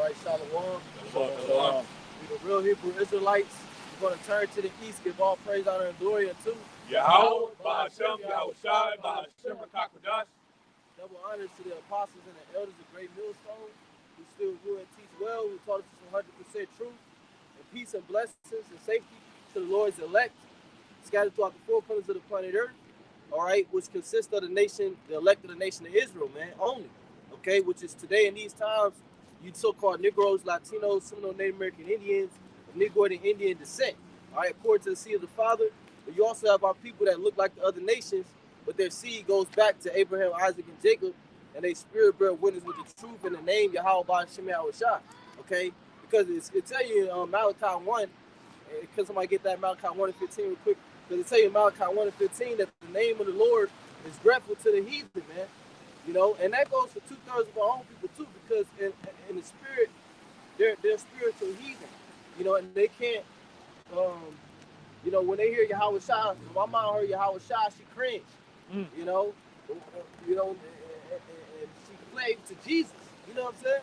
right? Shalom. Shalom. We the real Hebrew Israelites. We're going to turn to the east, give all praise, honor, and glory unto Yahweh, Bahashem, Yahushai, Bahashem, Rakakwadash. double honors to the apostles and the elders of Great Millstone, who still do and teach well, who taught us some 100% truth, and peace and blessings and safety to the Lord's elect, scattered throughout the four corners of the planet Earth, all right, which consists of the nation, the elect of the nation of Israel, man, only, okay, which is today in these times, you so-called Negroes, Latinos, Seminole Native American Indians, of Negroid and Indian descent, all right, according to the seed of the Father. But you also have our people that look like the other nations, but their seed goes back to Abraham, Isaac, and Jacob, and they spirit bear witness with the truth in the name Yahweh Bahashem Yahushua, okay? Because it tell you in Malachi 1, because somebody get that Malachi 1 and 15 real quick, because it tell you in Malachi 1 and 15 that the name of the Lord is dreadful to the heathen, man. You know, and that goes for 2/3 of our own people too, because in the spirit, they're spiritual heathen, you know, and they can't, you know, when they hear Yahweh Shah, my mom heard Yahweh Shah, she cringed, you know, and she clave to Jesus, you know what I'm saying?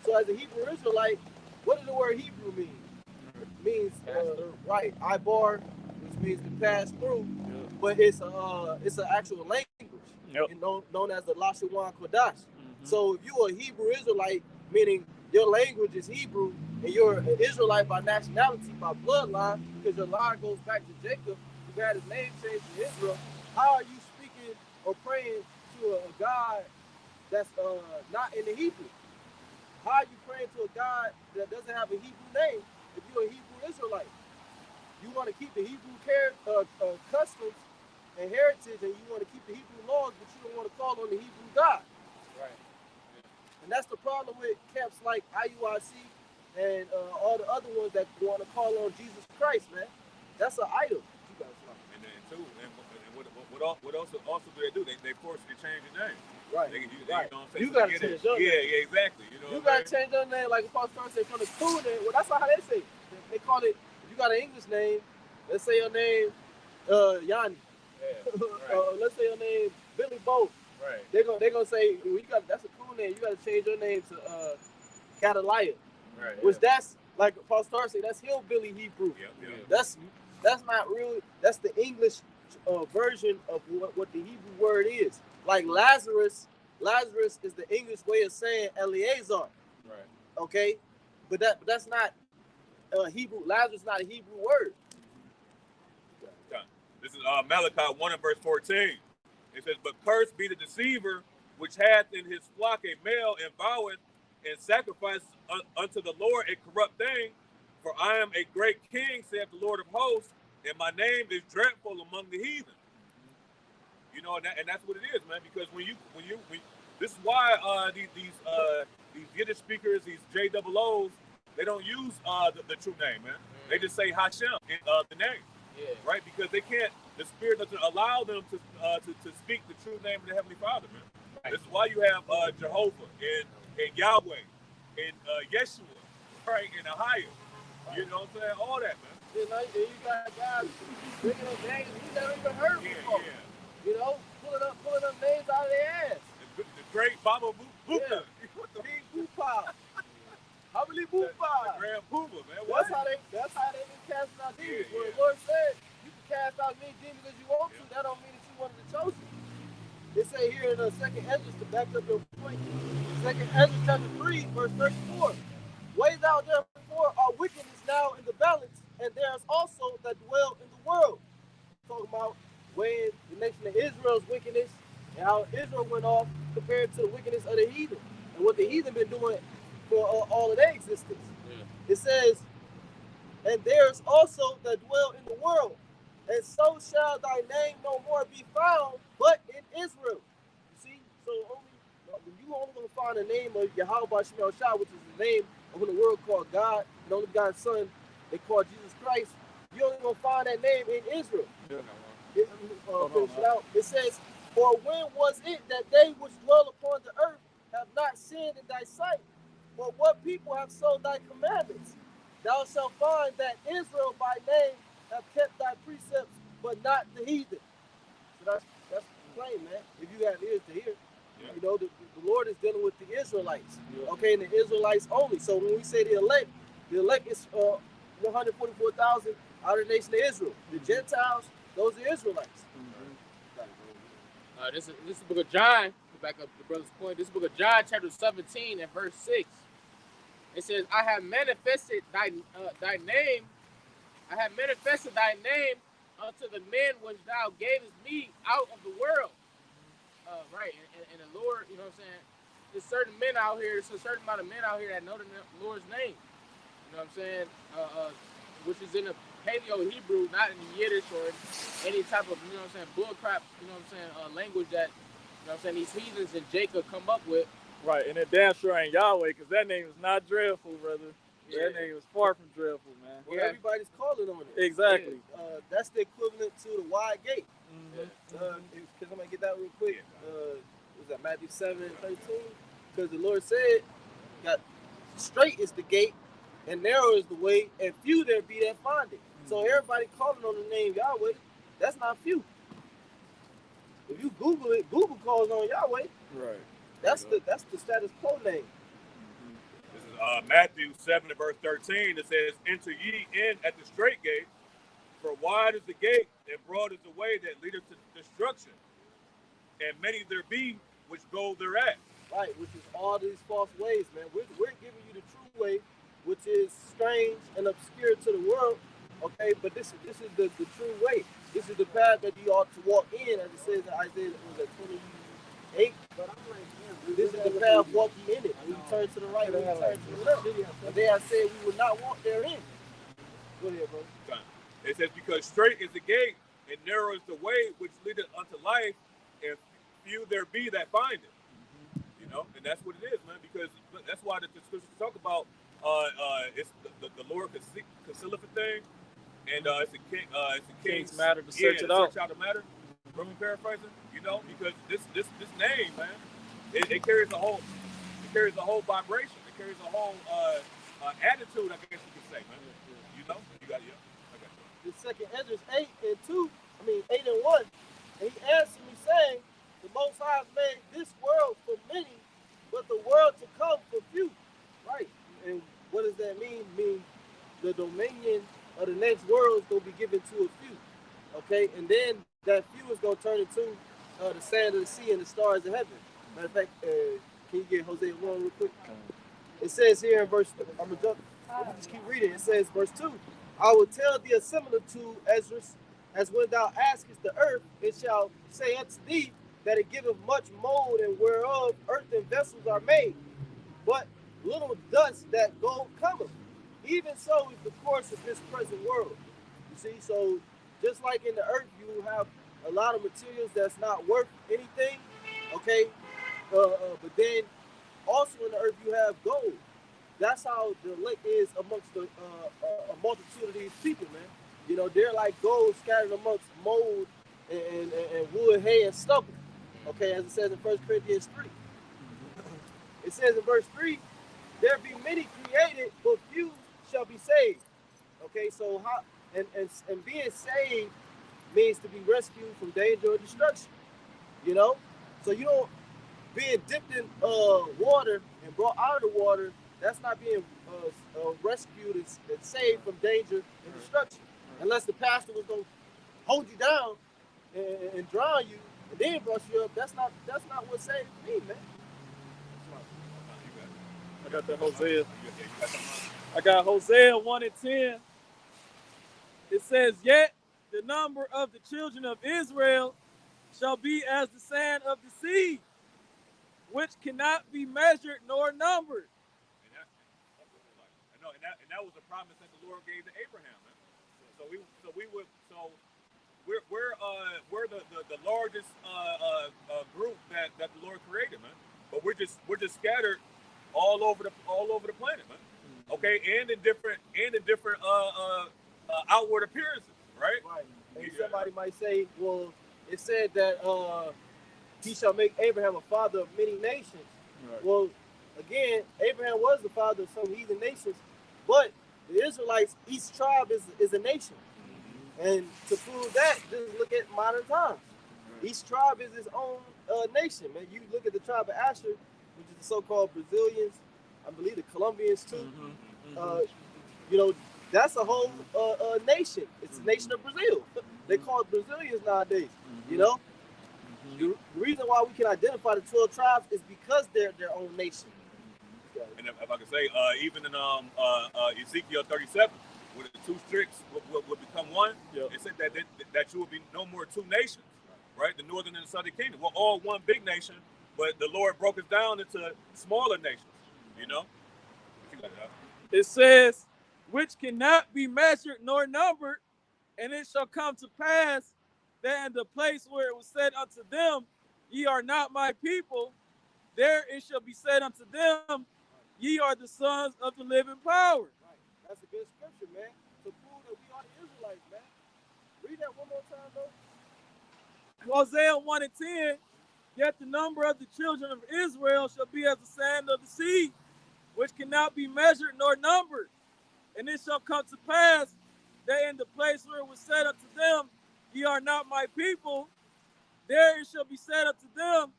So as a Hebrew Israelite, what does the word Hebrew mean? It means, right, Ibar, which means to pass through, but it's an actual language, known as the Lashawan Kodash. So if you're a Hebrew Israelite, meaning your language is Hebrew, and you're an Israelite by nationality, by bloodline, because your line goes back to Jacob, who had his name changed to Israel, how are you speaking or praying to a God that's not in the Hebrew? How are you praying to a God that doesn't have a Hebrew name if you're a Hebrew Israelite? You want to keep the Hebrew customs and heritage, and you want to keep the Hebrew laws, but you don't want to call on the Hebrew God. Right. And that's the problem with camps like IUIC and all the other ones that want to call on Jesus Christ, man. That's an idol. You guys know. And then too, and what also do they do? They force you to change your name. Right. Right. You got to change your name. Yeah, exactly. You know. You got to change your name, like Apostle say, from the cool name. Well, that's not how they say it. They call it. If you got an English name, let's say your name, Yanni. Yeah. Right. Let's say your name, Billy Bo. Right. They're gonna say, well, that's a cool name. You got to change your name to Catalia. Right. Which that's like Apostle say, that's hillbilly Hebrew. Yeah. That's not really. That's the English version of what the Hebrew word is. Like Lazarus is the English way of saying Eleazar. Right. Okay, but that's not Hebrew. Lazarus is not a Hebrew word. This is Malachi 1 and verse 14. It says, "But cursed be the deceiver which hath in his flock a male and voweth and sacrifice unto the Lord a corrupt thing. For I am a great king, saith the Lord of hosts, and my name is dreadful among the heathen." You know, and that's what it is, man. Because when this is why these Yiddish speakers, these JOOs, they don't use the true name, man. They just say Hashem in the name, right? Because they can't. The Spirit doesn't allow them to speak the true name of the Heavenly Father, man. Right. This is why you have Jehovah and Yahweh and Yeshua, right, and Ahia. You know what I'm saying? All that, man. You got guys bringing up names we never even heard before. Yeah. You know, pulling up names out of their ass. The great Baba Buka. Yeah. Big Bupa. How many Bupa? The Grand Puma, man. That's how they been casting out demons. When the Lord said you can cast out many demons as you want to, that don't mean that you one of the chosen. It say here in the second Ezra, to back up your point, second Ezra chapter 3, verse 34. Weigh thou therefore our wickedness now in the balance, and there is also that dwell in the world. Talking about weighing the nation of Israel's wickedness and how Israel went off compared to the wickedness of the heathen and what the heathen been doing for all of their existence. It says, and there is also that dwell in the world, and so shall thy name no more be found, but in Israel. You see, so you only gonna find the name of Yahweh Bahashem Yahushua, which is the name of who the world called God, the only God's Son they called Jesus Christ. You only gonna find that name in Israel. It says, for when was it that they which dwell upon the earth have not sinned in thy sight? For what people have sold thy commandments? Thou shalt find that Israel by name have kept thy precepts, but not the heathen. So that's plain, man. If you have ears to hear, you know the the Lord is dealing with the Israelites, okay, and the Israelites only. So when we say the elect is 144,000 out of the nation of Israel. The Gentiles, those are Israelites. This is the book of John. To back up the brother's point, this is the book of John, chapter 17 and verse 6. It says, I have manifested thy name. I have manifested thy name unto the men which thou gavest me out of the world. Right, and the Lord, you know what I'm saying? There's certain men out here, there's a certain amount of men out here that know the Lord's name. You know what I'm saying? Which is in the Paleo-Hebrew, not in the Yiddish or any type of, you know what I'm saying, bullcrap, you know what I'm saying, language that, you know what I'm saying, these heathens and Jacob come up with. Right, and it damn sure ain't Yahweh, because that name is not dreadful, brother. Yeah. That name is far from dreadful, man. Well, everybody's calling on it. Exactly. That's the equivalent to the wide gate. Because I'm going to get that real quick. Was that Matthew 7:13? Because the Lord said, "Got straight is the gate, and narrow is the way, and few there be that find it." So everybody calling on the name Yahweh, that's not few. If you Google it, Google calls on Yahweh. Right. That's the status quo name. This is Matthew 7 and verse 13. It says, "Enter ye in at the straight gate, for wide is the gate, and broad is the way that leadeth to destruction, and many there be which go thereat." Right, which is all these false ways, man. We're giving you the true way, which is strange and obscure to the world, okay? But this is the true way. This is the path that you ought to walk in, as it says in Isaiah 28. But I'm like, this is the path, walk ye in it. When you turn to the right, when you turn to the left. And they have said we will not walk therein. Go ahead, bro. It says, because straight is the gate, and narrow is the way which leadeth unto life, and few there be that find it. You know, and that's what it is, man. Because that's why the scriptures talk about it's the Lord concealeth a thing, and it's a king's matter to search it out. Search out the matter. Roman paraphrasing, you know, because this name, man, it carries a whole vibration. It carries a whole attitude, I guess you could say, man. You know, you got it. Okay. The second Esdras 8 and 1, and he answered me saying, the Most High has made this world for many, but the world to come for few. Right. And what does that mean? Mean the dominion of the next world is going to be given to a few. Okay. And then that few is going to turn into the sand of the sea and the stars of heaven. Matter of fact, can you get Hosea 1 real quick? It says here in verse, I'm going to jump, let me just keep reading. It says, verse 2, I will tell thee a similitude, Esdras, as when thou askest the earth, it shall say unto thee, that it giveth much mold, and whereof earthen vessels are made, but little dust that gold cometh. Even so is the course of this present world. You see, so just like in the earth, you have a lot of materials that's not worth anything, okay? But then also in the earth, you have gold. That's how the lake is amongst a multitude of these people, man. You know, they're like gold scattered amongst mold and wood, hay, and stubble. Okay, as it says in 1 Corinthians 3. It says in verse 3, there be many created, but few shall be saved. Okay, so how and being saved means to be rescued from danger or destruction. You know? So you don't being dipped in water and brought out of the water, that's not being rescued and saved from danger and destruction. Unless the pastor was gonna hold you down and drown you and then brush you up, that's not what saved me, man. I got that Hosea. I got Hosea 1 and 10. It says, yet the number of the children of Israel shall be as the sand of the sea, which cannot be measured nor numbered. And that was a promise that the Lord gave to Abraham, man. We're the largest group that the Lord created, man. But we're just scattered all over the planet, man. Okay, and in different outward appearances, right? Right. And somebody might say, well, it said that he shall make Abraham a father of many nations. Right. Well, again, Abraham was the father of some heathen nations, but the Israelites, each tribe is a nation. And to prove that, just look at modern times. Each tribe is its own nation, man. You look at the tribe of Asher, which is the so-called Brazilians, I believe the Colombians too. Mm-hmm. You know, that's a whole nation. It's a nation of Brazil. They call it Brazilians nowadays. You know, the reason why we can identify the 12 tribes is because they're their own nation. And if I could say, even in Ezekiel 37, where the two sticks will become one, Yep. it said that you will be no more two nations, right? The northern and the southern kingdom. We're all one big nation, but the Lord broke us down into smaller nations, you know? It says, which cannot be measured nor numbered, and it shall come to pass that in the place where it was said unto them, ye are not my people, there it shall be said unto them, ye are the sons of the living power. Right. That's a good scripture, man. To prove that we are the Israelites, man. Read that one more time, though. Hosea 1 and 10, yet the number of the children of Israel shall be as the sand of the sea, which cannot be measured nor numbered. And it shall come to pass that in the place where it was said unto them, ye are not my people, there it shall be said unto them,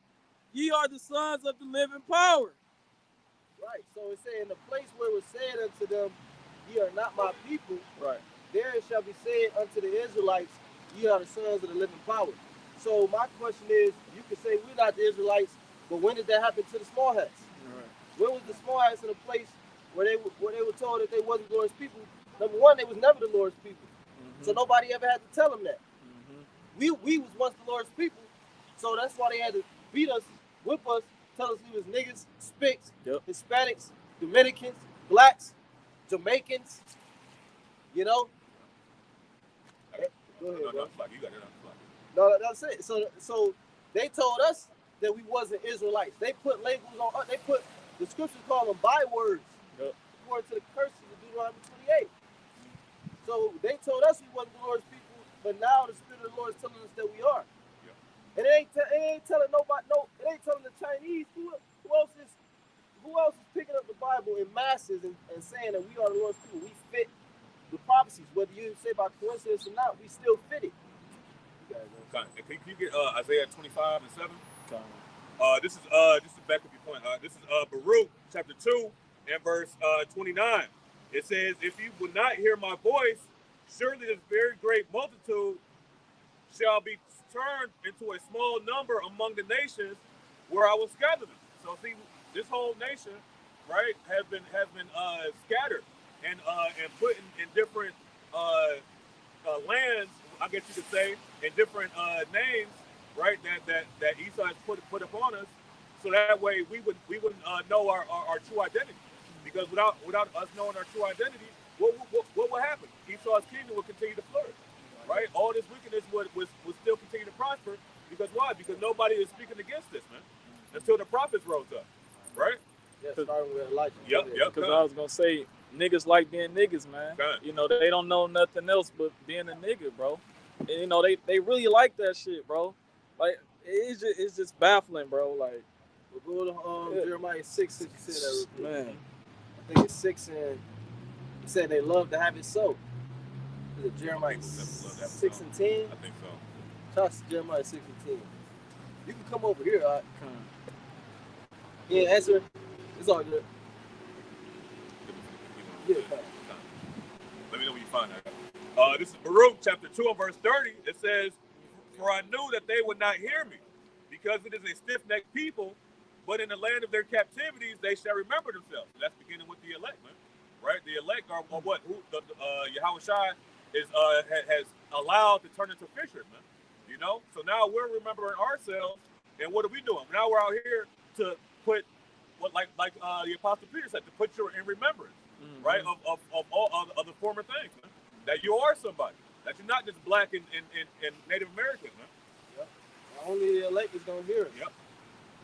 ye are the sons of the living power. Right. So it's saying the place where it was said unto them, ye are not my people, Right. there it shall be said unto the Israelites, ye are the sons of the living power. So my question is, you could say we're not the Israelites, but when did that happen to the small hats? Right. When was the small hats in a place where they were told that they wasn't the Lord's people? Number one, they was never the Lord's people. So nobody ever had to tell them that. We was once the Lord's people, so that's why they had to beat us, whip us, tell us we was niggas, Spics, Hispanics, Dominicans, blacks, Jamaicans, you know? Go ahead, bro. You got it. No, that's it. So they told us that we wasn't Israelites. They put labels on us. They put, the scriptures call them bywords, according to the curses of Deuteronomy 28. So they told us we wasn't the Lord's people, but now the Spirit of the Lord is telling us that we are. And it ain't telling nobody. No, it ain't telling the Chinese. Who else is picking up the Bible in masses and saying that we are the Lord's people? We fit the prophecies, whether you say by coincidence or not. We still fit it. Can you get Isaiah 25 and 7? This is just to back up your point. This is Baruch chapter 2 and verse 29. It says, "If you will not hear my voice, surely this very great multitude shall be turned into a small number among the nations where I will scatter them." So see, this whole nation, right, has been scattered and put in different lands, I guess you could say, in different names, right? That Esau has put upon us, so that way we wouldn't know our true identity. Because without us knowing our true identity, what will happen? Esau's kingdom will continue to flourish, right? All this wickedness would still continue to prosper. Because why? Because nobody is speaking against this, man. Until the prophets rose up, right? Yeah, starting with Elijah. Yep. Because I was gonna say, niggas like being niggas, man. You know, they don't know nothing else but being a nigga, bro. And you know, they really like that shit, bro. Like it's just baffling, bro. Like, we'll go to Jeremiah 6, since you said that real quick. man. I think it's 6 and it said they love to have it so. Is it Jeremiah 6 and 10? I think so. Trust Jeremiah 6 and 10. You can come over here, all right? Yeah, answer. It's all good. Yeah, let me know when you find that. This is Baruch chapter 2 and verse 30. It says, "For I knew that they would not hear me, because it is a stiff-necked people, but in the land of their captivities they shall remember themselves." And that's beginning with the elect, man. Right? The elect are what? Yahushua has allowed to turn into fishers, man. You know? So now we're remembering ourselves, and what are we doing? Now we're out here to put like the Apostle Peter said, to put you in remembrance, right? Of all of the former things, man. That you are somebody. That you're not just black and Native American, man. Yep. Only the elect is gonna hear it. Yep.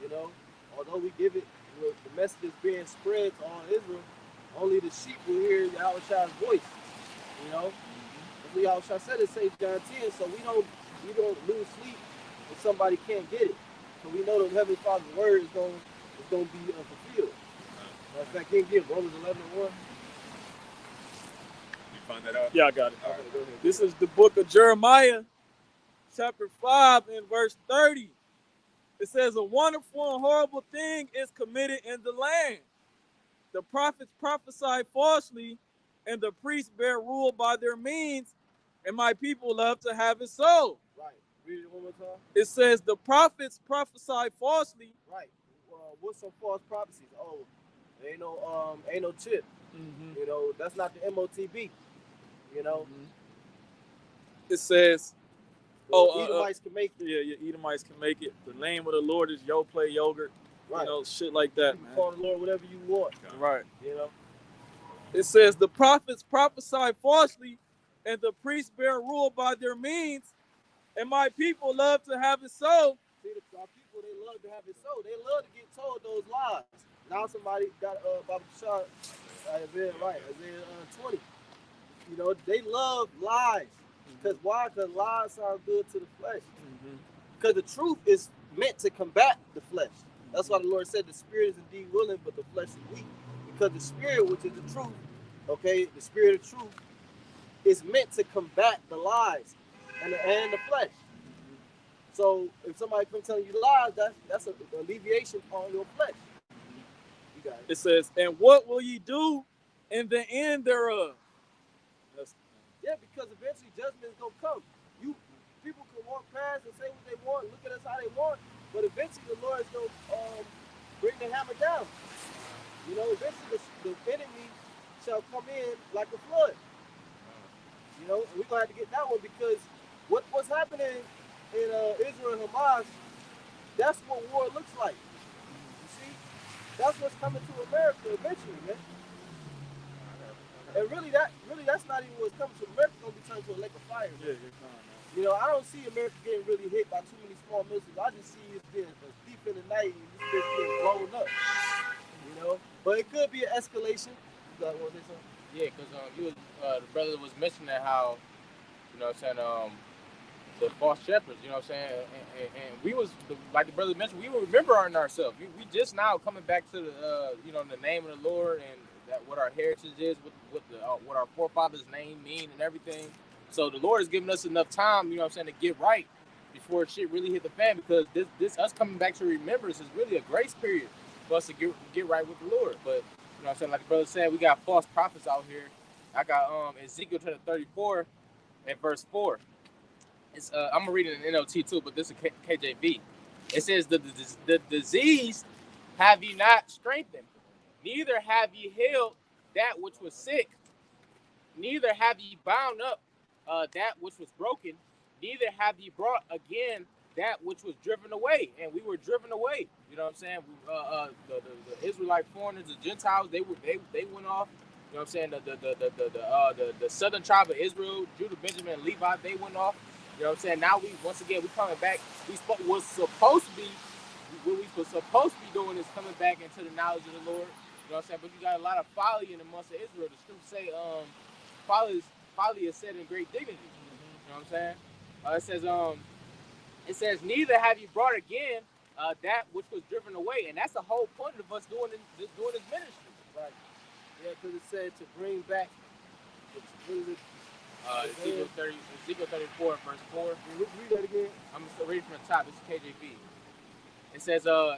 You know, although we give it, the message is being spread to all Israel, only the sheep will hear Yahushua's voice. You know, Yahushua said in St. John 10, so we don't lose sleep if somebody can't get it. So we know the Heavenly Father's word is going to be fulfilled. Matter of fact, can you give Romans 11:1? You find that out? Yeah, I got it. Okay, go ahead. This is the book of Jeremiah, chapter 5 and verse 30. It says a wonderful and horrible thing is committed in the land. The prophets prophesy falsely, and the priests bear rule by their means, and my people love to have it so. Right. Read it one more time. It says the prophets prophesy falsely. Right. What's some false prophecies? Oh, ain't no chip. Mm-hmm. You know, that's not the MOTB. You know. It says, Edomites can make it. Yeah, Edomites can make it. The name of the Lord is Yo Play Yogurt. Right. You know, shit like that, You man. call the Lord whatever you want. Right. You know. It says the prophets prophesy falsely, and the priests bear rule by their means, and my people love to have it so. See, our people, they love to have it so. They love to get told those lies. Now somebody got Baba Kishar, Isaiah 20. You know, they love lies. Because why? Because lies sound good to the flesh. Because the truth is meant to combat the flesh. That's why the Lord said the spirit is indeed willing, but the flesh is weak. Because the spirit, which is the truth, okay, the spirit of truth, is meant to combat the lies and the flesh. So if somebody comes telling you lies, that's an alleviation on your flesh. You got it. It says, and what will ye do in the end thereof? Yeah, because eventually judgment is gonna come. People can walk past and say what they want, look at us how they want, but eventually the Lord is gonna bring the hammer down. You know, eventually the enemy shall come in like a flood. You know, and we're gonna have to get that one because what's happening in Israel and Hamas, that's what war looks like. You see, that's what's coming to America eventually, man. And really, that's not even what's coming to America. Gonna be turned to a lake of fire. Yeah, You know, I don't see America getting really hit by too many small missiles. I just see it being a thief in the night and this bitch getting blown up. You know, but it could be an escalation. You guys want to say something? Yeah, because the brother was mentioning how, you know what I'm saying, the false shepherds, you know what I'm saying, and we was, like the brother mentioned, we were remembering ourselves. We just now coming back to the, you know, the name of the Lord and that what our heritage is, what our forefathers' name mean and everything. So the Lord has given us enough time, you know what I'm saying, to get right before shit really hit the fan, because this us coming back to remembrance is really a grace period for us to get right with the Lord. But you know what I'm saying, like the brother said, we got false prophets out here. I got Ezekiel chapter 34 and verse 4. It's I'm gonna read it in NLT too, but this is KJV. It says the disease have ye not strengthened, neither have ye healed that which was sick, neither have ye bound up that which was broken, neither have ye brought again that which was driven away. And we were driven away. You know what I'm saying? The Israelite foreigners, the Gentiles, they went off. You know what I'm saying? The southern tribe of Israel, Judah, Benjamin, and Levi, they went off. You know what I'm saying? Now we coming back. What we were supposed to be doing is coming back into the knowledge of the Lord. You know what I'm saying? But you got a lot of folly in the midst of Israel. The scriptures say folly is said in great dignity. You know what I'm saying? It says neither have you brought again that which was driven away, and that's the whole point of us doing this ministry. Right. Yeah, because it said to bring back. Ezekiel 34 verse 4. Read that again. I'm gonna read from the top. It's KJV. It says Oh,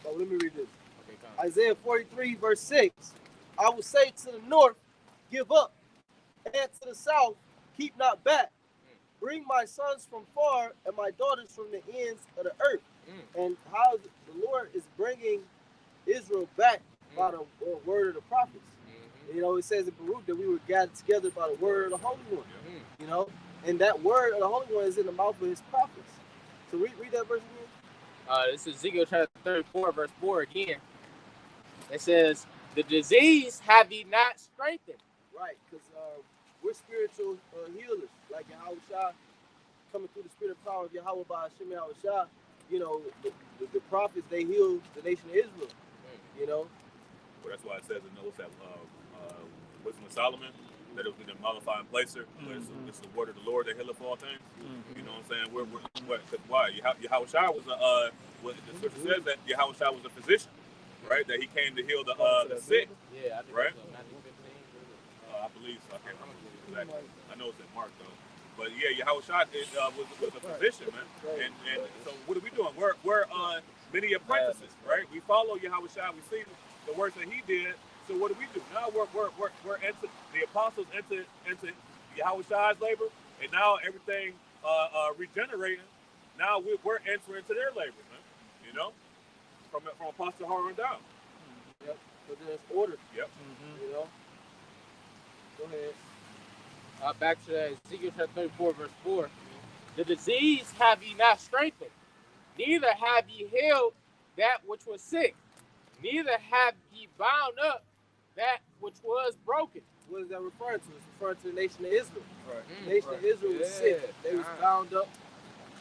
let me read this. Okay, come. Isaiah 43 verse 6. I will say to the north, give up, and to the south, keep not back. Bring my sons from far and my daughters from the ends of the earth. And how the Lord is bringing Israel back by the word of the prophets. You know, it says in Baruch that we were gathered together by the word of the Holy One. You know, and that word of the Holy One is in the mouth of his prophets. So read that verse again. This is Ezekiel chapter 34 verse 4 again. It says, the disease have ye not strengthened. Right, because we're spiritual healers, like Yahushua, coming through the spirit of power of Yahweh by Hashem Yahushua. You know, the prophets, they healed the nation of Israel. You know. Well, that's why it says in those that Wisdom of Solomon that it was going to mollify and placer. But it's the word of the Lord that healeth all things. You know what I'm saying? Why? Yahushua was the scripture says that Yahushua was a physician, right? That he came to heal the sick. Yeah, I think right? so. Matthew 15. I believe so. I can't remember exactly. I know it's in Mark though. But yeah, Yahushua was a physician, man. Right. And so what are we doing? We're many apprentices, right? We follow Yahushua. We see the works that he did. So what do we do? Now we're into the apostles into Yahushua's labor, and now everything regenerating. Now we're entering into their labor, man. You know, from Apostle Harun down. Yep. So there's order. Yep. You know. Go ahead. Back to that Ezekiel chapter 34, verse 4. The disease have ye not strengthened, neither have ye healed that which was sick, neither have ye bound up that which was broken. What is that referring to? It's referring to the nation of Israel. Right. The nation of Israel was sick. They was bound up.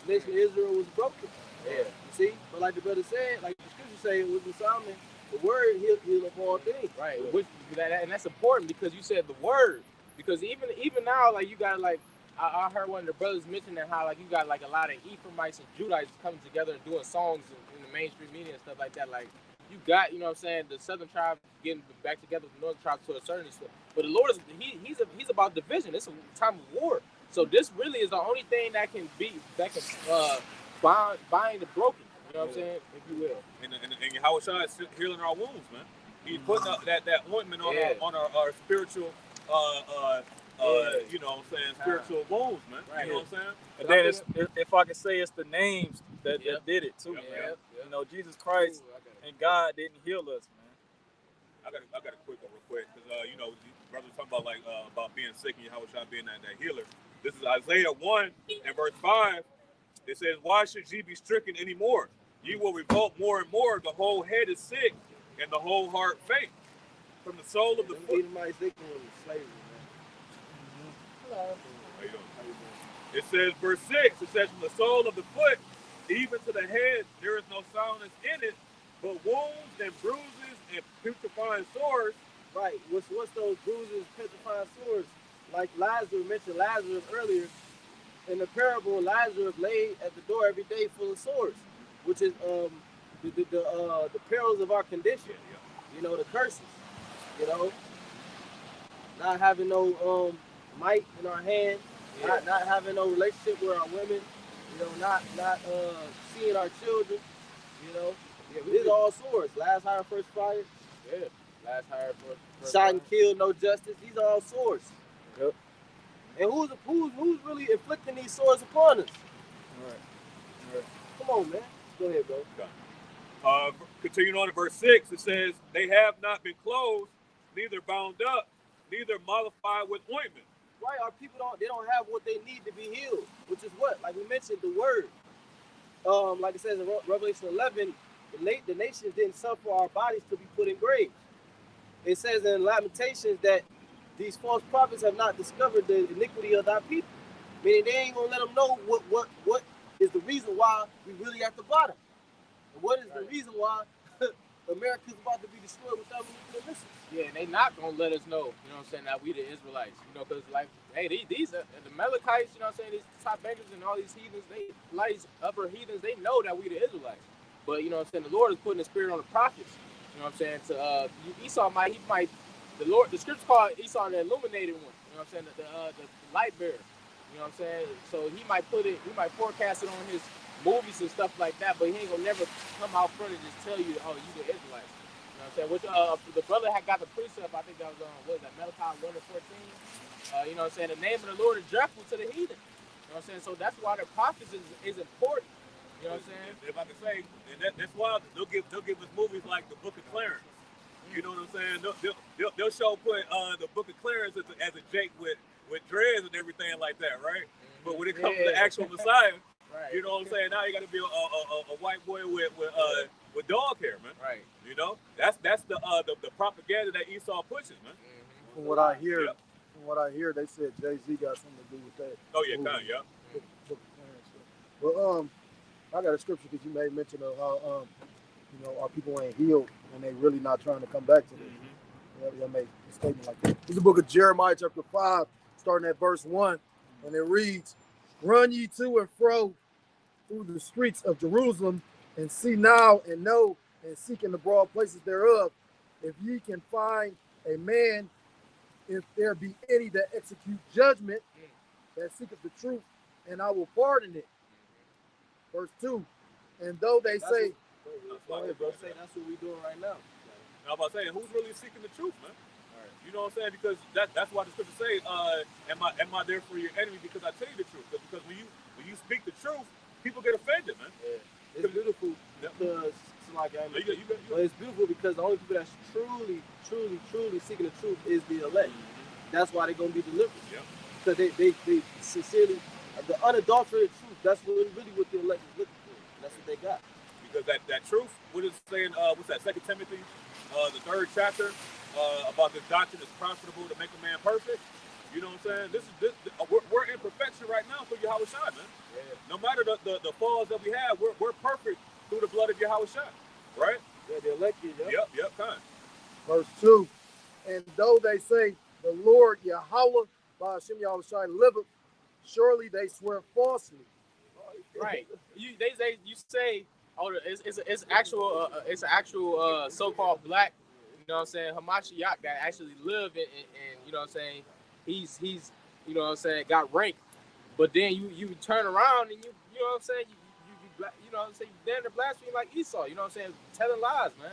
The nation of Israel was broken. Yeah. You see? But like the brother said, like the scripture say, with the Solomon, the word heal of all things. Right. Which, and that's important because you said the word. Because even now, like you got like I heard one of the brothers mention that how like you got like a lot of Ephraimites and Judites coming together and doing songs in the mainstream media and stuff like that. Like you got, you know what I'm saying, the southern tribe getting back together with the northern tribe to a certain extent. But the Lord is he's about division. It's a time of war. So this really is the only thing that can bind the broken. You know what I'm saying, if you will. And Yahushua is healing our wounds, man. He's putting up that ointment on our spiritual you know what I'm saying, spiritual wounds, man. Right. You know what I'm saying? And then if I can say, it's the names that did it too, Yep. man. Yep. You know, Jesus Christ and God didn't heal us, man. I got a quick one real quick because you know, brothers talking about about being sick and Yahushua being that healer. This is Isaiah 1 and verse 5. It says, "Why should ye be stricken anymore? Ye will revolt more and more. The whole head is sick, and the whole heart faint. From the sole of the foot." Edomites, they came into slavery, man. Hello. How you doing? It says, verse 6, it says, "From the sole of the foot, even to the head, there is no soundness in it, but wounds and bruises and putrefying sores." Right. What's those bruises, petrifying sores? Like Lazarus mentioned Lazarus earlier. In the parable, Lazarus lay at the door every day full of sores, which is the perils of our condition. You know, the curses. You know, not having no might in our hand, not having no relationship with our women. You know, not seeing our children. You know, these are all sores. Last hire, first fire. Yeah. Last hire first Shot and killed, no justice. These are all sores. Yep. And who's really inflicting these sores upon us? Right. Come on, man. Go ahead, bro. Continuing on in verse 6, it says, "They have not been closed, neither bound up, neither mollified with ointment." Right, our people don't have what they need to be healed, which is what? Like we mentioned, the word. Like it says in Revelation 11, the nations didn't suffer our bodies to be put in graves. It says in Lamentations that these false prophets have not discovered the iniquity of thy people. Meaning they ain't gonna let them know what is the reason why we really at the bottom. And what is the reason why America's about to be destroyed without nuclear missiles. Yeah, and they not gonna let us know, you know what I'm saying, that we the Israelites, you know, because like, hey, these are the Amalekites, you know what I'm saying, these top bangers and all these heathens, these upper heathens, they know that we the Israelites. But you know what I'm saying, the Lord is putting the spirit on the prophets, you know what I'm saying, to Esau the scripture called Esau the illuminated one, you know what I'm saying, the light bearer, you know what I'm saying, so he might forecast it on his movies and stuff like that, but he ain't gonna never come out front and just tell you, oh, you the Israelites. You know what I'm saying? Which the brother had got the precept, I think that was on, what is that, Malachi 1 and 14. You know what I'm saying? The name of the Lord is dreadful to the heathen. You know what I'm saying? So that's why the prophets is important. You know what I'm saying? If I can say, and that's why they'll give us movies like the Book of Clarence. You know what I'm saying? They'll show put the Book of Clarence as a Jake with dreads and everything like that, right? Mm-hmm. But when it comes to the actual Messiah, right. You know what I'm saying? Now you got to be a white boy with dog hair, man. Right. You know, that's the propaganda that Esau pushes, man. Mm-hmm. From what I hear, they said Jay-Z got something to do with that. Oh yeah, kind of, yeah. Book of Clarence. Well, I got a scripture that you made mention of how our people ain't healed and they really not trying to come back to this. They made a statement like that. This is the book of Jeremiah, chapter 5, starting at verse 1, and it reads, "Run ye to and fro through the streets of Jerusalem, and see now and know, and seek in the broad places thereof, if ye can find a man, if there be any that execute judgment, that seeketh the truth, and I will pardon it. Verse 2. And though they say, Go ahead, bro. Say that's what we doing right now. I'm about saying, who's really seeking the truth, man? You know what I'm saying? Because that's why the scripture say, am I therefore your enemy because I tell you the truth? Because when you speak the truth, people get offended, man. Yeah. It's beautiful because it's beautiful because the only people that's truly seeking the truth is the elect. That's why they're gonna be delivered. Yeah. Because they sincerely, the unadulterated truth. That's really what the elect is looking for. That's what they got. Because that truth, what is saying? What's that? 2 Timothy, the 3rd chapter, about this doctrine is profitable to make a man perfect. You know what I'm saying? We're in perfection right now through Yahweh Shai, man. Yeah. No matter the flaws that we have, we're perfect through the blood of Yahweh Shai, right? Yeah, the elected. Yep, kind. verse 2. And though they say, the Lord Yahweh, by Hashem Yahweh Shai liveth, surely they swear falsely. Right. You say, oh, it's actual so-called black, you know what I'm saying, Hamashiach that actually live in you know what I'm saying, he's you know what I'm saying, got rank. But then you turn around and you know what I'm saying, you know what I'm saying, you damn near blaspheme like Esau, you know what I'm saying, telling lies, man.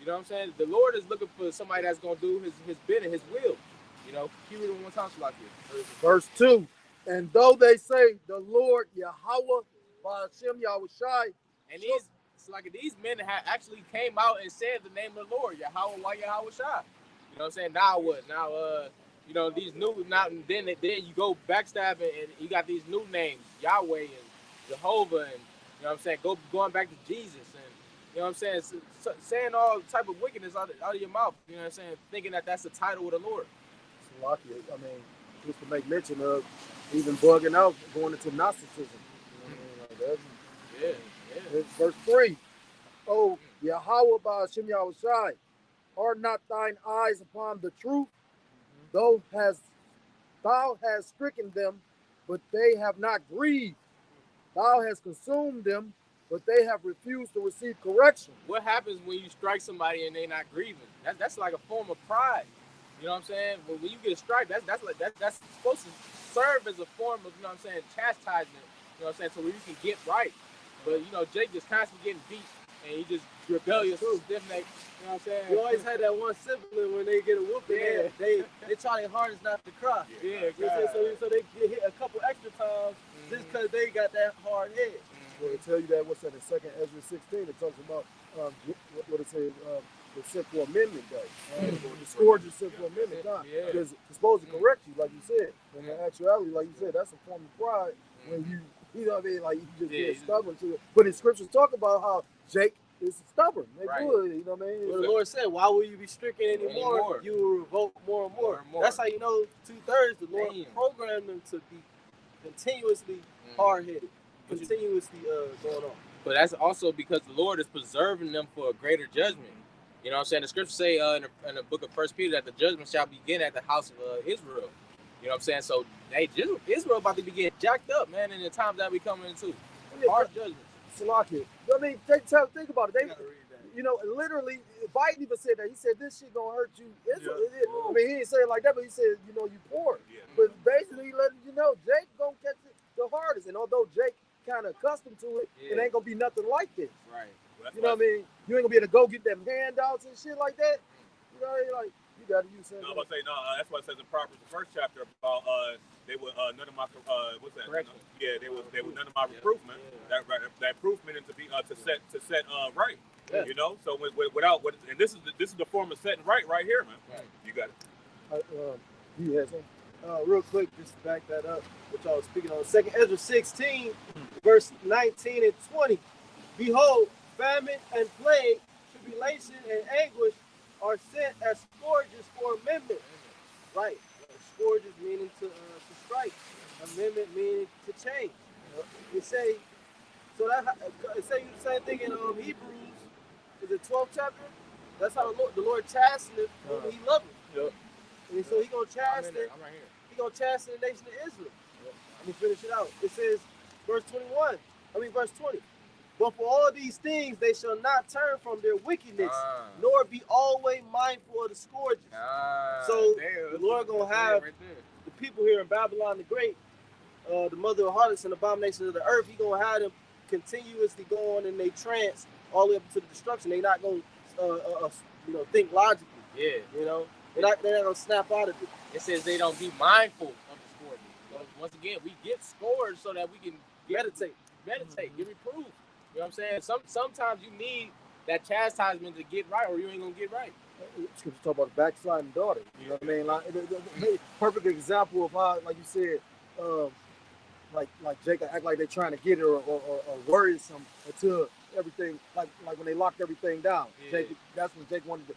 You know what I'm saying? The Lord is looking for somebody that's gonna do his bidding, his will. You know, keep it one time like this. Verse 2. And though they say, the Lord Yahweh, by Hashem Yahweh Shai, And these men actually came out and said the name of the Lord, Yahweh, why Yahweh Shai. You know what I'm saying? Now what? Now you know, these new then you go backstabbing and you got these new names, Yahweh and Jehovah, and you know what I'm saying, going back to Jesus, and you know what I'm saying, saying all type of wickedness out of your mouth, you know what I'm saying, thinking that that's the title of the Lord. Lucky. I mean, just to make mention of even bugging out, going into Gnosticism. You know what I mean? Like Yeah. it's verse 3. Oh, Yahweh by Hashem Yahweh Shai, are not thine eyes upon the truth? Thou hast stricken them, but they have not grieved. Thou hast consumed them, but they have refused to receive correction. What happens when you strike somebody and they're not grieving? That's like a form of pride. You know what I'm saying? When you get a strike, that's supposed to serve as a form of, you know what I'm saying, chastisement. You know what I'm saying? So where you can get right. But you know, Jake just constantly getting beat and he just rebellious, stiff neck. You know what I'm saying? You always had that one sibling when they get a whooping, they try their hardest not to cry. Yeah, You know, so they get hit a couple extra times just because they got that hard head. Well, they tell you that, what's that, in 2nd Ezra 16, it talks about, what it says, the sinful amendment day. The scourge of sinful amendment time. Because it's supposed to correct you, like you said. In actuality, like you said, that's a form of pride when you know what I mean, like you just get stubborn to it. But in scriptures talk about how Jake is stubborn. They good, you know what I mean? Well, the Lord said, why will you be stricken anymore? You will revolt more and more. That's how you know 2/3 the Lord programmed them to be continuously hard-headed, continuously going on. But that's also because the Lord is preserving them for a greater judgment. You know what I'm saying? The scriptures say in the book of 1 Peter that the judgment shall begin at the house of Israel. You know what I'm saying? So Israel about to be getting jacked up, man, in the times that we coming into. Hard judgment. Salakia. I mean, think about it. You know, literally, Biden even said that. He said, this shit gonna hurt you. Israel. I mean, he didn't say it like that, but he said, you know, you poor. Yeah. But basically, he letting you know, Jake gonna catch it the hardest. And although Jake kind of accustomed to it, it ain't gonna be nothing like this. Right. Well, You know what I mean? You ain't gonna be able to go get them handouts and shit like that. You know, like, you gotta use something. No, I'm about to say, that's why it says in Proverbs, the 1st chapter, about they were none of my what's that? Correction. Yeah, they were none of my reproof, man. That proof meaning to be to set right. Yeah. You know, so without and this is the form of setting right here, man. Right. You got it. You had something? Real quick, just to back that up, which I was speaking on. 2nd Ezra 16, verse 19 and 20. Behold, famine and plague, tribulation and anguish are sent as scourges for amendment. Right. Scourges meaning to strike. Amendment meaning to change. You say, so that it say the same thing in Hebrews. Is it 12th chapter? That's how the Lord chastened him. He loved him. Yep. And so he gonna chasten. I'm right here. He gonna chasten the nation of Israel. Let me finish it out. It says, verse 20. But for all these things they shall not turn from their wickedness, nor be always mindful of the scourges. So the Lord gonna have the people here in Babylon the Great the mother of harlots and abominations of the earth. He gonna have them continuously going in their trance all the way up to the destruction. They not gonna think logically. Yeah. They're not gonna snap out of it. It says they don't be mindful of the scourging. So once again, we get scourged so that we can Meditate. get reproved. You know what I'm saying? Sometimes you need that chastisement to get right, or you ain't gonna get right. Scripture talk about the backsliding daughter. You know what I mean? Like the perfect example of how, like you said, like Jacob act like they're trying to get her or worrisome until everything, like when they locked everything down. Yeah. Jacob, that's when Jake wanted to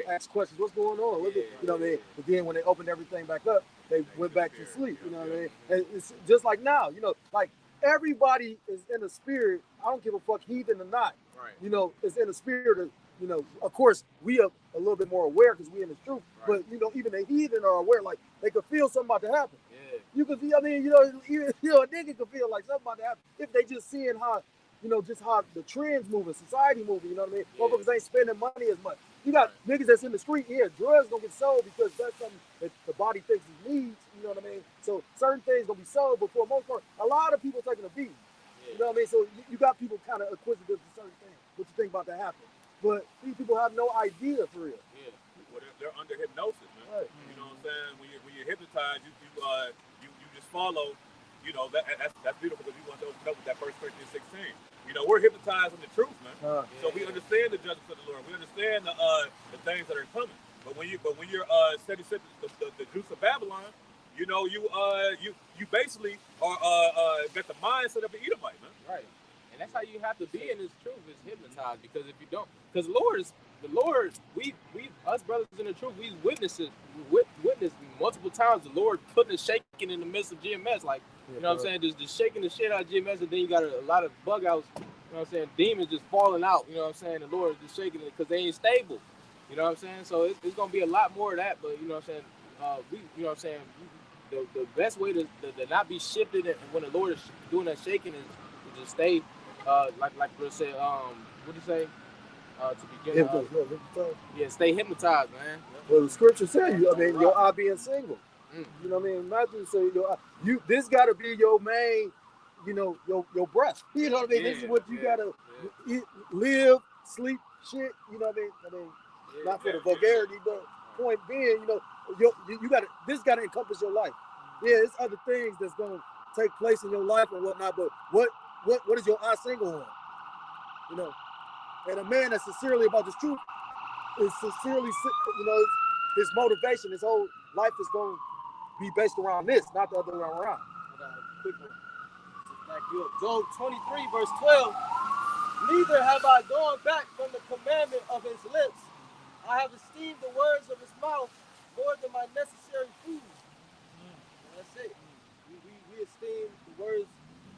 ask questions. What's going on? What's it? You know what I mean? But then when they opened everything back up, they went back to sleep. You know what I mean? And it's just like now. Like everybody is in the spirit. I don't give a fuck, heathen or not. Right. It's in the spirit of. Of course, we are a little bit more aware because we in the truth. Right. But even the heathen are aware, like they could feel something about to happen. Yeah. You could, I mean, even a nigga could feel like something about to happen if they just seeing how, just how the trends moving, society moving. You know what I mean? Yeah. Motherfuckers ain't spending money as much. You got niggas that's in the street. Yeah, drugs gonna get sold because that's something that the body thinks it needs. You know what I mean? So certain things gonna be sold, but for the most part, a lot of people taking a beating. Yeah. You know what I mean? So you got people kind of inquisitive to certain things. What you think about that happen? But these people have no idea for real. Yeah. Well, they're under hypnosis, man. Right. You know what I'm saying? When you're hypnotized, you just follow. That's beautiful because you want to open up with that first 13 and 16. We're hypnotized in the truth, man. So we understand the judgments of the Lord. We understand the things that are coming. But when you're studying the juice of Babylon, you basically are got the mindset of an Edomite, man. Right. And that's how you have to be in this truth, is hypnotized. Because if you don't, because the Lord, we us brothers in the truth, we witnessed multiple times the Lord putting a shaking in the midst of GMS, like you know what I'm saying, just shaking the shit out of GMS, and then you got a lot of bug outs, you know what I'm saying, demons just falling out, you know what I'm saying, the Lord is just shaking it because they ain't stable, you know what I'm saying. So it's gonna be a lot more of that, but you know what I'm saying, you know what I'm saying, the best way to not be shifted when the Lord is doing that shaking is to just stay. Like Bruce said, what do you say? To begin, stay hypnotized, man. Well, the scripture says your eye being single. You know what I mean? Matthew say this got to be your main, your breath. You know what I mean? This is what you gotta eat, live, sleep, shit. You know what I mean? Not for the vulgarity, but point being, you got to. This got to encompass your life. Yeah, it's other things that's gonna take place in your life and whatnot. But what is your eye single on? And a man that's sincerely about this truth is sincerely, his motivation, his whole life is going to be based around this, not the other way around. Quick one. Job 23, verse 12. Neither have I gone back from the commandment of his lips. I have esteemed the words of his mouth more than my necessary food. That's it. We esteem the words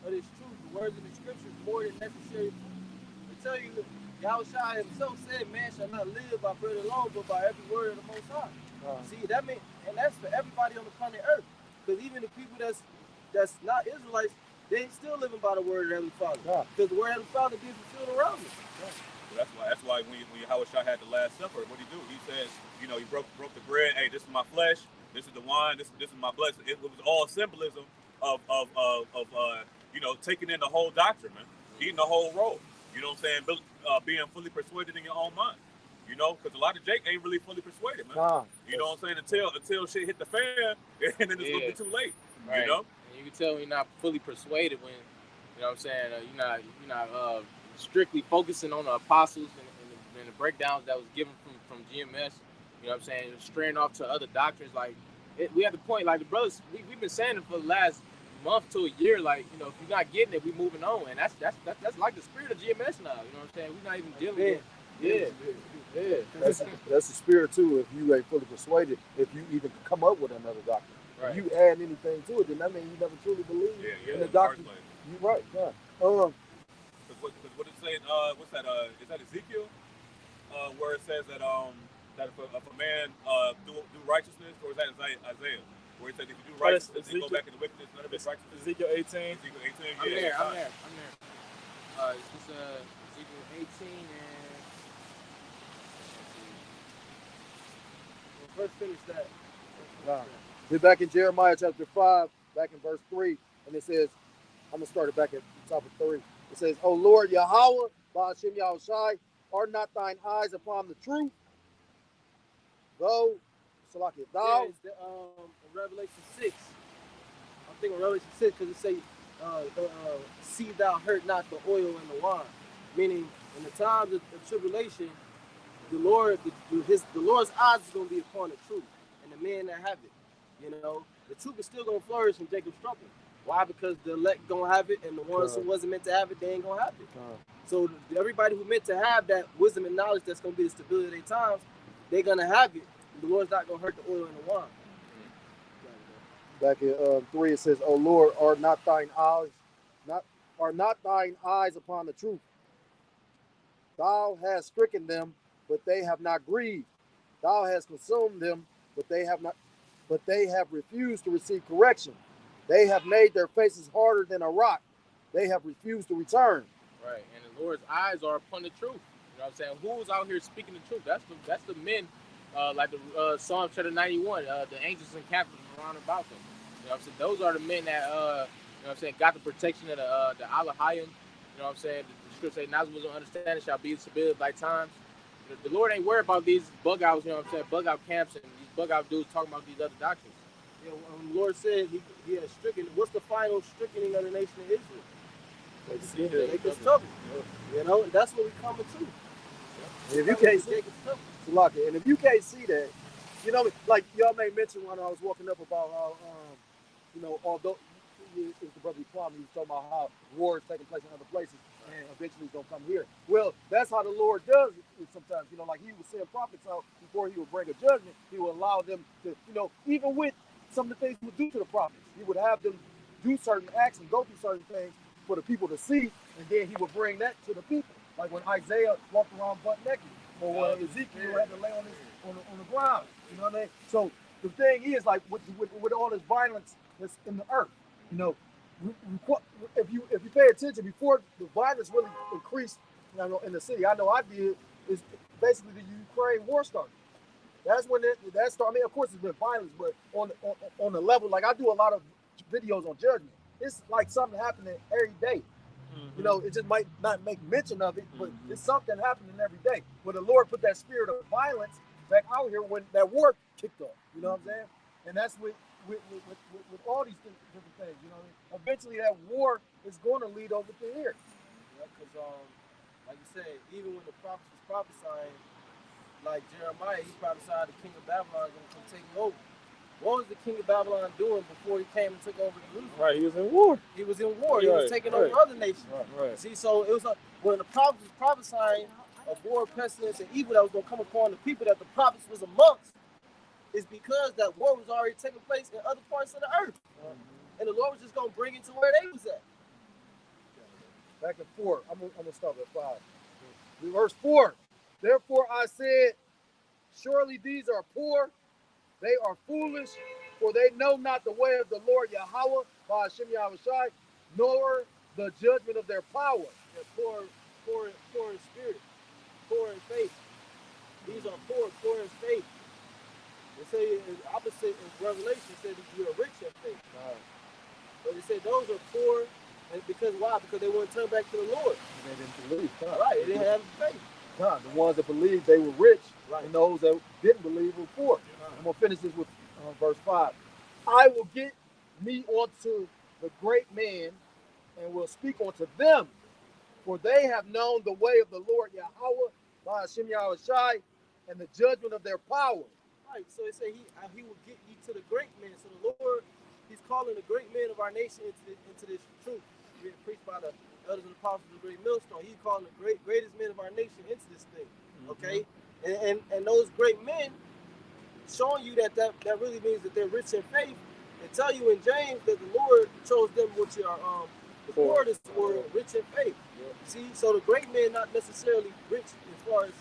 of this truth, the words of the scriptures, more than necessary food. I tell you, Yahushua himself said, man shall not live by bread alone, but by every word of the Most High. See, that means, and that's for everybody on the planet Earth. Because even the people that's not Israelites, they ain't still living by the word of the Heavenly Father. Because the word of the Heavenly Father gives the field around them. That's why when Yahushua had the Last Supper, what did he do? He says, he broke the bread. Hey, this is my flesh. This is the wine. This is my blood. It was all symbolism of taking in the whole doctrine, man. Eating the whole roll. You know what I'm saying? Being fully persuaded in your own mind. Because a lot of Jake ain't really fully persuaded, man. You know what I'm saying? Until shit hit the fan, and then it's gonna be too late. Right. You know? And you can tell you're not fully persuaded when, you know what I'm saying, you're not strictly focusing on the apostles and the breakdowns that was given from GMS. You know what I'm saying? Straying off to other doctrines. Like we have the point, like the brothers, we've been saying it for the last month to a year, like, if you're not getting it, we moving on, and that's like the spirit of GMS now. You know what I'm saying? We're not even dealing with it. Yeah. That's the spirit too. If you ain't fully persuaded, if you even come up with another doctrine, if you add anything to it, then that means you never truly believe in the doctrine. You're right. Yeah. What it say? What's that? Is that Ezekiel? Where it says that if a man do righteousness, or is that Isaiah? Where it says if you do righteousness, you go back into wickedness, none of it's righteousness. Ezekiel 18. Ezekiel 18. I'm there. It's just Ezekiel 18 and Let's finish that. We're back in Jeremiah chapter 5, back in verse 3. And it says, I'm gonna start it back at the top of 3. It says, "O Lord Yahweh, Ba'ashem Yahushai, are not thine eyes upon the truth? Though, Salaki, thou." Yeah, it's the, Revelation 6. I'm thinking Revelation 6 because it say, "See thou hurt not the oil and the wine," meaning in the times of tribulation, the Lord, the Lord's eyes is going to be upon the truth and the men that have it. You know, the truth is still going to flourish in Jacob's trouble. Why? Because the elect gonna have it, and the ones who wasn't meant to have it, they ain't gonna have it. So everybody who meant to have that wisdom and knowledge that's gonna be the stability of their times, they're gonna have it. The Lord's not gonna hurt the oil and the wine. Back in 3, it says, "O Lord, are not thine eyes upon the truth? Thou hast stricken them, but they have not grieved. Thou hast consumed them, but they have refused to receive correction. They have made their faces harder than a rock. They have refused to return." Right, and the Lord's eyes are upon the truth. You know what I'm saying? Who's out here speaking the truth? That's the men, like the Psalm chapter 91. The angels and captains around about them. You know what I'm saying? Those are the men that you know what I'm saying, got the protection of the Alahayim. You know what I'm saying? The scripture says, "Not wisdom understanding shall be submitted by times." The Lord ain't worried about these bug outs. You know what I'm saying? Bug out camps and these bug out dudes talking about these other doctrines. You know, when the Lord said he has stricken, what's the final strickening of the nation of Israel? Jacob's trouble. You know, and that's what we coming to. And if you can't see, Jacob's trouble. Salaki, and if you can't see that, you know, like y'all may mention when I was walking up about how, you know, although it's the brother Kwame, he was talking about how war is taking place in other places and eventually it's gonna come here. Well, that's how the Lord does it sometimes. You know, like he would send prophets out before he would bring a judgment. He would allow them to, you know, even with some of the things he would do to the prophets, he would have them do certain acts and go through certain things for the people to see, and then he would bring that to the people. Like when Isaiah walked around butt naked, or when Ezekiel had to lay on the ground. You know what I mean? So the thing is, like with all this violence that's in the earth, you know, if you pay attention, before the violence really increased, you know, in the city, I know I did, is basically the Ukraine war started. That's when that started. I mean, of course, it's been violence, but on the level, like I do a lot of videos on judgment. It's like something happening every day. You know, it just might not make mention of it, but it's something happening every day. When the Lord put that spirit of violence back out here when that war kicked off, you know what I'm saying? And that's with all these different things, you know. Eventually, that war is going to lead over to here. Yeah, because like you said, even when the prophets was prophesying, like Jeremiah, he prophesied the king of Babylon is going to come take over. What was the king of Babylon doing before he came and took over Jerusalem? Right, he was in war. He was in war. He was taking over other nations. Right. See, so it was when the prophets was prophesying of war, pestilence, and evil that was going to come upon the people that the prophets was amongst, is because that war was already taking place in other parts of the earth. And the Lord was just going to bring it to where they was at. Back at 4, I'm gonna start at 5. Verse 4. Therefore I said, surely these are poor, they are foolish, for they know not the way of the Lord Yahweh, Ba'ashem Yahushai, nor the judgment of their power. They're poor in spirit, poor in faith. These are poor in faith. They say the opposite in Revelation, it said that you are rich in faith. But they said those are poor, and because why? Because they wouldn't turn back to the Lord. They didn't believe. Right, they didn't have faith. The ones that believed they were rich, Right. and those that didn't believe were poor. I'm gonna finish this with verse 5. I will get me unto the great men, and will speak unto them, for they have known the way of the Lord Yahweh, Ba'ashem Yahushai, and the judgment of their power. Right, so it said he will get you to the great men. So the Lord, he's calling the great men of our nation into this truth. Being preached by the elders and apostles of the great millstone. He's calling the greatest men of our nation into this thing. Okay? And those great men showing you that really means that they're rich in faith, and tell you in James that the Lord chose them which are the poorest were rich in faith. See, so the great men not necessarily rich as far as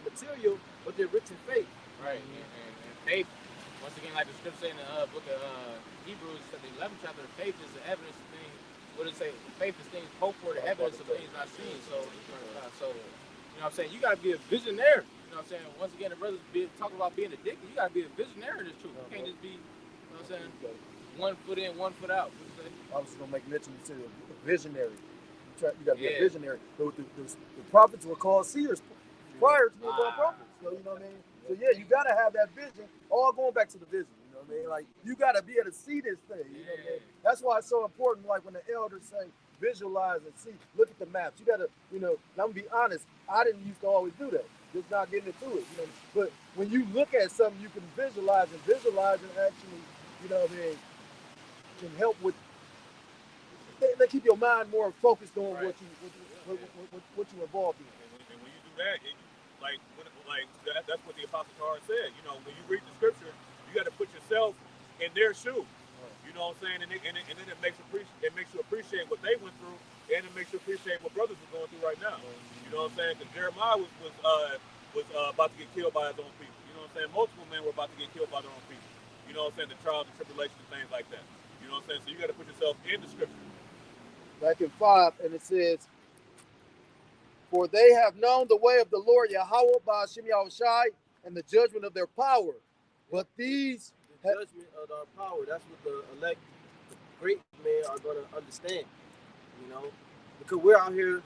material, but they're rich in faith. Right, and faith, once again, like the scripture in the book of Hebrews, the 11th chapter, faith is the evidence of things. What does it say? Faith is things hoped for, the evidence of things not seen. So you know what I'm saying? You got to be a visionary. You know what I'm saying? Once again, the brothers talking about being addicted. You got to be a visionary in this truth. You can't just be, you know what I'm saying? 1 foot in, 1 foot out. What you say? I was just gonna make mention to a visionary. You got to be Yeah. a visionary. The prophets were called seers prior to being called prophets. So you know what I mean. So yeah, you got to have that vision. All going back to the vision. You know what I mean. Like you got to be able to see this thing. You know what I mean. That's why it's so important. Like when the elders say visualize and see, look at the maps. You got to, you know. And I'm gonna be honest. I didn't used to always do that. Just not getting into it. You know. But when you look at something, you can visualize and actually, you know what I mean, can help with. They keep your mind more focused on Right. what you involved in. And when you do that, that's what the Apostle Paul said. You know, when you read the scripture, you got to put yourself in their shoes. You know what I'm saying? And then it makes you appreciate what they went through, and it makes you appreciate what brothers are going through right now. You know what I'm saying? Because Jeremiah was about to get killed by his own people. You know what I'm saying? Multiple men were about to get killed by their own people. You know what I'm saying? The trials and tribulations and things like that. You know what I'm saying? So you got to put yourself in the scripture. Back in 5, and it says, "For they have known the way of the Lord Yahweh by Hashem Yahushai and the judgment of their power. But these The judgment of our power. That's what the elect, the great men are going to understand. You know, because we're out here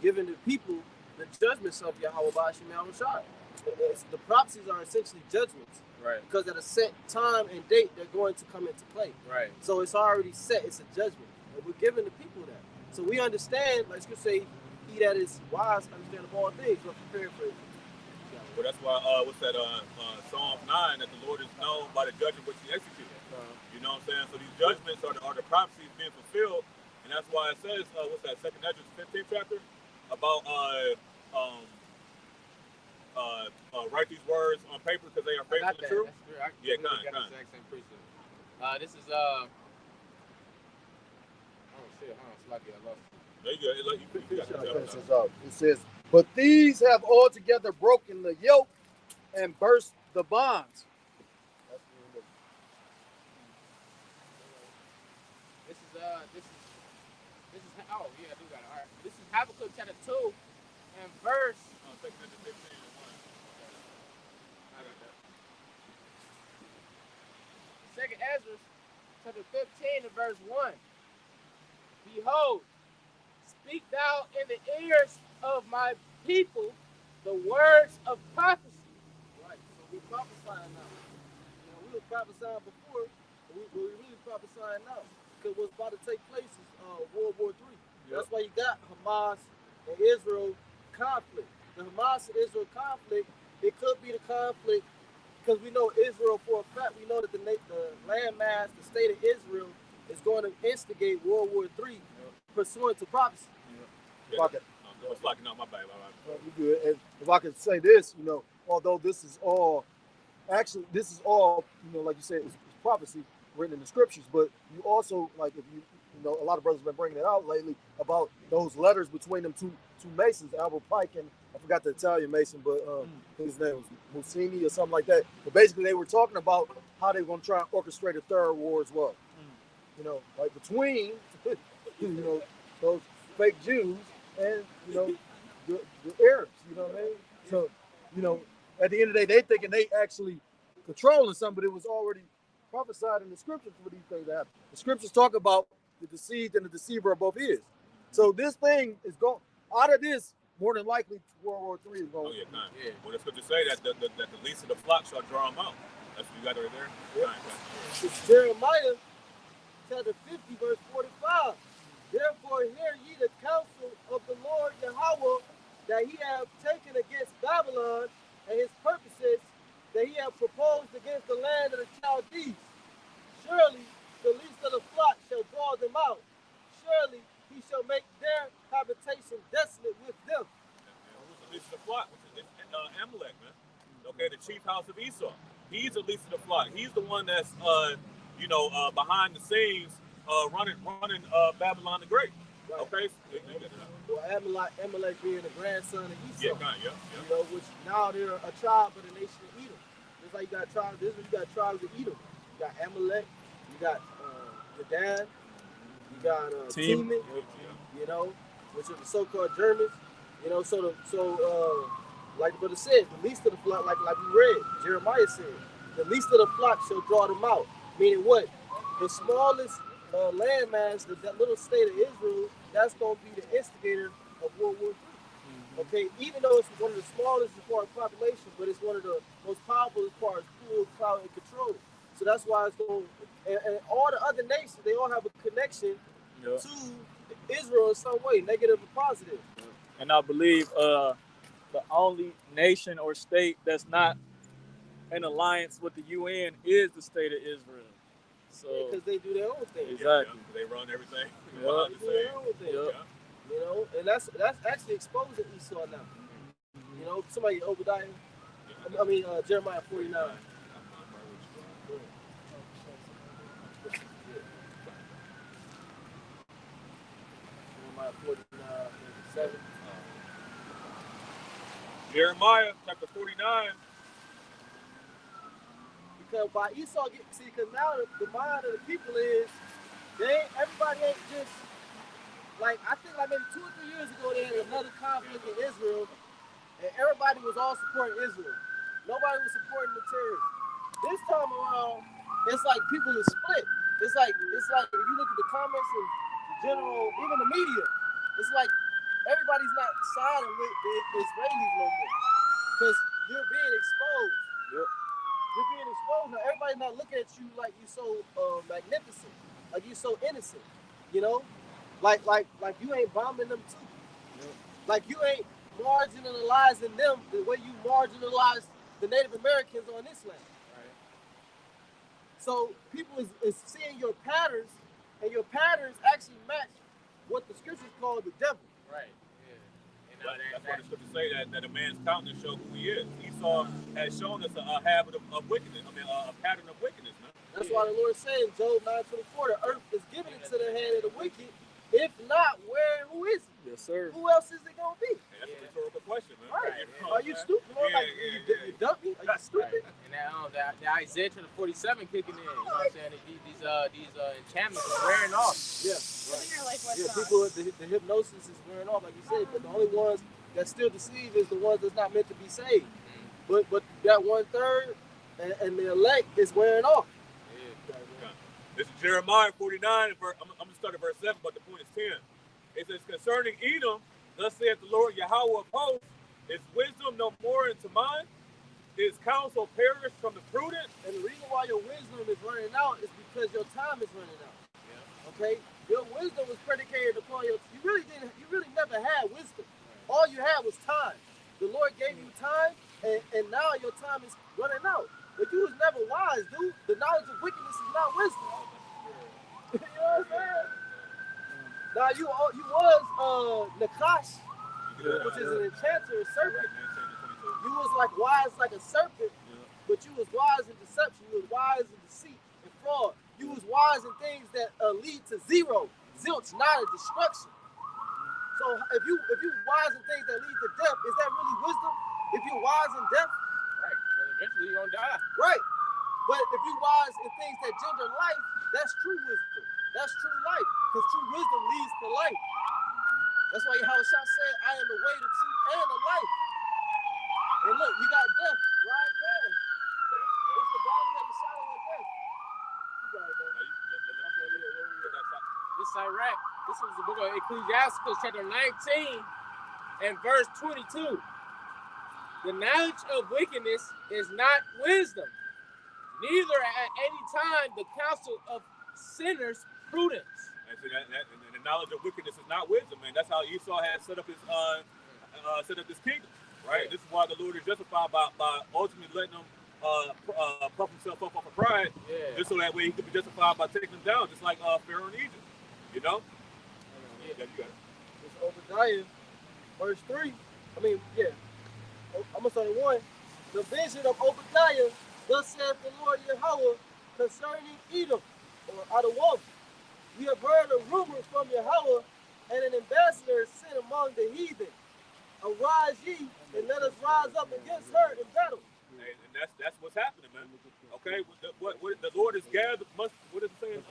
giving the people the judgments of Yahweh Bashim Yahushai. The prophecies are essentially judgments Right. because at a set time and date they're going to come into play. Right. So it's already set. It's a judgment. And we're giving the people that. So we understand, like you say, he that is wise understand of all things. We're prepared for it. Well, that's why, what's that, Psalm 9, that the Lord is known by the judgment which he executed. You know what I'm saying? So these judgments are the prophecies being fulfilled. And that's why it says, what's that, 2nd Ezra 15th chapter? About, write these words on paper because they are faithful and true. Yeah, got kind. the exact same precept. This is oh shit, I lost it. There you go. You got I'll the finish judgment. this out. It says, "But these have altogether broken the yoke and burst the bonds." This is oh yeah, I do got it. All right. This is Habakkuk chapter 2 and verse. 2nd Ezra 15 and 1. I got that. 2nd Ezra chapter 15 and verse 1. Behold, speak thou in the ears of my people the words of prophecy. Right. So we prophesying now. You know, we were prophesying before, but we really prophesying now. Because what's about to take place is World War III. That's why you got Hamas and Israel conflict. The Hamas and Israel conflict, it could be the conflict because we know Israel for a fact. We know that the landmass, the state of Israel, is going to instigate World War III pursuant to prophecy. If I could, I was locking out my bad. you good. And if I could say this, you know, although this is all, you know, like you said, it's prophecy written in the scriptures, but you also, like, if you know, a lot of brothers have been bringing it out lately about those letters between them two Masons, Albert Pike and I forgot the Italian Mason, but his name was Mussini or something like that. But basically, they were talking about how they were going to try and orchestrate a third war as well. You know, like between, you know, those fake Jews and, you know, the Arabs, you know what I mean? So, you know, at the end of the day, they thinking they actually controlling something, but it was already prophesied in the scriptures for these things to happen. The scriptures talk about the deceived and the deceiver are both his. So this thing is going, out of this, more than likely World War III is going. Oh, yeah, kind. Yeah. Well, it's good to say that the least of the flock shall draw them out. That's what you got right there? Yep. Kind. It's Jeremiah chapter 50, verse 45. Therefore hear ye the counsel of the Lord Yahweh that he hath taken against Babylon and his purposes that he hath proposed against the land of the Chaldees. Surely the least of the flock shall draw them out. Surely he shall make their habitation desolate with them. Who's the least of the flock? It's Amalek, man. Okay, the chief house of Esau. He's the least of the flock. He's the one that's, behind the scenes, running Babylon the Great. Right. Okay. Well, Amalek being the grandson of Esau. Yeah, kind. Yeah. You know, which now they're a tribe of the nation of Edom. Just like you got tribes of Israel, you got tribes of Edom. You got Amalek, you got Dedan, you got Teman, you know, which are the so-called Germans. You know, like the brother said, the least of the flock, like we read, Jeremiah said, the least of the flock shall draw them out. Meaning what? the smallest landmass, that little state of Israel, that's going to be the instigator of World War III. Okay, even though it's one of the smallest as far as population, but it's one of the most powerful as far as pull, clout, and control. So that's why it's going. And all the other nations, they all have a connection Yeah. to Israel in some way, negative or positive. And I believe the only nation or state that's not in alliance with the UN is the state of Israel. So Because they do their own thing. exactly. They run everything. Yeah. behind They the do their scenes. own thing. Yeah. You know, and that's actually exposing Esau now. You know, somebody Obadiah, Jeremiah 49. Jeremiah 49, 7. Jeremiah chapter 49. Because by Esau because now the mind of the people is everybody ain't just like, I think like maybe 2 or 3 years ago they had another conflict in Israel and everybody was all supporting Israel. Nobody was supporting the terrorists. This time around, it's like people are split. It's like if you look at the comments and the general, even the media, it's like everybody's not siding with the Israelis no more. Because you're being exposed. Yep. You're being exposed now. Everybody's not looking at you like you're so magnificent, like you're so innocent. You know, like you ain't bombing them too. Yep. Like you ain't marginalizing them the way you marginalize the Native Americans on this land. Right. So people is seeing your patterns, and your patterns actually match what the scriptures call the devil. Right. Yeah. You know, That's why the scriptures say that a man's countenance show who he is. Esau has shown us a habit of wickedness. A pattern of wickedness, man. That's why the Lord said in Job 9:24, the earth is given into the hand of the wicked. If not, who is it? Yes, sir. Who else is it gonna be? And that's a rhetorical question, man. Right. Yeah. Are you stupid? You dummy? Are you stupid? And now the Isaiah 47 kicking in. You know what I'm saying? These enchantments are wearing off. Yeah. Yeah, people, the hypnosis is wearing off, like you said, but the only ones that still deceive is the ones that's not meant to be saved. But that 1/3 and the elect is wearing off. This is Jeremiah 49. I'm going to start at verse 7, but the point is 10. It says, concerning Edom, thus saith the Lord Yahweh of hosts, is wisdom no more into mine? Is counsel perished from the prudent? And the reason why your wisdom is running out is because your time is running out. Yeah. Okay? Your wisdom was predicated upon you really never had wisdom. All you had was time. The Lord gave you time, and now your time is running out. But you was never wise, dude. The knowledge of wickedness is not wisdom. You know what I'm saying? Now you was Nakash, which is an enchanter, a serpent. You was like wise like a serpent, but you was wise in deception. You was wise in deceit and fraud. You was wise in things that lead to zero, zilch, nada, destruction. So if you wise in things that lead to death, is that really wisdom? If you're wise in death, Right. But eventually you're gonna die. right. But if you wise in things that gender life, that's true wisdom. That's true life. Because true wisdom leads to life. That's why Yahweh Shah said, I am the way, the truth, and the life. And look, you got death right there. It's the body of the shadow of death. You got it, bro. This is Iraq. This is the book of Ecclesiastes, chapter 19 and verse 22. The knowledge of wickedness is not wisdom, neither at any time the counsel of sinners prudence. And the knowledge of wickedness is not wisdom, man. That's how Esau had set up his kingdom, right? This is why the Lord is justified by ultimately letting him puff himself up off of pride, just so that way he could be justified by taking them down, just like Pharaoh in Egypt, you know? Yeah, you got it. It's Obadiah, verse 3. I'm going to start at 1. The vision of Obadiah, thus saith the Lord Yahweh, concerning Edom, or Adawam. We have heard a rumor from Yahweh, and an ambassador is sent among the heathen. Arise ye, and let us rise up against her in battle. And that's what's happening, man. Okay, what the Lord has gathered. What is it saying?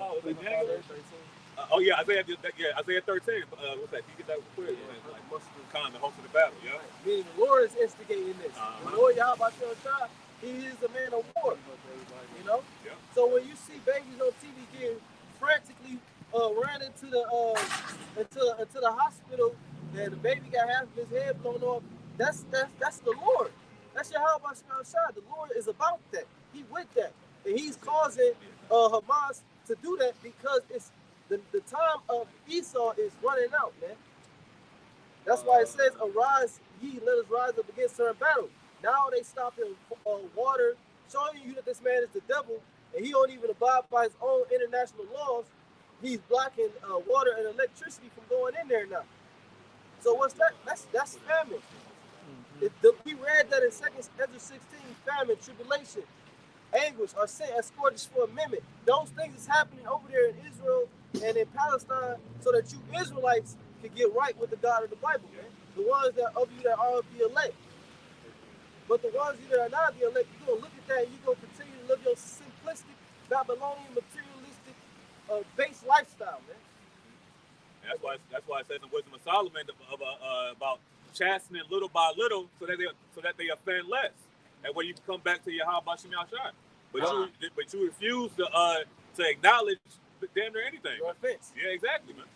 Isaiah 13. What's that? You get that quick? Like, the host of the battle, yeah. Meaning the Lord is instigating this. The Lord Yahweh Shah He is a man of war. You know. Yeah. So when you see babies on TV getting frantically ran into the hospital, and the baby got half of his head blown off, that's the Lord. That's Yahweh Shah. The Lord is about that. He with that, and He's causing Hamas to do that because it's the time of Esau is running out, man. That's why it says, "Arise, ye, let us rise up against her in battle." Now they stopping water, showing you that this man is the devil, and he don't even abide by his own international laws. He's blocking water and electricity from going in there now. So what's that? That's famine. We read that in 2 Ezra 16, famine, tribulation, anguish, are sent as scourges for a minute. Those things is happening over there in Israel and in Palestine so that you Israelites can get right with the God of the Bible, man. The ones that of you that are of the elect. But the ones of you that are not the elect, you're going to look at that and you're going to continue to live your simplistic, Babylonian, materialistic, base lifestyle, man. And that's why it says in Wisdom of Solomon about chastening little by little so that they offend less. And when you come back to Yahweh Bashem Yashai. But you refuse to acknowledge damn near anything. Your offense. Yeah, exactly, man.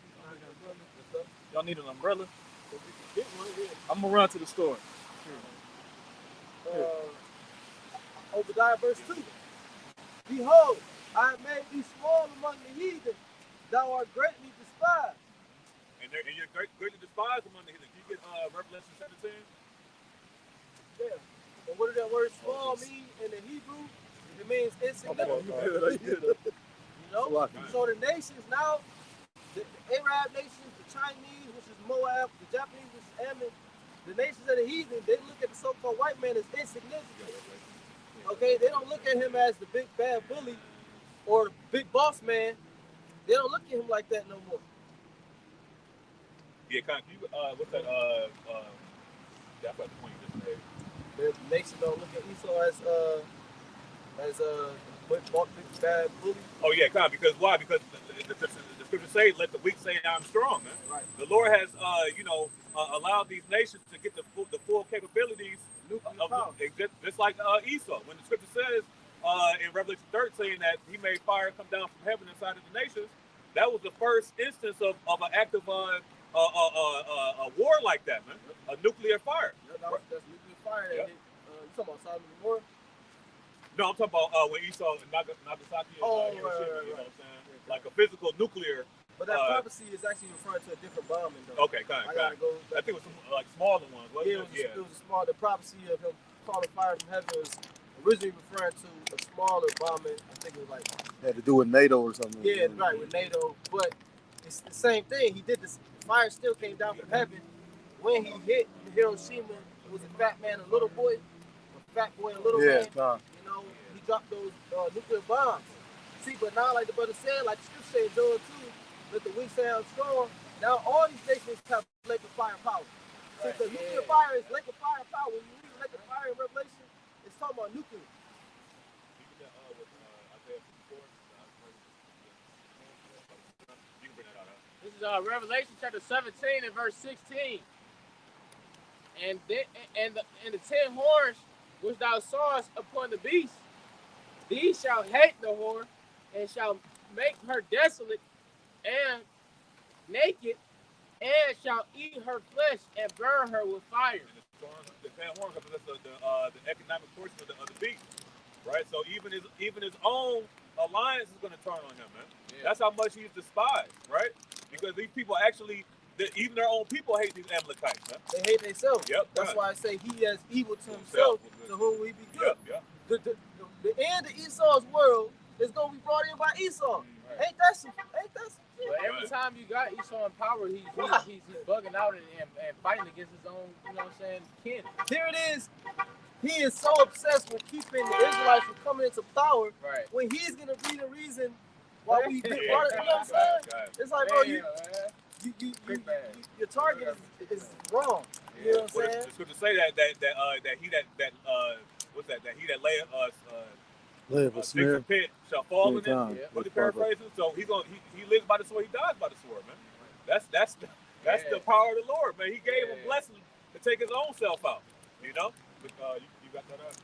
Y'all need an umbrella? I'm gonna run to the store. Obadiah verse 2. Behold, I have made thee small among the heathen. Thou art greatly despised. And you're greatly despised among the heathen. Can you get Revelation 17? Yeah. And what does that word small mean in the Hebrew? It means insignificant. You know? So the nations now, the Arab nations, the Chinese, which is Moab, the Japanese, which is Ammon, the nations of the heathen, they look at the so-called white man as insignificant. Okay? They don't look at him as the big bad bully or the big boss man. They don't look at him like that no more. Yeah, Con, you, what's that? That's what the point you just made. The nation don't look at Esau as a big bad bully. Oh yeah, Con, because why? Because the scriptures say, "Let the weak say, I'm strong." Man. Right. The Lord has, allowed these nations to get the full capabilities of just like Esau. When the scripture says in Revelation 13 that He made fire come down from heaven inside of the nations, that was the first instance of an act of a war like that, man. A nuclear fire. Yeah, that's nuclear fire. Yeah. You talking about Sodom and Gomorrah? No, I'm talking about when Esau and Nagasaki and Hiroshima, you know what I'm saying? Like a physical nuclear. But that prophecy is actually referring to a different bombing, though. Okay, kind I gotta go back. I think it was some smaller ones, wasn't it? It was a small. The prophecy of him calling fire from heaven was originally referring to a smaller bombing. I think it was like had to do with NATO or something. Yeah, right, with NATO. But it's the same thing. He did this. Fire still came down from heaven. When he hit Hiroshima, it was a fat man, a little boy, a fat boy, a little man. You know, he dropped those nuclear bombs. See, but now, like the brother said, like the scripture said, Joel 2, let the weak say I'm strong. Now all these nations have lake of fire power. See, the nuclear fire is lake of fire power. When you read lake of fire in Revelation, it's talking about nuclear. This is Revelation chapter 17 and verse 16. And the 10 horns which thou sawest upon the beast, these shall hate the whore, and shall make her desolate and naked, and shall eat her flesh and burn her with fire. The 10 horns, that's the economic portion of the beast, right? So even his own alliance is going to turn on him, man. Yeah. That's how much he's despised, right? Because these people actually, even their own people hate these Amalekites, man. They hate themselves. Yep. That's why I say he has evil to himself, to whom we be good. Yep. The end of Esau's world is going to be brought in by Esau. Right. Ain't that some shit? But every time you got Esau in power, he's bugging out and fighting against his own, you know what I'm saying, kin. Here it is. He is so obsessed with keeping the Israelites from coming into power, right, when he's going to be the reason why we brought it. You know what I'm saying? It's like, bro, your target is wrong. You know what I'm saying? The scripture say that he that layeth a pit shall fall in it. What the paraphrasing? So he lives by the sword, he dies by the sword, man. That's the power of the Lord, man. He gave him blessings to take his own self out. You know? You got that out?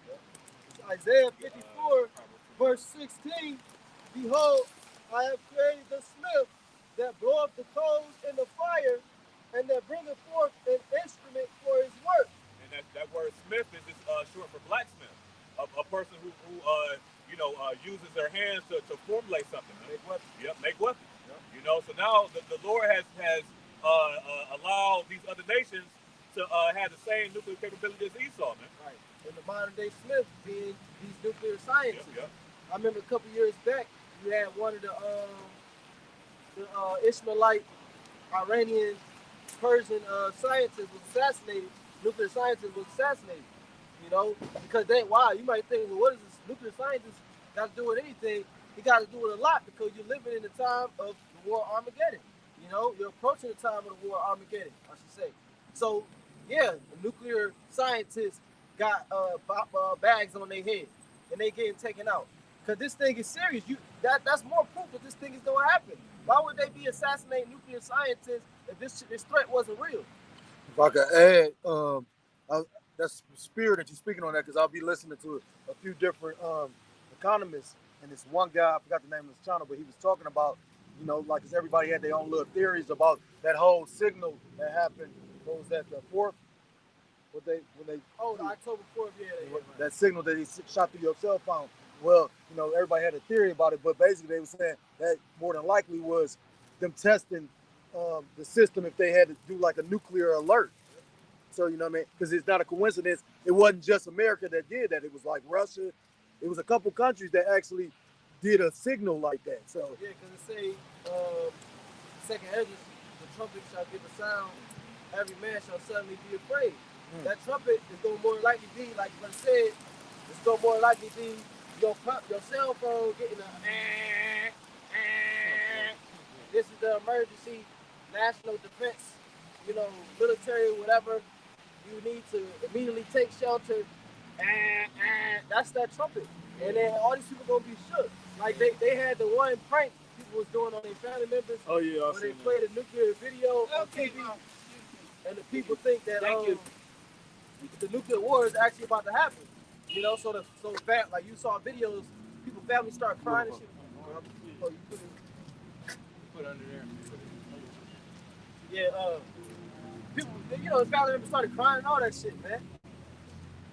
Isaiah 54, verse 16. Behold, I have created the smith that bloweth the coals in the fire, and that bringeth forth an instrument for his work. And that word smith is just short for blacksmith, a person who uses their hands to formulate something. Make weapons. Yep, make weapons. Yep. You know, so now the Lord has allowed these other nations to have the same nuclear capability as Esau, man. Right. And the modern day smith being these nuclear scientists. Yep. I remember a couple years back, you had one of the Ismailite Iranian Persian scientist was assassinated. Nuclear scientist was assassinated. You know, because you might think, well, what does this nuclear scientist got to do with anything? He got to do with a lot because you're living in the time of the war Armageddon. You know, you're approaching the time of the war Armageddon, I should say. So, yeah, the nuclear scientists got bags on their head and they getting taken out. Because this thing is serious. That's more proof that this thing is going to happen. Why would they be assassinating nuclear scientists if this threat wasn't real? If I could add, that's spirit that you're speaking on that, because I'll be listening to a few different economists, and this one guy, I forgot the name of his channel, but he was talking about, you know, like, cause everybody had their own little theories about that whole signal that happened. What was that, the 4th? The October 4th, yeah. That signal that he shot through your cell phone. Well, you know, everybody had a theory about it, but basically they were saying that more than likely was them testing the system if they had to do like a nuclear alert. So, you know what I mean? Because it's not a coincidence. It wasn't just America that did that. It was like Russia. It was a couple countries that actually did a signal like that. So yeah, because it say, second Esdras, the trumpet shall give a sound. Every man shall suddenly be afraid. That trumpet is going to more likely be, like what I said, it's going to more likely be your cell phone getting a This is the emergency national defense, you know, military, whatever. You need to immediately take shelter. That's that trumpet. And then all these people gonna be shook. Like they had the one prank people was doing on their family members. Oh yeah, when they played a nuclear video on TV, and the people think that the nuclear war is actually about to happen. You know, so like you saw videos, people families start crying and shit. Oh, you put it under there. Yeah, people, you know, the family members started crying and all that shit, man.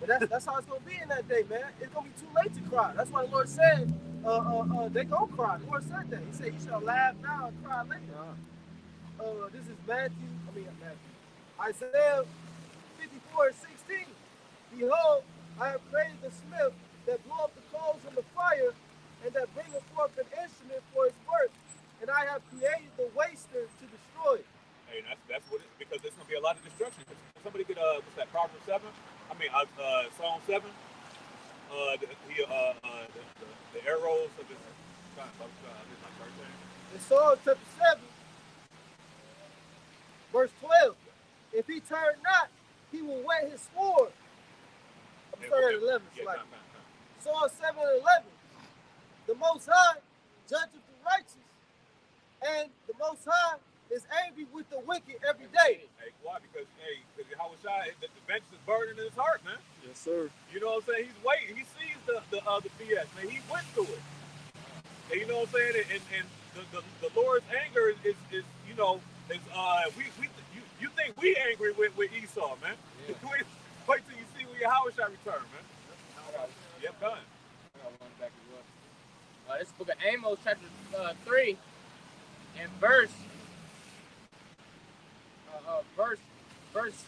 But that's how it's gonna be in that day, man. It's gonna be too late to cry. That's why the Lord said, they gonna cry. The Lord said that. He said, "You shall laugh now and cry later." This is Isaiah 54:16. Behold, I have created the smith that blew up the coals in the fire, and that bringeth forth an instrument for his work. And I have created the waster to destroy it. Hey, that's what it is, because there's gonna be a lot of destruction. Somebody could what's that, Proverbs 7? Psalm 7. The arrows of this. In Psalm chapter 7, verse 12. If he turn not, he will whet his sword. I'm sorry, 11. Psalm 7:11. The Most High judgeth the righteous, and the Most High is angry with the wicked every day. Hey, why? Because Yahushua, the vengeance is burning in his heart, man. Yes, sir. You know what I'm saying? He's waiting. He sees the BS, man. He went through it. And you know what I'm saying? And the Lord's anger is you know, is you think we angry with Esau, man? Yeah. Wait till you see when Yahushua return, man. Yep, done. I got one back as well. This book of Amos, chapter 3, and verse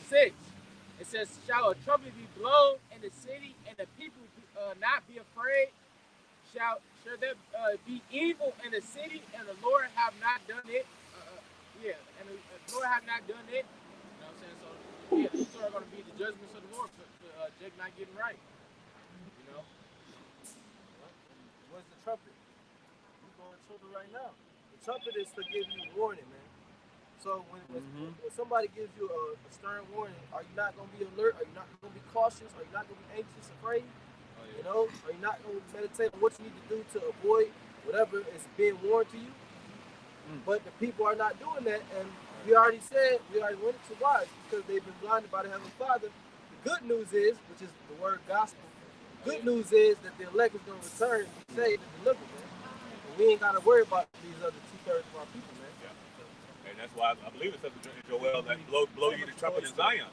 6. It says, "Shall a trumpet be blown in the city, and the people not be afraid? Shall there be evil in the city, and the Lord have not done it?" And the Lord have not done it. You know what I'm saying? So, yeah, these are going to be the judgments of the Lord for Jake not getting right. You know? Where's the trumpet? We're going to trumpet right now. The trumpet is to give you warning, man. So when somebody gives you a stern warning, are you not going to be alert? Are you not going to be cautious? Are you not going to be anxious, afraid? Oh, yeah. You know? Are you not going to meditate on what you need to do to avoid whatever is being warned to you? But the people are not doing that, and we already went into why. Because they've been blinded by the Heavenly Father. The good news is, which is the word gospel, good news is that the elect is going to return and be saved and delivered, man. And we ain't got to worry about these other 2/3 of our people, man. Yeah. And that's why I believe it says in Joel that blow you the trumpet in Zion.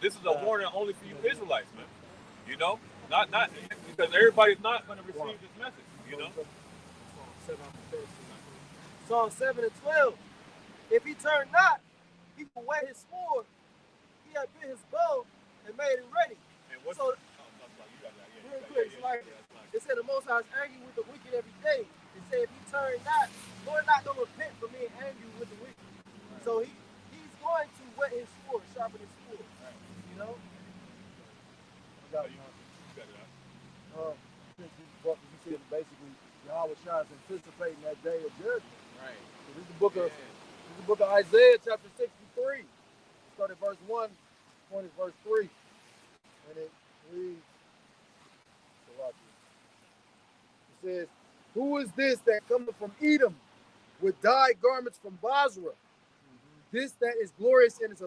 This is a warning only for you Israelites, man. You know, not because everybody's not going to receive this message. You know. Psalm 7 and 12. If he turn not, he will wet his sword. He had bit his bow and made it ready. And what's So, real quick, it's like it said the Most High is angry with the wicked every day. It said if he turn not, Lord not gonna repent for being angry with the wicked. So he's going to wet his sword, sharpen his sword. You know. I got it. Since you said basically Yahweh Shai is anticipating that day of judgment. Right. So this is the book of Isaiah, chapter 63. Start at verse 1, point is verse 3. And it reads, it says, who is this that cometh from Edom with dyed garments from Basra? This that is glorious in his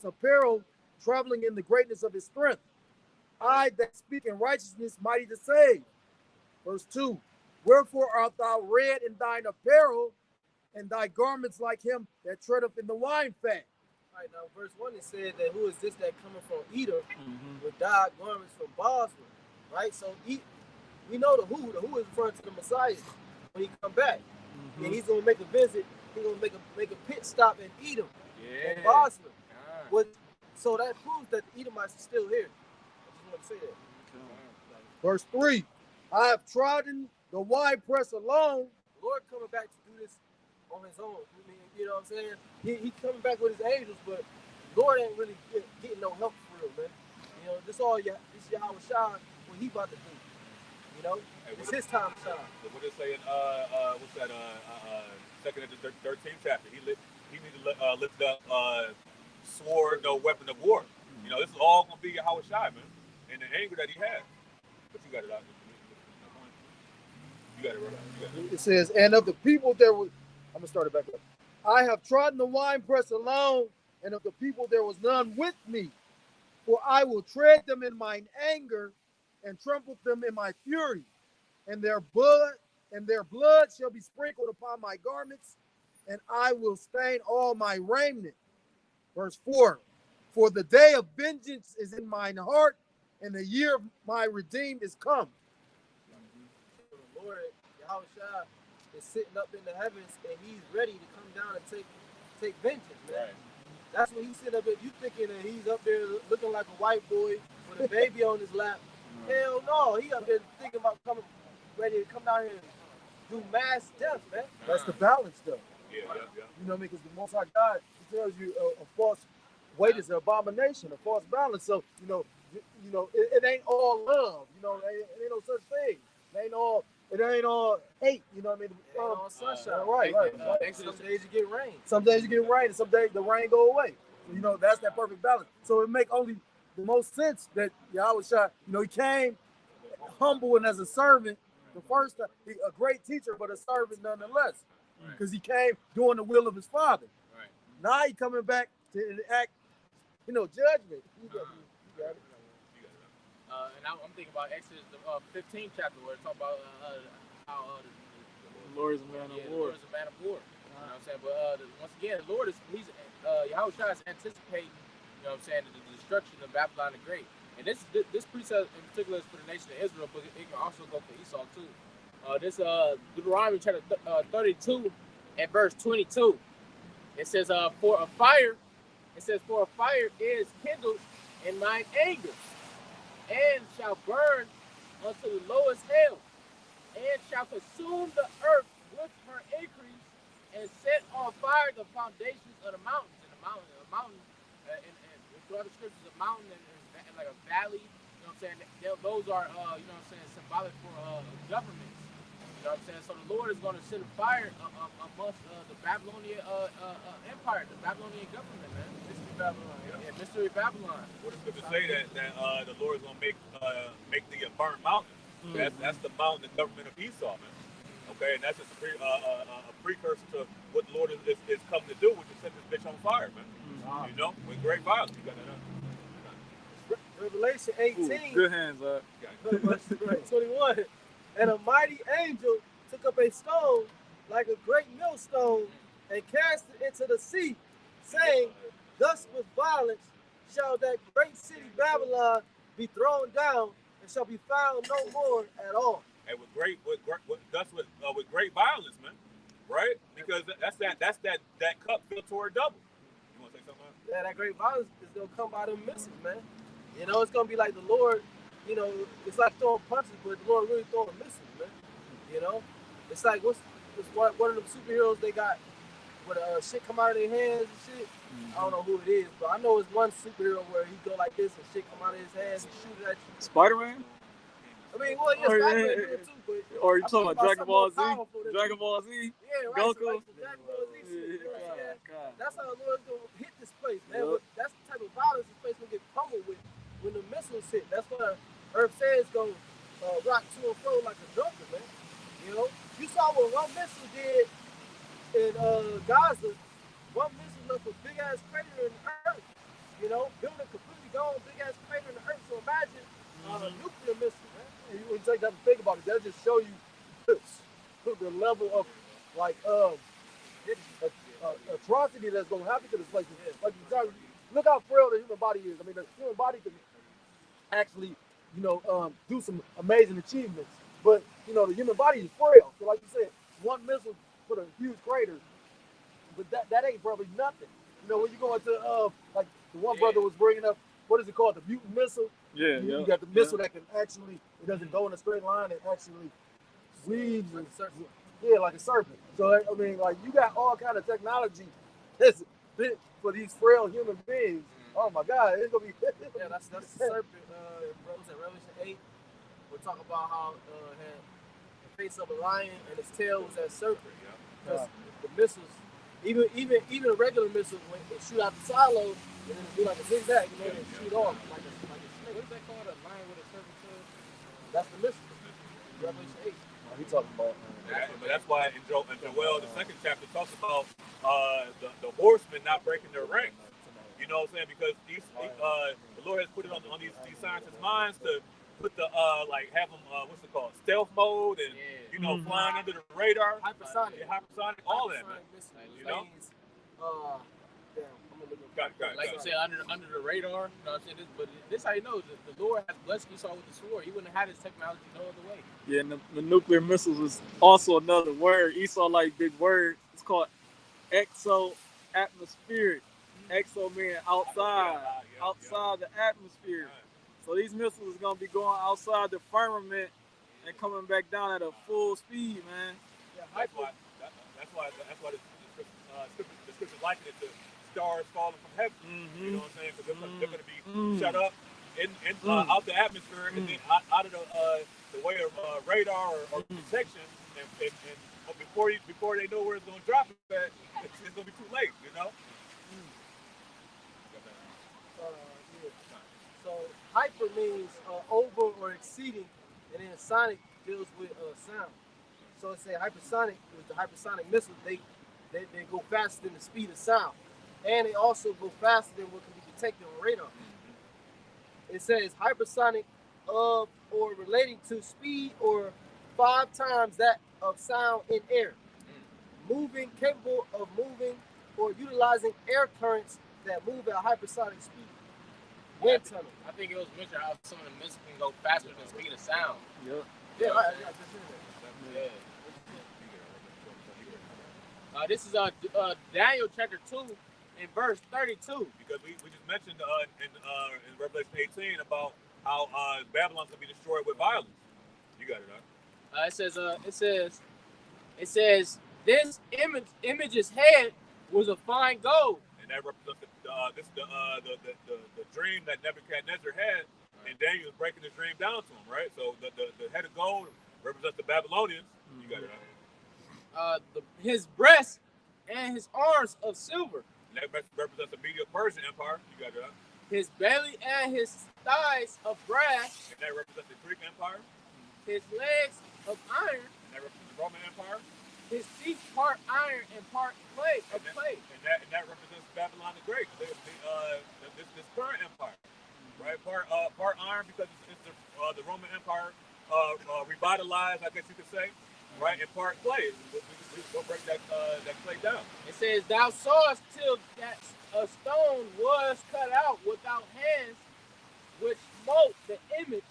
apparel, traveling in the greatness of his strength. I that speak in righteousness, mighty to save. Verse 2, wherefore art thou red in thine apparel, and thy garments like him that treadeth in the wine fat? All right, now verse 1 it said that who is this that coming from Edom with dyed garments from Basra, right? So we know the who is referring to the Messiah when he come back. And he's gonna make a visit, he's gonna make a pit stop in Edom and Basra. So that proves that the Edomites are still here. I just want to say that. Verse 3, I have trodden the wine press alone. The Lord coming back to do this on his own. I mean, you know what I'm saying? He coming back with his angels, but Lord ain't really getting no help for real, man. You know, this Yahweh Shai, what he about to do. You know, it's his time to shine. What did it say in what's that? Second and the 13th chapter. He need to lift up sword, no weapon of war. You know, this is all gonna be Yahweh Shai, man, and the anger that he had. But you got it out. You got it right. It says, and of the people there was, I'm gonna start it back up. I have trodden the winepress alone, and of the people there was none with me. For I will tread them in mine anger, and trample them in my fury, and their blood shall be sprinkled upon my garments, and I will stain all my raiment. Verse 4, for the day of vengeance is in mine heart, and the year of my redeemed is come. The Lord, Yahweh Shai, is sitting up in the heavens, and he's ready to come down and take vengeance, man. Right. That's what he's sitting up at. You thinking that he's up there looking like a white boy with a baby on his lap. Hell no, he up there thinking about ready to come down here and do mass death, man. That's the balance, though. Yeah. You know what I mean? Because the Most High God, he tells you a false weight is an abomination, a false balance. So, it ain't all love. You know, it ain't no such thing. It ain't all hate. You know what I mean? It ain't all sunshine. Right. Some days you get rain. Some days you get rain, and some days the rain go away. So, that's that perfect balance. So it make only the most sense that Yahweh Shai, he came humble and as a servant the first time. A great teacher, but a servant nonetheless. Because he came doing the will of his father. Right. Now he coming back to enact, judgment. You got it. And I'm thinking about Exodus, the 15th chapter, where it talks about how The Lord is a man of war. The Lord is a man of war. You know what I'm saying? But once again, the Lord Yahweh Shai is anticipating, the destruction of Babylon the Great. And this precept in particular is for the nation of Israel, but it can also go for Esau too. This Deuteronomy chapter 32 and verse 22. It says, for a fire is kindled in mine anger, and shall burn unto the lowest hell, and shall consume the earth with her increase, and set on fire the foundations of the mountains. And the mountain, and throughout the scriptures, a mountain and like a valley. You know what I'm saying? Those are, symbolic for governments. You know what I'm saying? So the Lord is going to set a fire amongst the Babylonian empire, the Babylonian government, man. Mystery Babylon. Yeah, Mystery Babylon. What is good to say that the Lord is going to make the burnt mountain. That's the mountain, the government of Esau, man. Okay, and that's just a precursor to what the Lord is coming to do, which is set this bitch on fire, man. With great violence. You got that up. Revelation Ooh, 18, good hands, verse 21. And a mighty angel took up a stone like a great millstone and cast it into the sea, saying, thus with violence shall that great city Babylon be thrown down and shall be found no more at all. And with great violence, man. Right? Because that's that cup filled toward double. You want to say something? Yeah, that great violence is gonna come by them missiles, man. You know, it's gonna be like the Lord. You know, it's like throwing punches, but the Lord really throwing missiles, man. You know, it's like what's one of them superheroes they got with shit come out of their hands and shit. I don't know who it is, but I know it's one superhero where he go like this and shit come out of his hands and shoot it at you. Spider-Man? I mean, well, yes, Spider-Man do it too, but Or you talking about Dragon Ball Z? Dragon Ball Z? Yeah, right. Goku? So like the Dragon Ball Z shit, you know what I'm saying? God. That's how the Lord's gonna hit this place, man. Yep. That's the type of violence this place gonna get pummeled with when the missiles hit. That's why Earth says go rock to and fro like a drunken, man. You know, you saw what one missile did in Gaza. One missile left a big ass crater in the earth. You know, building completely gone, big ass crater in the earth. So imagine a nuclear missile, man. And you take that and think about it. That'll just show you the level of like atrocity that's gonna happen to this place. Like look how frail the human body is. I mean, the human body can actually, you know, do some amazing achievements. But you know, the human body is frail. So like you said, one missile put a huge crater. But that ain't probably nothing. You know, when you go into like the one brother was bringing up, what is it called? The mutant missile. Yeah, you got the missile that can actually, it doesn't go in a straight line. It actually weaves and like a serpent. So I mean, like you got all kind of technology that's fit for these frail human beings. Oh my God, it's gonna be. Yeah, that's the serpent. Was that Revelation 8? We're talking about how it had the face of a lion and its tail was that serpent. Because the missiles, even a regular missile, when they shoot out the silo and then do like a zigzag, you know, and shoot off like a snake. What is that called? A lion with a serpent tail? That's the missile. Revelation 8. He talking about. But that's why in Joel, the second chapter talks about the horsemen not breaking their ranks. You know what I'm saying? Because the Lord has put it on these scientists' minds to put the have them what's it called, stealth mode, and you know, flying under the radar, hypersonic, all that, man. You know. Like you said, under the radar. You know what I'm saying? But this how you know the Lord has blessed Esau with the sword. He wouldn't have had his technology no other way. Yeah, and the nuclear missiles is also another word. Esau like big word. It's called exo-atmospheric. Exo meaning outside the atmosphere. So these missiles is gonna be going outside the firmament and coming back down at a full speed, man. Yeah, that's why the scripture liken it to stars falling from heaven. You know what I'm saying? Because they're going to be shut up out the atmosphere and then out of the way of radar or protection. And before they know where it's going to drop it at, it's going to be too late, you know? So hyper means over or exceeding, and then sonic deals with sound. So it's a hypersonic, with the hypersonic missiles, they go faster than the speed of sound. And they also go faster than what can be detected on radar. It says hypersonic of or relating to speed or 5 times that of sound in air. Capable of moving or utilizing air currents that move at hypersonic speed. Wind tunnel. I think it was mentioned how some of the missiles can go faster than the speed of sound. Yeah, I just heard that. This is Daniel chapter 2 and verse 32. Because we just mentioned in Revelation 18 about how Babylon's gonna be destroyed with violence. You got it, huh? It says this image's head was of fine gold. And that represents the dream that Nebuchadnezzar had, and Daniel was breaking the dream down to him, right? So the head of gold represents the Babylonians. You got it, huh? His breast and his arms of silver. And that represents the Medo-Persian Empire. You got it, huh? His belly and his thighs of brass. And that represents the Greek Empire. His legs of iron. And that represents the Roman Empire. His feet part iron and part clay. And that represents Babylon the Great, this current empire. right? Part iron because it's the Roman Empire revitalized, I guess you could say, right? And part clay. We go break that clay down. It says, "Thou sawest till that a stone was cut out without hands, which smote the image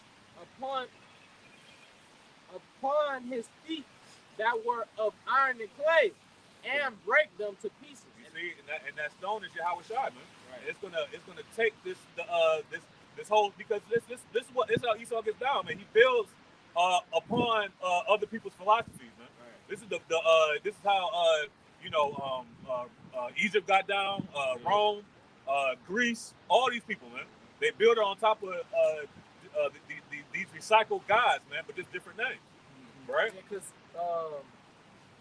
upon his feet that were of iron and clay, and break them to pieces." You see, and that stone is Yahweh Shai, man. Right. It's gonna take this whole, because this is how Esau gets down, man. He builds upon other people's philosophies, man. Right. This is this is how Egypt got down, Rome, Greece, all these people, man. They build it on top of these recycled gods, man, but just different names, right? Yeah, because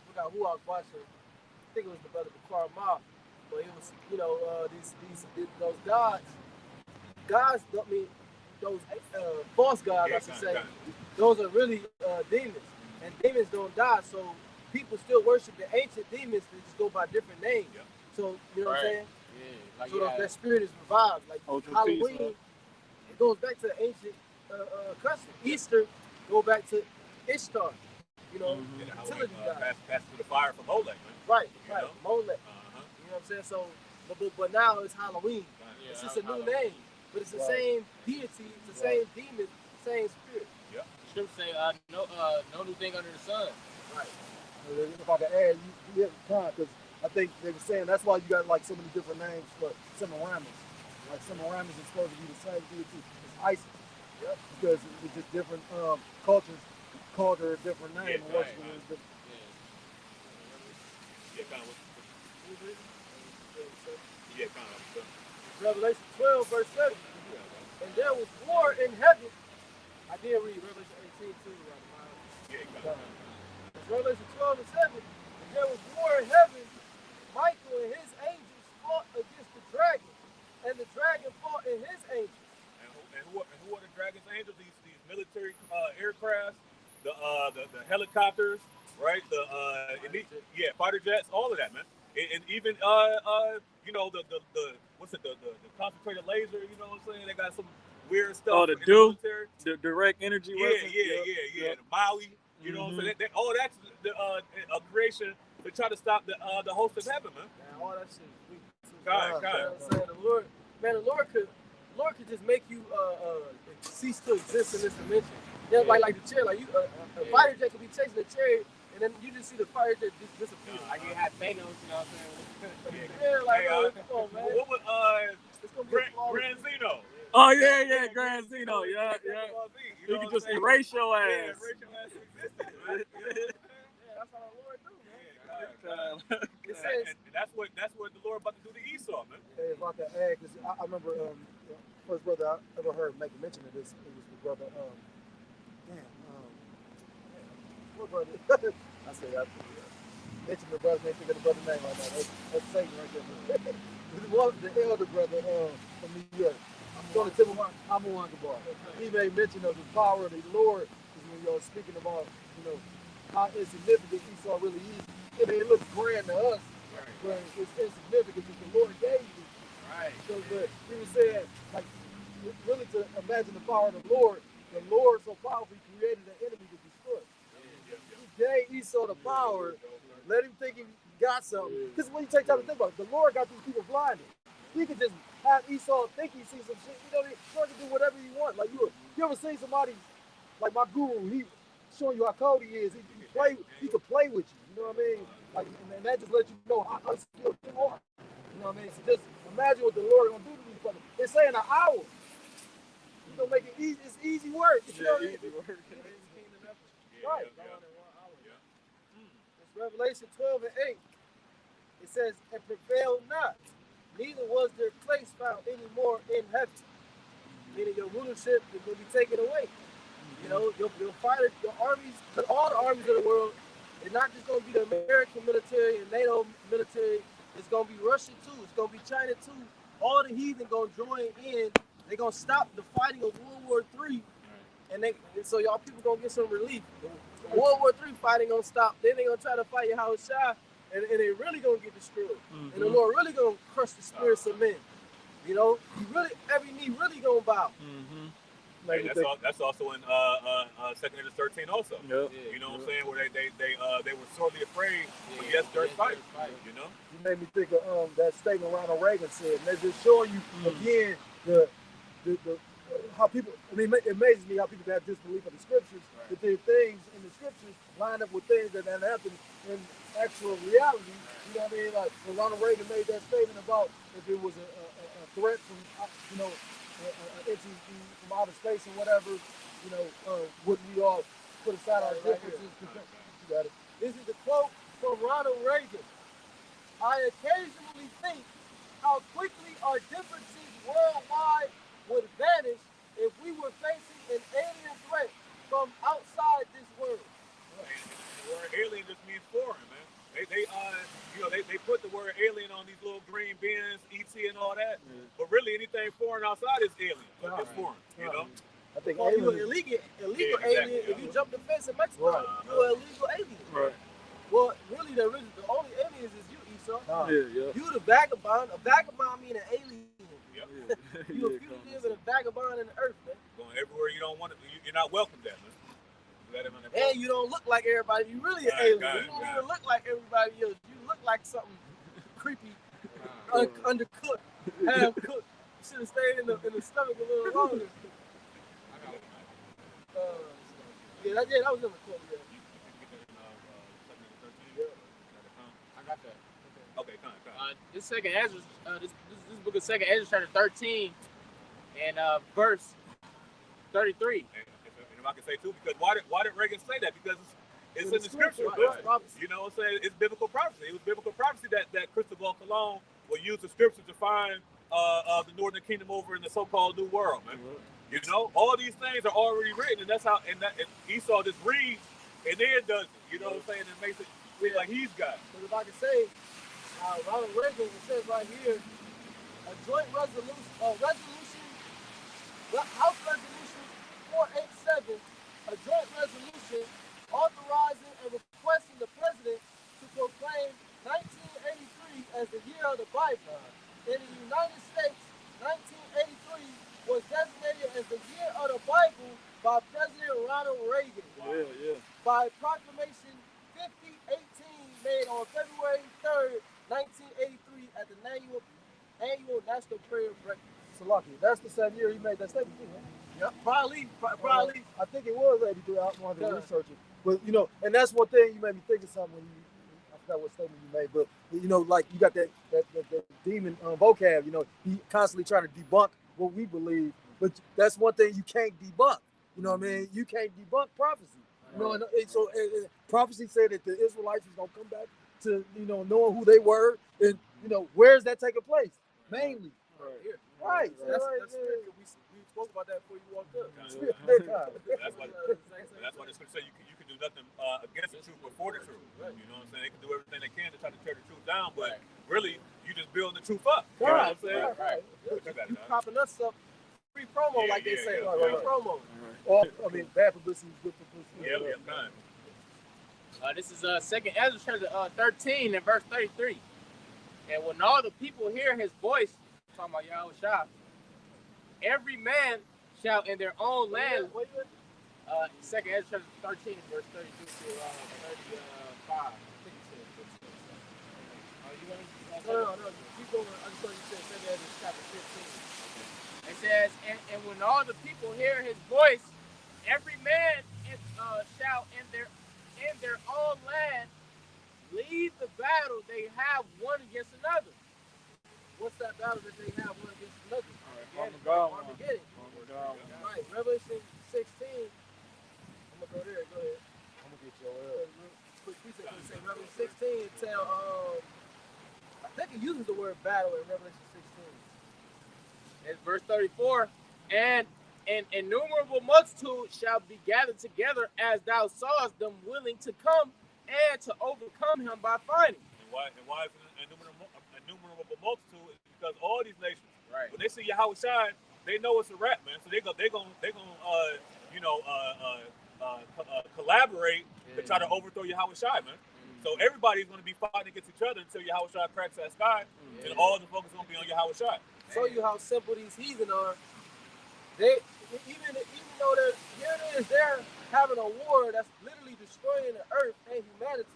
forgot who I was watching. I think it was the brother Bakar Ma, but it was those gods. I mean, those false gods, Yeah, I should say. kinda. Those are really demons, and demons don't die. So people still worship the ancient demons. They just go by different names. Yeah. So you know what I'm Right. saying? Yeah, like So you had- that spirit is revived. Like Ultra Halloween, peace, it goes back to the ancient custom. Easter go back to Ishtar. You know, Mhm. Yeah, how fertility we god. pass through the fire from Molech, man. Right, You right. know? Molech. Uh-huh. You know what I'm saying? So, but now it's Halloween. Yeah, It's just a new Halloween. name, but it's the Right. same deity, it's the same demon, same spirit. Scripture say, no new thing under the sun. Right. If I could add, you have time, because I think they were saying that's why you got like so many different names for Semiramis. Like Semiramis is supposed to be the same deity as Isis. Yep. Because it's just different cultures called her a different name. Yeah, and worship right, her as different. Yeah, kind of. Yeah, kind of. Revelation 12, verse 7. And there was war in heaven. I did read Revelation 18 too. Yeah, kind of. It's Revelation 12 and 7. And there was war in heaven. Michael and his angels fought against the dragon. And the dragon fought in his angels. And who are the Dragon's Angels? These military aircrafts, the helicopters, right? Fighter jets, all of that, man. And even the concentrated laser. You know what I'm saying? They got some weird stuff. Oh, the in Dew? military. The direct energy Yeah, weapons. yeah. The Maui. You know what I'm saying? That's a creation to try to stop the host of heaven, man. Man, all that shit is weak. God. You know what I'm saying? The Lord could just make you cease to exist in this dimension. Yeah, like the chair, like you, a fighter jet could be chasing a chariot, and then you just see the fighter jet just disappear. Like you had Thanos, you know what I'm saying? Yeah, like Hey, come on, man. What was It's gonna be a flawless- Grand Zeno? Oh yeah, Grand Zeno. Yeah. You know can what just I'm saying? erase your Yeah, ass. erase your ass from existence, man. Yeah, that's how the Lord do, man. It says, And that's what the Lord about to do to Esau, man. Hey, if I could add, because I remember first brother I ever heard make a mention of this, it was the brother, what brother? I said, I mentioned the brother, they think of the brother's name right now. That's Satan right there. The elder brother from New York. I'm Amun Gabar. He made mention of the power of the Lord when you're speaking about, how insignificant Esau really is. And it looks grand to us, but it's insignificant because the Lord gave you. Right. So, but he was saying, like, really to imagine the power of the Lord so powerful, he created an enemy to destroy. He gave Esau the power, let him think he got something. Because when you take time to think about it, the Lord got these people blinded. He could just have Esau think he sees some shit. The Lord can do whatever he wants. Like, you ever seen somebody, like my guru, he showing you how cold he is. He could play with you. You know what I mean? Like, and that just lets you know how skilled you are. You know what I mean? So just imagine what the Lord gonna do to these brothers. It's saying an hour. He's gonna make it easy. It's easy work. You know what I mean? Right. it's Revelation 12 and 8. It says, and prevail not, neither was their place found any more in heaven. Meaning your rulership will be taken away. You know, your fighter, your armies, all the armies of the world, it's not just going to be the American military and NATO military. It's going to be Russia too. It's going to be China too. All the heathen going to join in. They're going to stop the fighting of World War III. And so y'all people going to get some relief. The World War III fighting going to stop. Then they're going to try to fight Yahweh Shai. And they really going to get destroyed. And the Lord really going to crush the spirits of men. You know, every knee really gonna bow. Mm-hmm. Hey, that's also in 2 Ezra 13 also. Yep. You know what I'm saying? Where they were sorely afraid, but yes, there's fight. You know? You made me think of that statement Ronald Reagan said. And they're just showing you again the how people. I mean, it amazes me how people have disbelief of the scriptures, but there are things in the scriptures line up with things that happen in actual reality. You know what I mean? Like when Ronald Reagan made that statement about if it was a threat from an entity from outer space or whatever, wouldn't we all put aside our differences? You got it. This is the quote from Ronald Reagan. I occasionally think how quickly our differences worldwide would vanish if we were facing an alien threat from outside this world. The word alien just means foreign, man. They put the word alien on these little green bins, ET and all that. But really, anything foreign outside is alien. It's foreign, you know. I think you're an illegal alien. If you jump the fence in Mexico, you're an illegal alien. Right. Well, really, the only aliens is you, Esau. Yeah. You the vagabond. A vagabond mean an alien. Yep. You a fugitive and a vagabond in the earth, man. Going everywhere you don't want to. You're not welcome there, man. And you don't look like everybody. You really an alien. You don't even look like everybody else. You look like something creepy, undercooked, half cooked. Should have stayed in the stomach a little longer. That was in the quote. I got that. Okay, come. This second Ezra, this book of 2 Ezra chapter 13 and verse 33. And if I can say too, because why did Reagan say that? Because it's in the scripture. Right. You know what I'm saying? It's biblical prophecy. It was biblical prophecy that Cristobal Colon will use the scripture to find the northern kingdom over in the so-called New World, man. You know, all these things are already written, and that's how. And Esau just reads and then does it. You know what I'm saying? It makes it feel like he's God. But if I can say, Ronald Reagan, it says right here, a joint resolution, House Resolution 487, a joint resolution authorizing and requesting the president to proclaim 1983 as the year of the Bible. In the United States, 1983 was designated as the year of the Bible by President Ronald Reagan. Yeah. By proclamation 5018 made on February 3rd, 1983 at the annual National Prayer Breakfast. Salaki. That's the same year he made that statement, right? Yep, probably. I think it was 83. I wanted to research it. But, and that's one thing you made me think of something when I forgot what statement you made, but, like you got that demon vocab, he constantly trying to debunk what we believe, but that's one thing you can't debunk. You know what I mean? You can't debunk prophecy. And so prophecy said that the Israelites was going to come back to, knowing who they were, and, where's that taking place? Mainly. Right. That's we spoke about that before you walked up. That's why the scripture says you can do nothing against the truth but for the truth. Right. You know what I'm saying? They can do everything they can to try to tear the truth down, but really, you just building the truth up. You know what I'm saying? Right. You propping us up. Free promo, like they say. Right. Free promo. Or, bad publicity is good publicity. Yeah. This is 2 Ezra chapter 13 and verse 33. And when all the people hear his voice, talking about Yahweh Shah, every man shall in their own land. 2 Ezra chapter 13 verse 32 to 35. No. Keep going. I just thought you said 2 Ezra chapter 15. It says, and when all the people hear his voice, every man shall in their own land leave the battle they have one against another. What's that battle that they have one against another? Armageddon. Right. Revelation 16. I'm gonna go there. Go ahead. I'm going to get your Quick precept. Say Revelation 16. Tell I think it uses the word battle in Revelation 16. It's verse 34. And an innumerable multitude shall be gathered together as thou sawest them willing to come and to overcome him by fighting. And why is it an innumerable multitude? It's because all these nations, right, when they see Yahweh Shai, they know it's a rap, man. So they're gonna collaborate to try to overthrow Yahweh Shai, man. So everybody's going to be fighting against each other until Yahweh Shai cracks that sky, and all the focus is going to be on Yahweh Shai. show you how simple these heathen are. They even though they're having a war that's literally destroying the earth and humanity,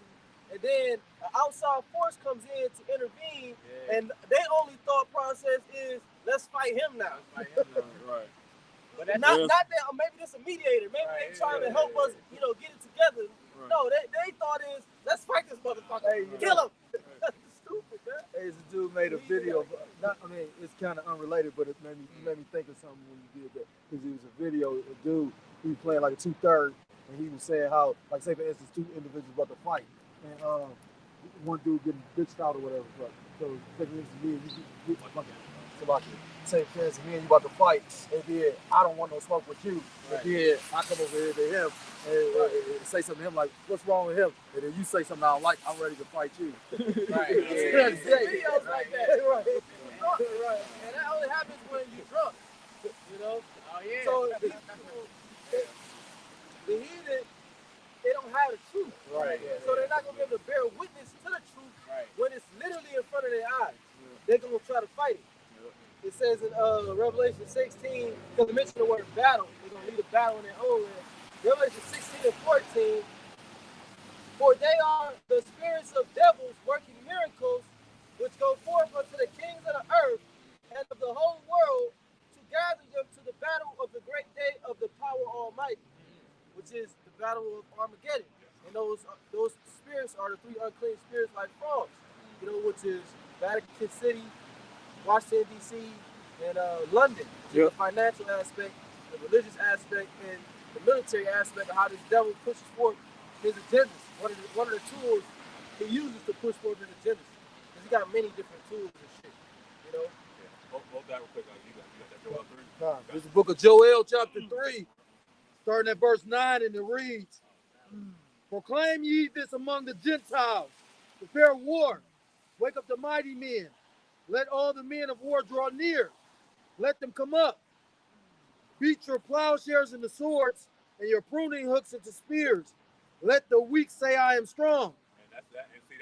and then an outside force comes in to intervene, and their only thought process is let's fight him now. Right. But that's Not that, or maybe this a mediator. Maybe they trying to help us, get it together. Right. No, they thought is let's fight this motherfucker. Hey, Kill him. That's stupid, man. Hey, this dude made a video. It's kind of unrelated, but it made me think of something when you did that. Because it was a video, a dude, he was playing like a 2/3, and he was saying how, like, say for instance, two individuals about to fight, and one dude getting bitched out or whatever. But so, say for instance, me and you get somebody. Say for instance, me and you about to fight, and then I don't want no smoke with you, and then I come over here to him and say something to him like, "What's wrong with him?" And then you say something I don't like, I'm ready to fight you. right. Videos like that. Right. Right. And that only happens when you're drunk. Oh yeah. So these people, the heathen, they don't have the truth. Right. So they're not gonna be able to bear witness to the truth when it's literally in front of their eyes. They're gonna try to fight it. It says in Revelation 16, because they mention the word battle, they're gonna lead a battle in their own land. Revelation 16 and 14, for they are the spirits of devils working miracles, which go forth unto the kings of the earth and of the whole world to gather them to the battle of the great day of the power almighty, which is the battle of Armageddon. And those spirits are the three unclean spirits like frogs, which is Vatican City, Washington, D.C., and London. The financial aspect, the religious aspect, and the military aspect of how this devil pushes forth his agendas. One of the tools he uses to push forth his agendas. Because he got many different tools and shit, Hold that real quick. You got that Joel 3? Nah, this is the book of Joel, chapter 3, starting at verse 9, and it reads, proclaim ye this among the Gentiles, prepare war, wake up the mighty men, let all the men of war draw near, let them come up, beat your plowshares into swords, and your pruning hooks into spears, let the weak say I am strong. And that's that. And see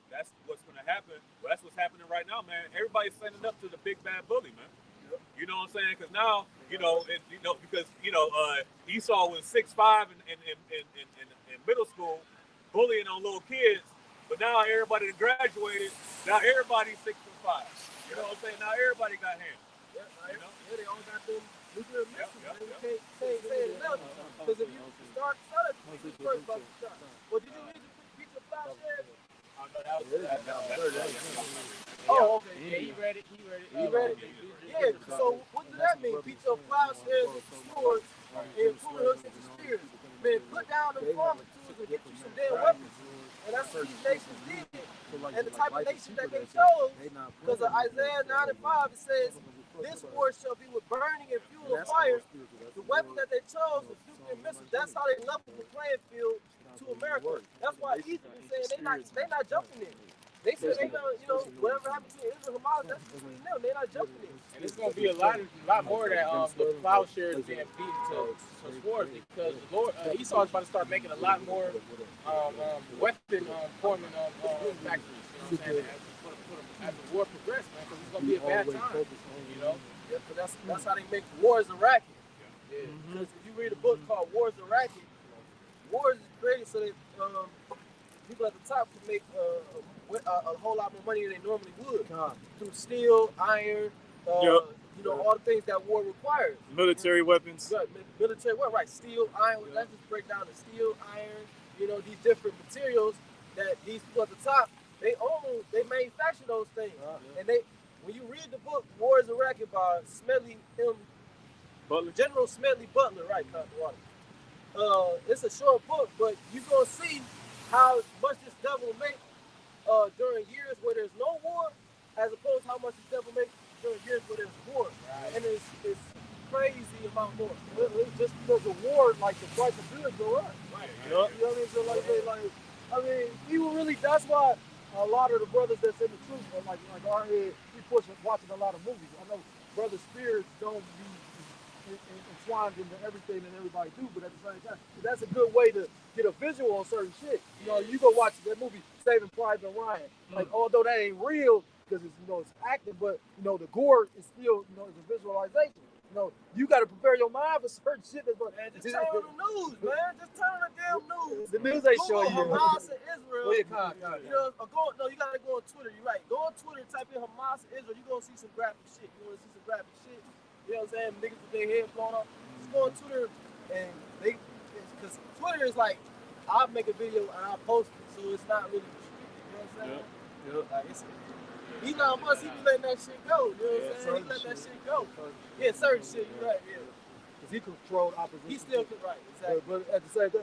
that's what's going to happen. Well, that's what's happening right now, man. Everybody's signing up to the big bad bully, man. You know what I'm saying? Because now, because Esau was 6'5" in middle school, bullying on little kids. But now everybody that graduated, now everybody's 6'5". You know what I'm saying? Now everybody got hands. Yeah, they all got them nuclear missiles. You can't say it enough. Because if you start first about to start. Well, did you read the Preacher Plowshare? Oh, okay. Yeah, he read it. You read it? Yeah, so what does that mean? Beat your plowshares into swords and pruning hooks into spears. Man, put down the farming tools and get you some damn weapons. And that's what these nations did. And the type of nation that they chose, because of Isaiah 9 and 5, it says, this war shall be with burning and fuel of fire. The weapon that they chose was nuclear missiles. That's how they leveled the playing field to America. That's why Egypt is saying they not jumping in. They said they gonna, whatever happens to Israel and Hamas, that's between them. They're not jumping in. And it's gonna be a lot more that the plowshares being beaten to swords, because the Lord Esau is about to start making a lot more weapon forming factories. You know what I'm saying? As the war progresses, man, because it's gonna be a bad time. Yeah, but that's how they make wars a racket. Yeah. Because if you read a book called Wars a Racket, wars is created so that people at the top can make a whole lot more money than they normally would through steel, iron, all the things that war requires. Military weapons. Right, military weapons, right? Steel, iron. Let's just break down the steel, iron. These different materials that these people at the top they own. They manufacture those things, and when you read the book War is a Racket by Smedley Butler. General Smedley Butler, right, Water. It's a short book, but you're going to see how much this devil make during years where there's no war, as opposed to how much this devil make during years where there's war. Right. And it's crazy amount more. It's just because of war, like the price of goods go up. Right. You know what I mean? So people really, that's why a lot of the brothers that's in the truth, like our head, we watching a lot of movies. I know Brother Spears don't be entwined into everything that everybody do, but at the same time, that's a good way to get a visual on certain shit. You go watch that movie Saving Private Ryan. Like, although that ain't real, because it's it's active, but the gore is still it's a visualization. You got to prepare your mind for certain shit. Man, just turn on the news, man. Just turn on the damn news. The news ain't showing you. Hamas and Israel. You gotta go on Twitter. You're right. Go on Twitter, type in Hamas and Israel. You're gonna see some graphic shit. You know what I'm saying? Niggas with their head blown up. Just go on Twitter and because Twitter is like, I'll make a video and I'll post it, so it's not really restricted. You know what I'm saying? Yep. Like Elon Musk, he be letting that shit go. You know what I'm saying? He let that shit go. Yeah, certain shit. You're right. Yeah. Because he controlled opposition. He still could, right? Exactly. But at the same time,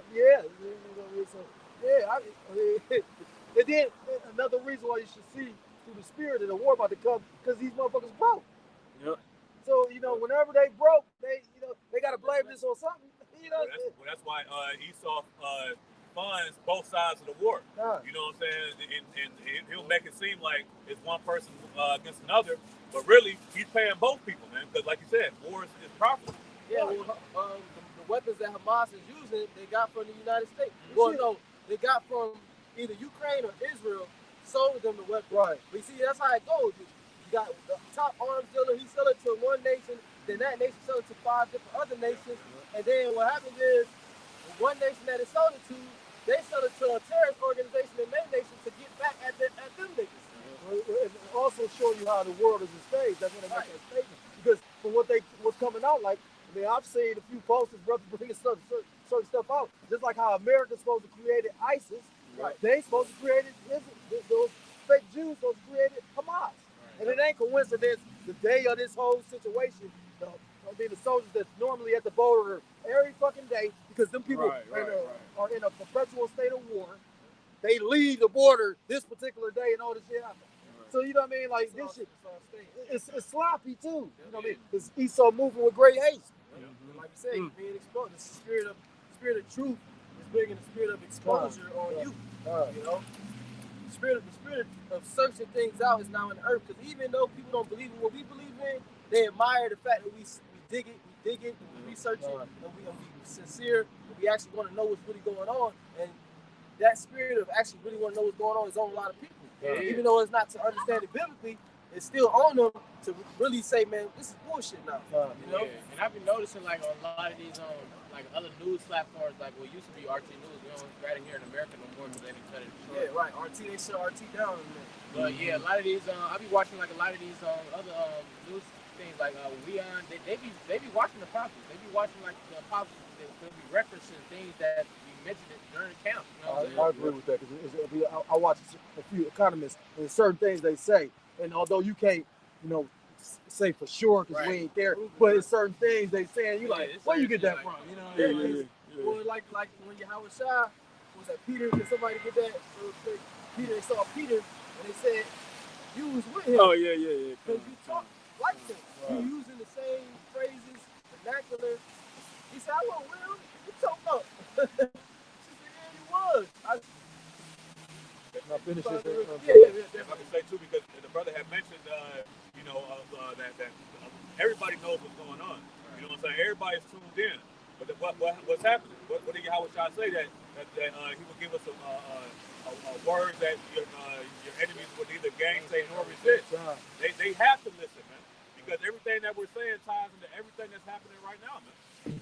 and then another reason why you should see through the spirit of the war about to come, because these motherfuckers broke. Yep. So whenever they broke, they gotta blame this on something. That's why Esau funds both sides of the war. Nah. You know what I'm saying? And he'll make it seem like it's one person against another, but really he's paying both people, man. Because like you said, war is profitable. Yeah, well, the weapons that Hamas is using, they got from the United States. Well, no, they got from either Ukraine or Israel, sold them the weapons. Right. But you see, that's how it goes. You got the top arms dealer, he sell it to one nation, then that nation sell it to 5 different other nations, and then what happens is, one nation that it sold it to, they sell it to a terrorist organization in their nation to get back at them niggas. It also show you how the world is a stage. That's when they make that statement. Because from what's coming out, like, I've seen a few posters, brothers bringing certain stuff out. Just like how America's supposed to create ISIS, Right. they supposed to create those fake Jews supposed to create Hamas. And it ain't coincidence the day of this whole situation. The soldiers that's normally at the border every fucking day, because them people are in a perpetual state of war. They leave the border this particular day and all this shit happens. Right. So you know what I mean? Like this shit, it's sloppy too. You know what I mean? Because Esau moving with great haste. Mm-hmm. Like you say, being exposed. The spirit of truth is bringing the spirit of exposure on you. You know, the spirit of searching things out is now in the earth. Because even though people don't believe in what we believe in, they admire the fact that we dig it, we research it, and we sincere, and we actually want to know what's really going on. And that spirit of actually really want to know what's going on is on a lot of people. Even though it's not to understand it biblically, it's still on them to really say, man, this is bullshit now. You know? Yeah. And I've been noticing like on a lot of these like other news platforms, like what used to be RT News, we don't got it here in America no more because they didn't cut it short. Yeah, right. They shut RT down. But yeah, a lot of these, I be watching like a lot of these other news things like Leon. They be watching the apostles. They be watching like the apostles. They'll be referencing things that we mentioned it during the camp. You know I agree with that because I watch a few economists and certain things they say, and although you can't, say for sure because we ain't there, but it's certain things they saying you like, where you get that from? You know? Well, like when Yahweh Shai was at Peter, did somebody get that? Peter, they saw Peter and they said, you was with him. Oh yeah. Because you talk like him. You using the same phrases, vernacular. He said, I wasn't with him. You talking about? She said, yeah, you was. Now finish it. If I can say too, because the brother had mentioned, that everybody knows what's going on. You know what I'm saying? Everybody's tuned in. But what's happening? What did Yahweh Shai say that he would give us a word that your enemies would neither gainsay nor resist? They have to listen, man, because everything that we're saying ties into everything that's happening right now, man.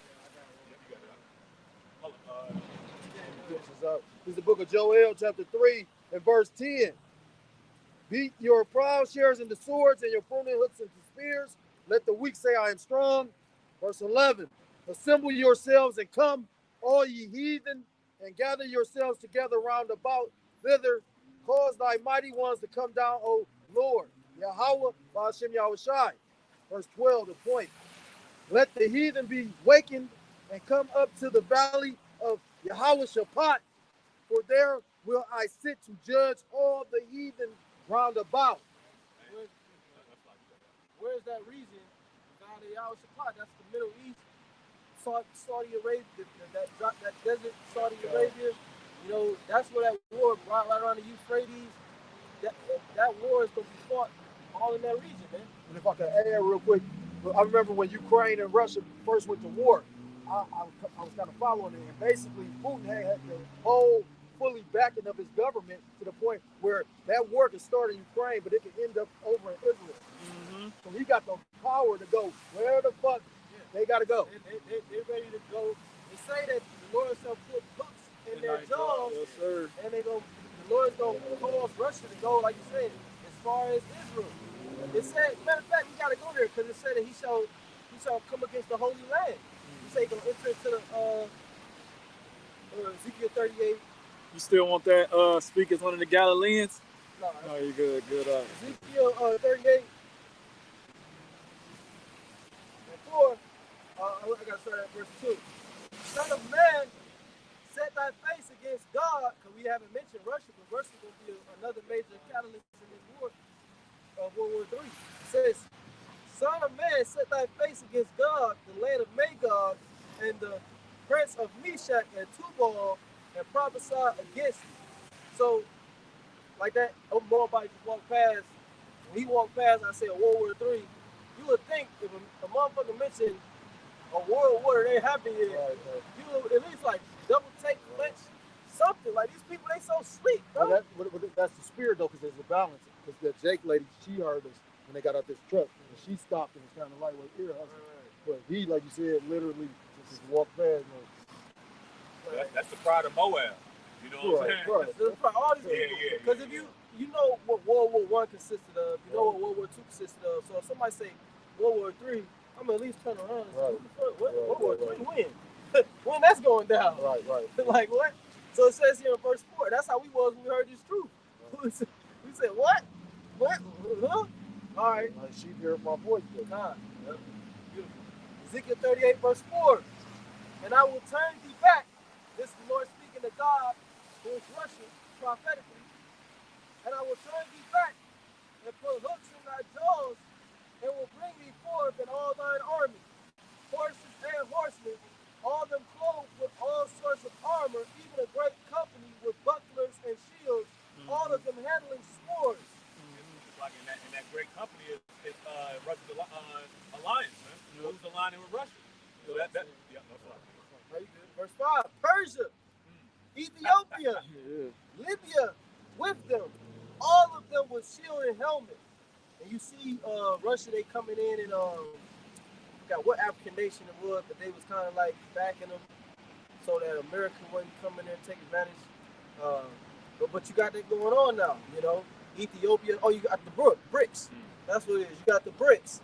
This is the book of Joel, chapter 3, and verse 10. Beat your plowshares into swords and your pruning hooks into spears. Let the weak say, I am strong. Verse 11. Assemble yourselves and come, all ye heathen, and gather yourselves together round about thither. Cause thy mighty ones to come down, O Lord. Yahweh, Ba'ashem Yahushai. Verse 12, the point. Let the heathen be wakened and come up to the valley of Yahweh Shaphat, for there will I sit to judge all the heathen round about. Where's that region? The valley of Yahweh Shaphat, that's the Middle East. Saudi Arabia, that desert, Saudi Arabia, that's where that war right around the Euphrates. That war is going to be fought all in that region, man. And if I could add real quick, I remember when Ukraine and Russia first went to war, I was kind of following it, and basically Putin had the whole fully backing of his government to the point where that war can start in Ukraine, but it can end up over in Israel. Mm-hmm. So he got the power to go where the fuck they gotta go. They're ready to go. They say that the Lord shall put hooks in their jaws, Yes, sir. and the Lord's gonna cause Russia to go, like you said, as far as Israel. It said, matter of fact, we gotta go there because it said that he shall come against the Holy Land. He said he's gonna enter into the Ezekiel 38. You still want that speak as one of the Galileans? No, No, you good. Ezekiel 38 and 4. I gotta start at verse 2. Son of man, set thy face against God, because we haven't mentioned Russia, but Russia will be another major catalyst in this war of World War III. It says, Son of man, set thy face against God, the land of Magog, and the prince of Meshach and Tubal, and prophesy against you. So, like that, Moabite just walked past. When he walked past, I said World War III. You would think if a motherfucker mentioned a world war they happened yet, you would at least like double take, flinch, something. Like these people, they so sleep, bro. Well, that's the spirit though, because there's a balance. Because the Jake lady, she heard us when they got out this truck, and she stopped and was kind of lightweight ear hustle. But he, like you said, literally just walked past. That's the pride of Moab. You know what I'm saying? Right. That's probably all these people. Because if you know what World War I consisted of, you know what World War II consisted of. So if somebody say World War III, I'm gonna at least turn around and say, what World War III when? When that's going down? Right. Like what? So it says here in verse 4. That's how we was when we heard this truth. We said what? What? Huh? All right. She heard my voice though. God. Yep. Beautiful. Ezekiel 38 verse 4. And I will turn thee back. This is the Lord speaking to God, who is Russian prophetically. And I will turn thee back and put hooks in thy jaws, and will bring thee forth in all thine army, horses and horsemen, all them clothed with all sorts of armor, even a great company with bucklers and shields, all of them handling swords. It's like in that great company is Russia's alliance, man. Who's aligning with Russia? So that's Very good. Verse 5, Persia, Ethiopia, Libya, with them, all of them with shield and helmet. And you see Russia, they coming in and I forgot what African nation it was, but they was kind of like backing them so that America wouldn't come in there and take advantage. But you got that going on now, you know. Ethiopia, you got the BRICS. That's what it is. You got the BRICS,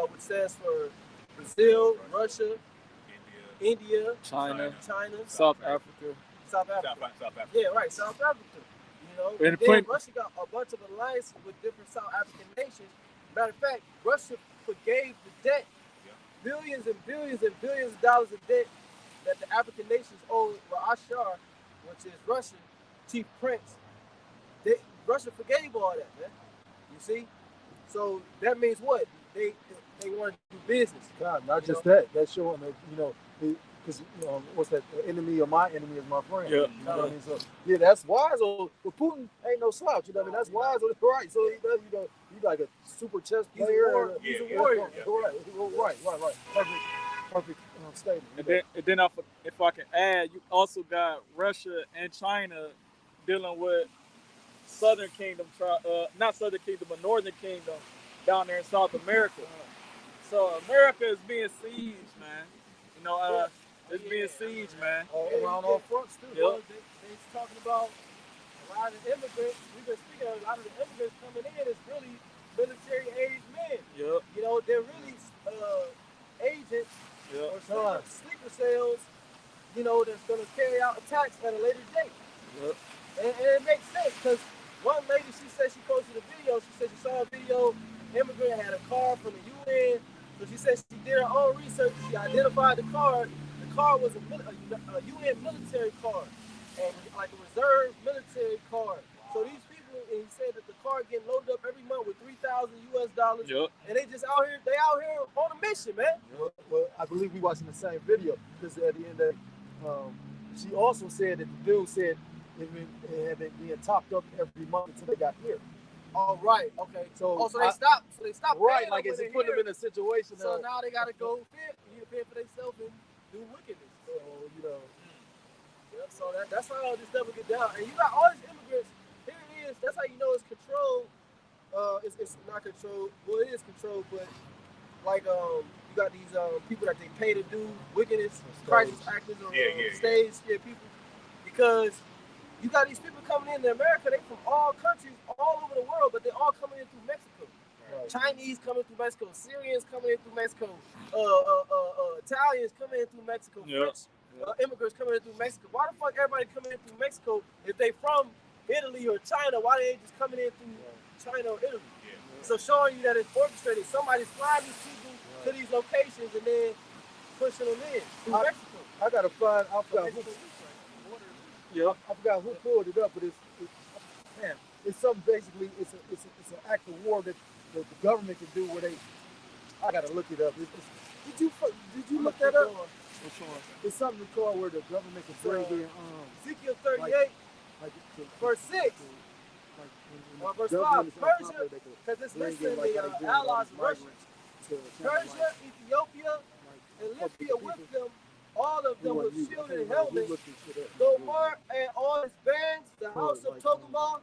which stands for Brazil, Russia, India, China, South Africa. Yeah, right, South Africa. You know, And and then Russia got a bunch of alliances with different South African nations. Matter of fact, Russia forgave the debt, billions and billions and billions of dollars of debt that the African nations owed Ashar, which is Russian chief prince. Russia forgave all that, man. You see? So that means what? They want to do business. God, not just that. That's showing that, because what's that? The enemy of my enemy is my friend. Yeah. You know what I mean? So yeah, that's wise. But Putin ain't no slouch. You know what I mean? That's wise. Right. So he does. He's like a super chess player. He's a warrior. Right. Perfect statement. And then if I can add, you also got Russia and China dealing with Southern Kingdom, not Southern Kingdom, but Northern Kingdom down there in South America. So America is being sieged, man. It's being sieged, man. Around all fronts too. Well, they're talking about a lot of immigrants. We've been speaking of a lot of the immigrants coming in is really military-aged men. Yep. You know, they're really agents or sleeper cells, that's going to carry out attacks at a later date. Yep. And it makes sense because one lady, she said she posted a video. She said she saw a video, immigrant had a card from the UN. So she said she did her own research. She identified the card. The card was a UN military card, and like a reserve military card. So these people, and he said that the card getting loaded up every month with $3,000 US, Yep. and they just out here. They out here on a mission, man. Well, I believe we watching the same video because at the end of she also said that the dude said it had been being topped up every month until they got here. Oh, right. Okay. So they stopped. So they stopped. Right, paying like them it's when putting they're them in a situation. here. So now they gotta go fend for themselves and do wickedness. So Yeah, so that's how all this stuff will get down. And you got all these immigrants. Here it is. That's how you know it's controlled. It's not controlled. Well, it is controlled, but like you got these people that they pay to do wickedness, crisis actors on stage, people, because you got these people coming into America. They from all countries, all over the world, but they all coming in through Mexico. Right. Chinese coming through Mexico, Syrians coming in through Mexico, Italians coming in through Mexico, French immigrants coming in through Mexico. Why the fuck everybody coming in through Mexico if they from Italy or China? Why they ain't just coming in through China or Italy? Yeah. So showing you that it's orchestrated. Somebody's flying these people to these locations and then pushing them in through Mexico. I gotta find. I forgot who pulled it up, but it's something basically. It's an act of war that the government can do where they. I gotta look it up. Did you look that up? Which one? It's something called where the government can bring in Ezekiel 38, verse 6. Verse 5, Persia, because it's listed the allies of Russia. Persia, Ethiopia, and Libya with them, all of them with shield and helmet. Gomar and all his bands, the house of Togomar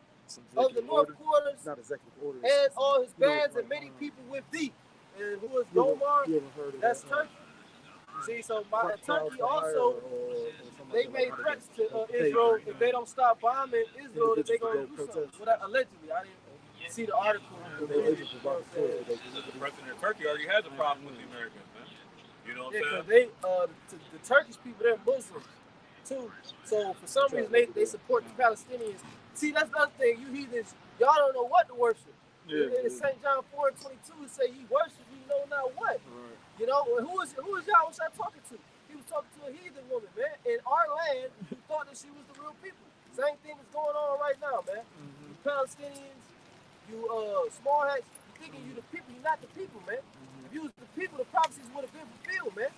of the north quarters, and all his bands and many people with thee. And who is Gomar? That's Turkey. See, so by Turkey also, they made threats to Israel if they don't stop bombing Israel, that they're going to do something. Well, allegedly, I didn't see the article. The president of Turkey already has a problem with the Americans, man. You know what I'm saying? The Turkish people, they're Muslims too. So for some reason, they support the Palestinians. See, that's another thing. You heathens, y'all don't know what to worship. In St. John 4:22, it say ye worship, you know not what. Right. You know, who is y'all was I talking to? He was talking to a heathen woman, man, in our land who thought that she was the real people. Same thing is going on right now, man. You Palestinians, you small hats, you thinking you the people, you're not the people, man. If you was the people, the prophecies would have been fulfilled, man.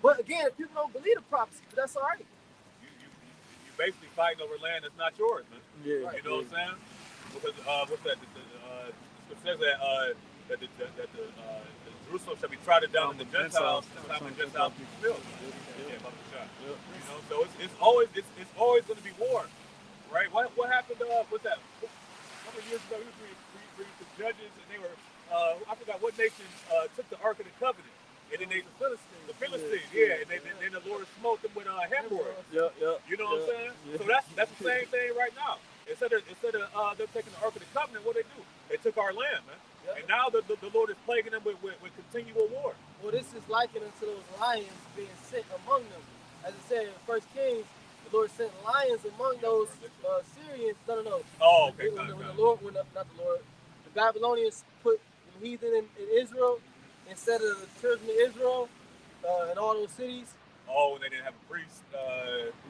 But again, people don't believe the prophecy, but that's all right. You basically fighting over land that's not yours, man. Yeah. You know what I'm saying? Because what's that? It says that Jerusalem shall be trodden down in the Gentiles, the time the Gentiles be fulfilled. You know, so it's always going to be war, right? What happened? What's that? A couple of years ago, we read the judges, and they were I forgot what nation took the Ark of the Covenant, and then the Philistines, and then the Lord smote them with hemorrhoids. You know what I'm saying? So that's the same thing right now. Instead of them taking the Ark of the Covenant, what they do? They took our land, man. And now the Lord is plaguing them with continual war. Well, this is likened unto those lions being sent among them. As it said in 1 Kings, the Lord sent lions among those Syrians. No. Oh, okay. The Babylonians put the heathen in Israel instead of the children of Israel in all those cities. Oh, and they didn't have a priest.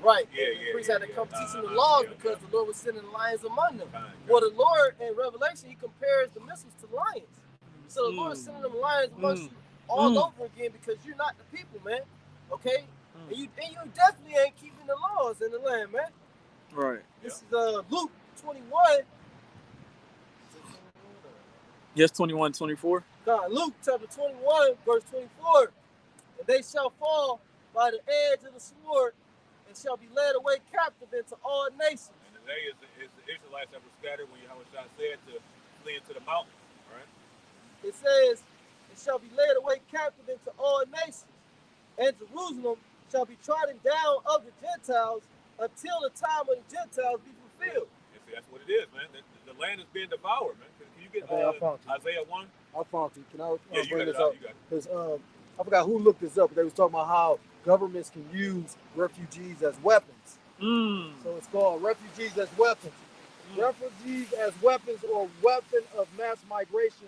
Right. The priest had to come teach them the laws because the Lord was sending lions among them. Well, the Lord in Revelation, he compares the missiles to lions. So the Lord is sending them lions amongst you all over again because you're not the people, man. Okay? And you definitely ain't keeping the laws in the land, man. Right. This is Luke 21. Yes, 21, 24. God, Luke chapter 21, verse 24. And they shall fall by the edge of the sword and shall be led away captive into all nations. And today is the Israelites that were scattered when Yahweh said to flee into the mountains, right? It says, it shall be led away captive into all nations, and Jerusalem shall be trodden down of the Gentiles until the time of the Gentiles be fulfilled. Yeah, see, that's what it is, man. The land is being devoured, man. Can you get Isaiah 1? I found it. Can I bring this up? up? Because I forgot who looked this up. They was talking about how governments can use refugees as weapons. So it's called refugees as weapons. Refugees as weapons or weapon of mass migration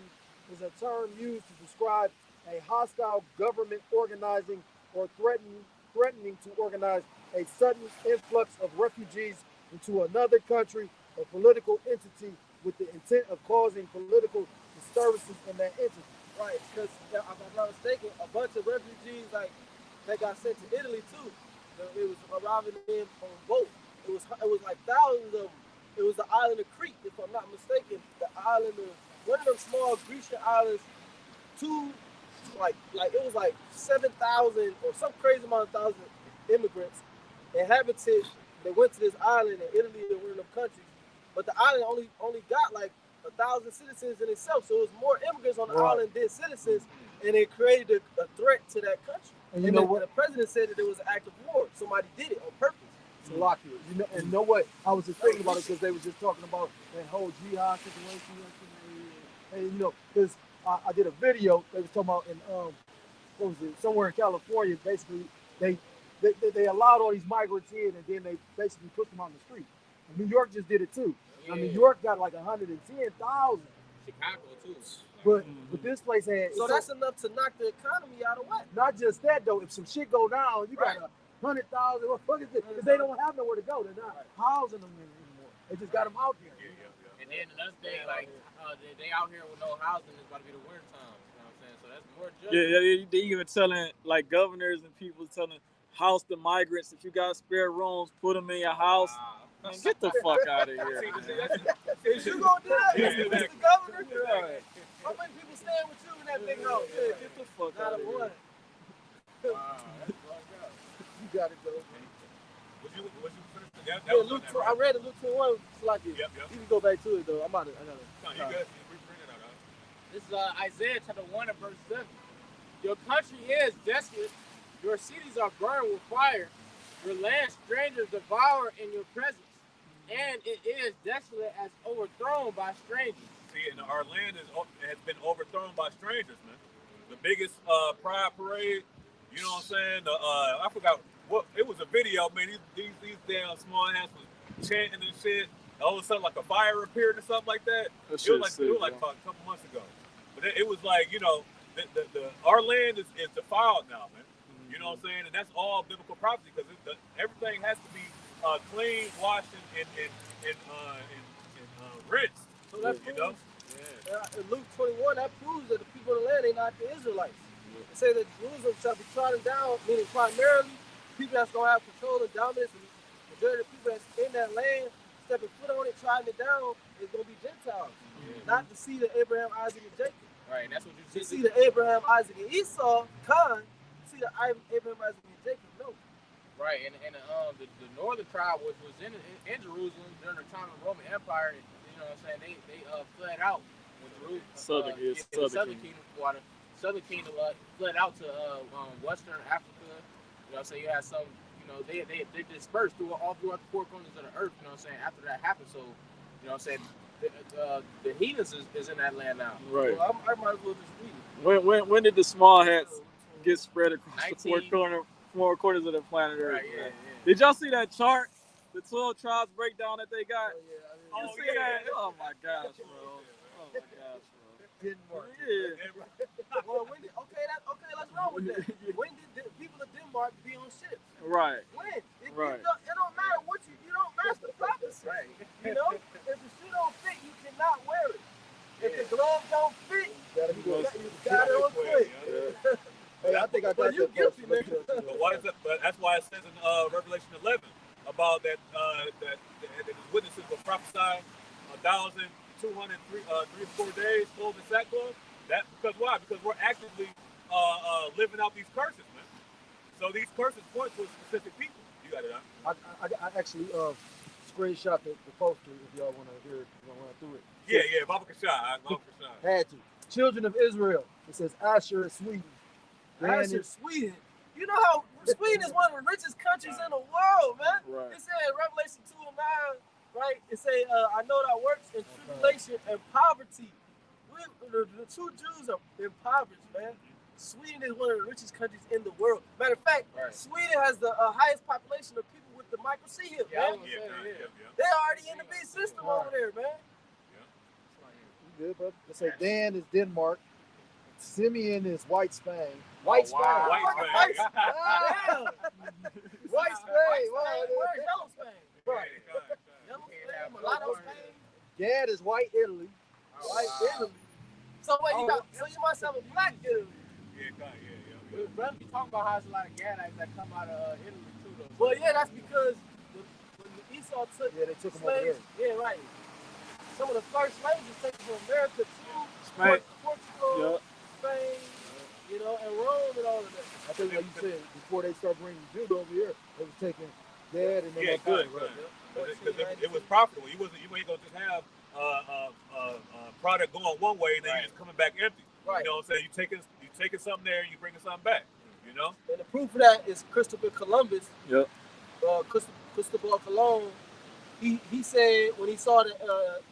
is a term used to describe a hostile government organizing or threatening to organize a sudden influx of refugees into another country or political entity with the intent of causing political disturbances in that entity. Right, because if I'm not mistaken, a bunch of refugees that got sent to Italy too. It was arriving in on boat. It was like thousands of them. It was the island of Crete, if I'm not mistaken. The island of one of them small Grecian islands. It was like 7,000 or some crazy amount of thousand immigrants inhabited. They went to this island in Italy and one of them countries, but the island only got like 1,000 citizens in itself. So it was more immigrants on the Right. island than citizens, and it created a threat to that country. And you know what? The president said that it was an act of war. Somebody did it on purpose. To lock you. And you know what? I was just thinking about it because they were just talking about that whole jihad situation. And you know, because I did a video. They was talking about in what was it? Somewhere in California. Basically, they allowed all these migrants in, and then they basically put them on the street. And New York just did it too. Now, New York got like 110,000. Chicago too. But this place had So that's enough to knock the economy out of whack. not just that though. If some shit go down, you got 100,000. What the fuck is this? Because they don't have nowhere to go. They're not housing them anymore. They just got them out there. And then another thing, like they out here with no housing, it's about to be the winter time. You know what I'm saying? So that's more judgment. They even telling like governors and people telling house the migrants, if you got spare rooms, put them in your house. Man, get the fuck out of here. Is you gonna do that, Yeah. Mr. Governor? Right. How many people staying with you in that big house? Yeah, get the fuck Not out a of here. one. Wow, that's fucked up. You got it though. Was you finished? That Yeah, was Luke. on that, I read it. Luke 21. It's like it. Yep. You can go back to it though. I'm about to. I gotta. No, you good. You bring it out, huh? This is Isaiah chapter 1 and verse 7. Your country is desolate. Your cities are burned with fire. Your land strangers devour in your presence. And it is desolate as overthrown by strangers. See, and our land has been overthrown by strangers, man. The biggest pride parade, you know what I'm saying? I forgot what it was. A video, man. These damn small hands was chanting and shit. All of a sudden, like a fire appeared or something like that. That It was shit's sick, like bro. about a couple months ago. But it was like, you know, our land is defiled now, man. You know what I'm saying? And that's all biblical prophecy because everything has to be clean, washed, and rinsed. So that You know? in Luke 21, that proves that the people in the land, they not the Israelites. It says that Jerusalem shall be trodden down, meaning primarily people that's going to have control and dominance. And the majority of the people that's in that land, stepping foot on it, trodden it down, is going to be Gentiles. Not the seed of Abraham, Isaac, and Jacob. Right, and that's what you The see. seed of Abraham, Isaac, and Esau, Con, seed of Abraham, Isaac, and Jacob, no. Right, and the northern tribe was in Jerusalem during the time of the Roman Empire. You know what I'm saying? They fled out when Jerusalem. Southern Southern Kingdom. Southern Kingdom fled out to Western Africa. You know what I'm saying? You had some. You know they dispersed all throughout the four corners of the earth. You know what I'm saying? After that happened, so you know what I'm saying. The heathens is in that land now. Right. So I might as well just read it. When did the small hats get spread across the 19. four corners of the planet Earth? Right, yeah. Did y'all see that chart? The 12 tribes breakdown that they got? Oh, yeah, You see that? Oh my gosh, bro. Oh my gosh, bro. Denmark. Yeah. Well, okay, let's roll with that. When did the people of Denmark be on ships? Right. When? Right. It don't matter what you don't match the prophecy. Right. You know, if the shoe don't fit, you cannot wear it. If the glove don't fit, you got it on quick. Hey, I think I got But you that. guilty, Let nigga. me- But why is that? But that's why it says in Revelation 11 about that his witnesses will prophesy 1,203 3 or 4 days clothed in sackcloth. That because why? Because we're actively living out these curses, man. So these curses point to a specific people. You got it, huh? I actually screenshot the poster if y'all want to hear it. You want to run through it. Yeah, Baba Kashai. Had to. Children of Israel. It says Asher is Sweden. That's in Sweden. You know how Sweden is one of the richest countries in the world, man. Right. It said in Revelation 2:9, right? It say, I know that works in tribulation and poverty. The two Jews are impoverished, man. Sweden is one of the richest countries in the world. Matter of fact, Right. Sweden has the highest population of people with the micro C hip, Yeah, I man. was gonna say, yeah. They already in the big system over there, man. You good, brother? It says Dan is Denmark. Simeon is White Spain. White Oh, wow. Spain. White Spain. Damn. White Spain. Wow, where's Yellow Spain? Right. Yellow Spain, Mulatto Spain, Gad is White Italy. White Italy. So wait, so you must have a black Italy. Yeah. Brother, you talking about how there's a lot of Gadites that come out of Italy too, though. Well, yeah, that's because when Esau took Yeah, they took them over slaves, there. yeah, right. Some of the first slaves was taken from America to Spain. Portugal, Yeah. Spain, you know, and Rome and all of that. I think like you said, before they start bringing Judah over here, they was taking dead and then Yeah, they good. right. Because it was profitable. You ain't gonna just have product going one way and then you just coming back empty. Right. You know what I'm saying? You taking something there and you bringing something back. You know. And the proof of that is Christopher Columbus. Yep. Christopher Colon. He said when he saw the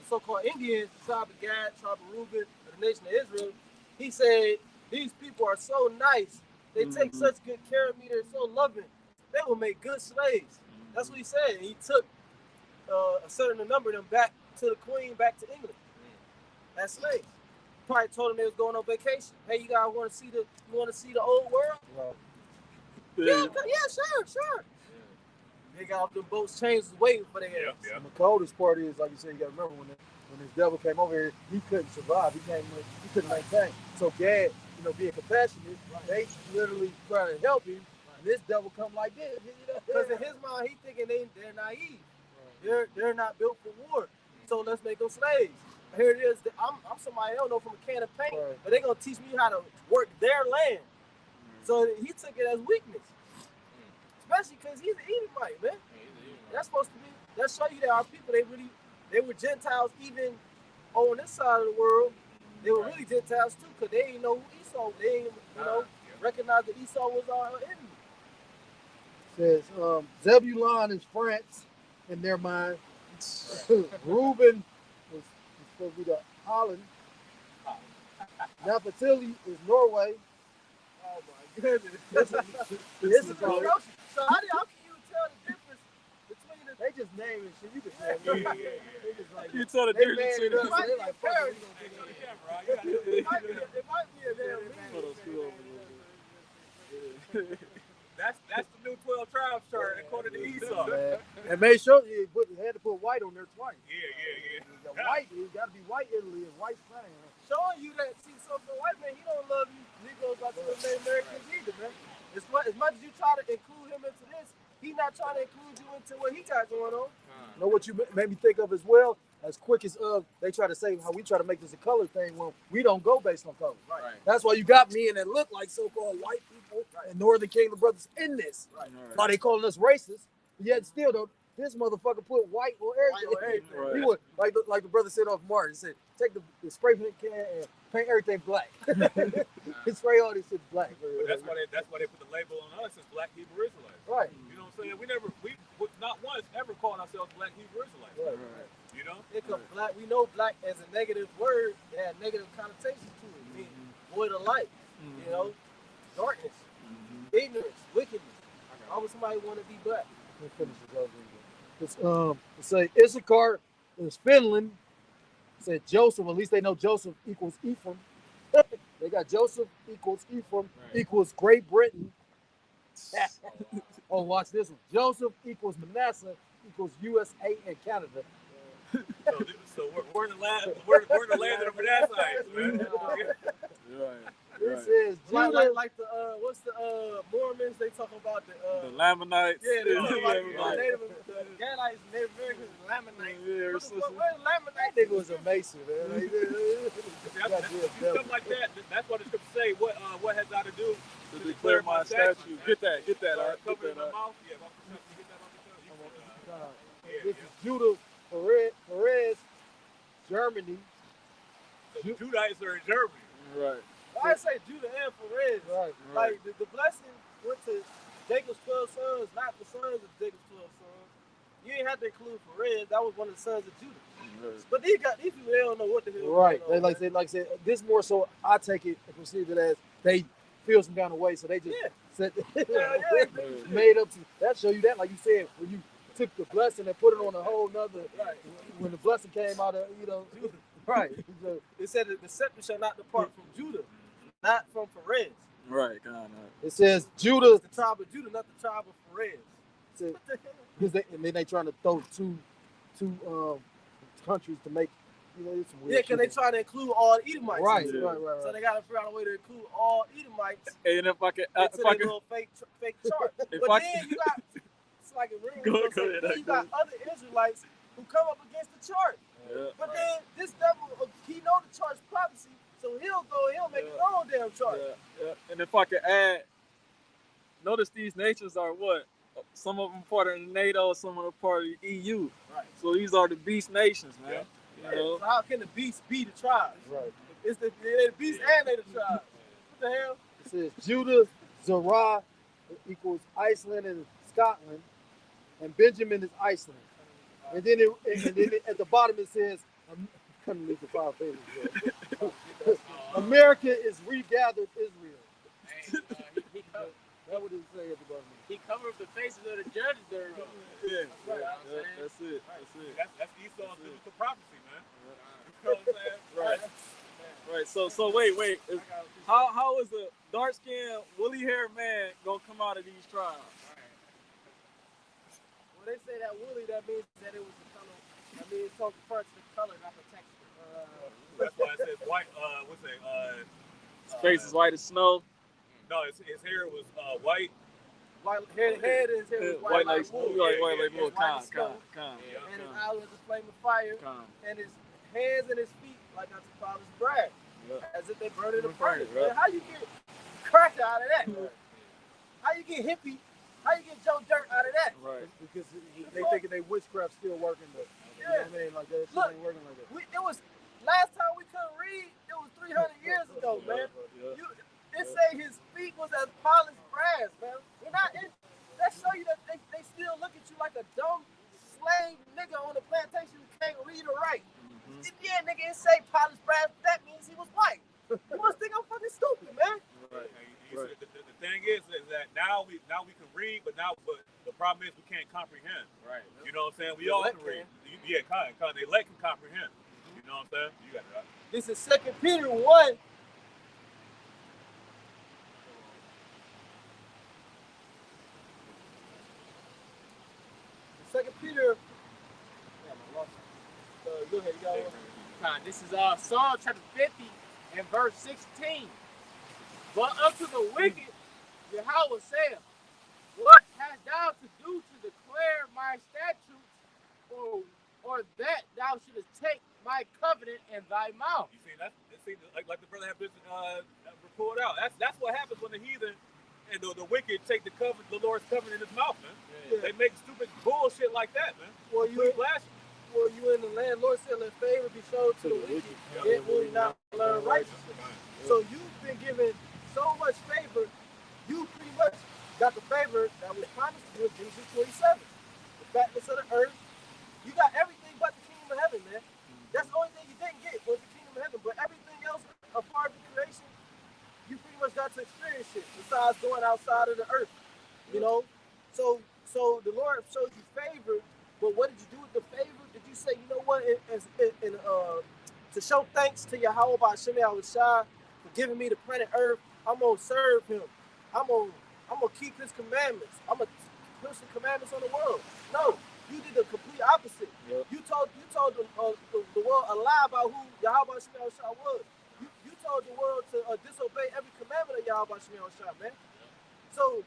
so-called Indians, the tribe of Gad, tribe of Reuben, the nation of Israel, he said these people are so nice. They take such good care of me. They're so loving. They will make good slaves. That's what he said. And he took a certain number of them back to the Queen, back to England as slaves. Probably told them they was going on vacation. Hey, you guys want to see the old world? Right. Yeah, sure. They got off the boats, chains was waiting for their ass. Yeah. And the coldest part is, like you said, you got to remember when this devil came over here, he couldn't survive. He couldn't maintain. So Gad, being compassionate, they literally trying to help him. And this devil come like this. Because in his mind, he thinking they're naive. They're not built for war. So let's make them slaves. Here it is. I'm somebody I don't know from a can of paint, but they're gonna teach me how to work their land. So he took it as weakness, especially because he's an Edomite, man. That's supposed to be. That show you that our people they were Gentiles even on this side of the world. They were really Gentiles too, because they didn't know who Esau. They didn't recognize that Esau was our enemy. Says Zebulon is France in their mind. Reuben was supposed to be the Holland. Naphtali is Norway. Oh my goodness. This This is is atrocious. So how can you tell the difference between the They just name it shit. You can say Yeah. They just like You tell the they difference mad at between us. They like fuck it, we gonna Hey, do go that. to camera, right? You gotta do it. it might be a damn meme. That's the new 12 tribes chart according to Esau. Man. And make sure he had to put white on there twice. Yeah. The white, it got to be white Italy and white Spain. Showing you that, see, so for white man, he don't love you Negroes like the Native Americans either, man. As much as you try to include him into this, he not trying to include you into what he got going on. You know what you made me think of as well? As quick as they try to say how we try to make this a color thing when we don't go based on color. Right. That's why you got me and that look like so-called white people and Northern Kingdom brothers in this. Right. Why they calling us racist? Yet still though, this motherfucker put white on everything. Right. He would like the brother said off Martin. He said, take the spray paint can and paint everything black. Spray all this shit black. But that's why they put the label on us as Black Hebrew Israelites. Right. You know what I'm saying? We not once ever called ourselves Black Hebrew Israelites. Right. You know? We know black as a negative word, it had negative connotations to it, meaning void of light, darkness, ignorance, wickedness. Why would somebody want to be black? Let me finish this over. It say Issachar is Finland. It said Joseph, at least they know Joseph equals Ephraim. They got Joseph equals Ephraim equals Great Britain. Oh, watch this one. Joseph equals Manasseh equals USA and Canada. So we're in the land. We're in the land of the Manassites, man. This is Like Judah. the what's the Mormons? They talk about The Lamanites. they talk about Yeah. the Gadites, Native Americans, and Lamanites. Yeah, Where's Lamanite? That nigga was a Mason, man. Stuff like that. That's what the scriptures say. What has got to do To declare my statue. Get that. Art. Get Cover in that. my Art. mouth. Yeah, get that off the This is Judah Perez, Germany. The Judites are in Germany. Right. I say Judah and Perez. Right. Like the blessing went to Jacob's 12 sons, not the sons of Jacob's 12 sons. You ain't have to include Perez. That was one of the sons of Judah. But these people, they don't know what the hell. Right. Going They on, like I said, this more so I take it and perceive it as they feel some kind of way, so they just said made up to that show you that, like you said, when you took the blessing and put it on a whole nother when the blessing came out of right. So, It said that the scepter shall not depart from Judah, not from Perez. Right. Kind of. it says Judah It's the tribe of Judah, not the tribe of Perez. said, What the hell? because and then they trying to throw two countries to make it's some weird Yeah, because they shit. try to include all Edomites. Right. Yeah. So they got to figure out a way to include all Edomites And if I can, into their little fake chart. If But I then you got, it's like a real, Go then ahead, you got other Israelites who come up against the chart. Yeah. But then this devil, he know the chart's prophecy, so he'll make his own damn chart. Yeah. And if I could add, notice these nations are what? some of them part of NATO, some of them part of the EU. Right. So these are the beast nations, man. Yeah. You know? So how can the beast be the tribes? Right. It's the beast and they the tribes. What the hell? It says Judah, Zerah equals Iceland and Scotland, and Benjamin is Iceland. And then at the bottom it says, I'm couldn't leave the 5 pages. America is regathered Israel. Hey, he covered, That's what it say at the bottom. he covered the faces of the judges there. Yeah, Right. that's it. That's it. That's Esau's biblical prophecy, man. You know what I'm saying? Right. Right. So wait. How is a dark-skinned, woolly-haired man gonna come out of these tribes? When they say that woolly, that means that it was the color. I mean, it's talking first the color, not the texture. That's why it says white. What's it? His face is white as snow. No, his hair was white. White head is White like wool. white like It's wool. white as Con. snow. And his eyes was a flame of fire, Con. and his hands and his feet like unto father's bride, Yeah. as if they burned in a In the furnace, furnace. right. Man, how you get cracker out of that? How you get hippie? How you get Joe Dirt out of that? Right. Because they thinking they witchcraft still working, but you know what I mean? Like that shit Look. ain't working like that. It was last time we couldn't read. It was 300 years ago, man. It say his feet was as polished brass, man. We're not in. That show you that they still look at you like a dumb slave nigga on the plantation who can't read or write. Yeah, nigga, it say polished brass. That means he was white. You must think I'm fucking stupid, man. Right. The thing is that now we can read, but the problem is we can't comprehend. Right. You know what I'm saying? We The all elect can read. Yeah, kind of. The elect can comprehend. You know what I'm saying? You got it right. This is 2 Peter 1. Second Peter. Go ahead, you got one. This is Psalm chapter 50 and verse 16. But unto the wicked, Yahweh saith, what hast thou to do to declare my statutes, or that thou shouldest take my covenant in thy mouth? You see, like the brother had been pulled out. That's what happens when the heathen and the wicked take the Lord's covenant in his mouth, man. Yeah. They make stupid bullshit like that, man. Well, you Blasphemy. in the land. Lord said, let favor be shown to the wicked, yet will you not learn righteousness. So you've been given so much favor, you pretty much got the favor that was promised to you in Genesis 27. The fatness of the earth. You got everything but the kingdom of heaven, man. That's the only thing you didn't get was the kingdom of heaven. But everything else, a part of the creation, you pretty much got to experience it, besides going outside of the earth. You know? So the Lord showed you favor, but what did you do with the favor? Did you say, you know what, to show thanks to Yahweh by Hashem Yahushua for giving me the planet Earth, I'm gonna serve him. I'm gonna keep his commandments. I'm gonna push the commandments on the world. No, you did the complete opposite. Yep. You told the world a lie about who Yahweh Hashem Yahushua was. You told the world to disobey every commandment of Yahweh Hashem Yahushua, man. So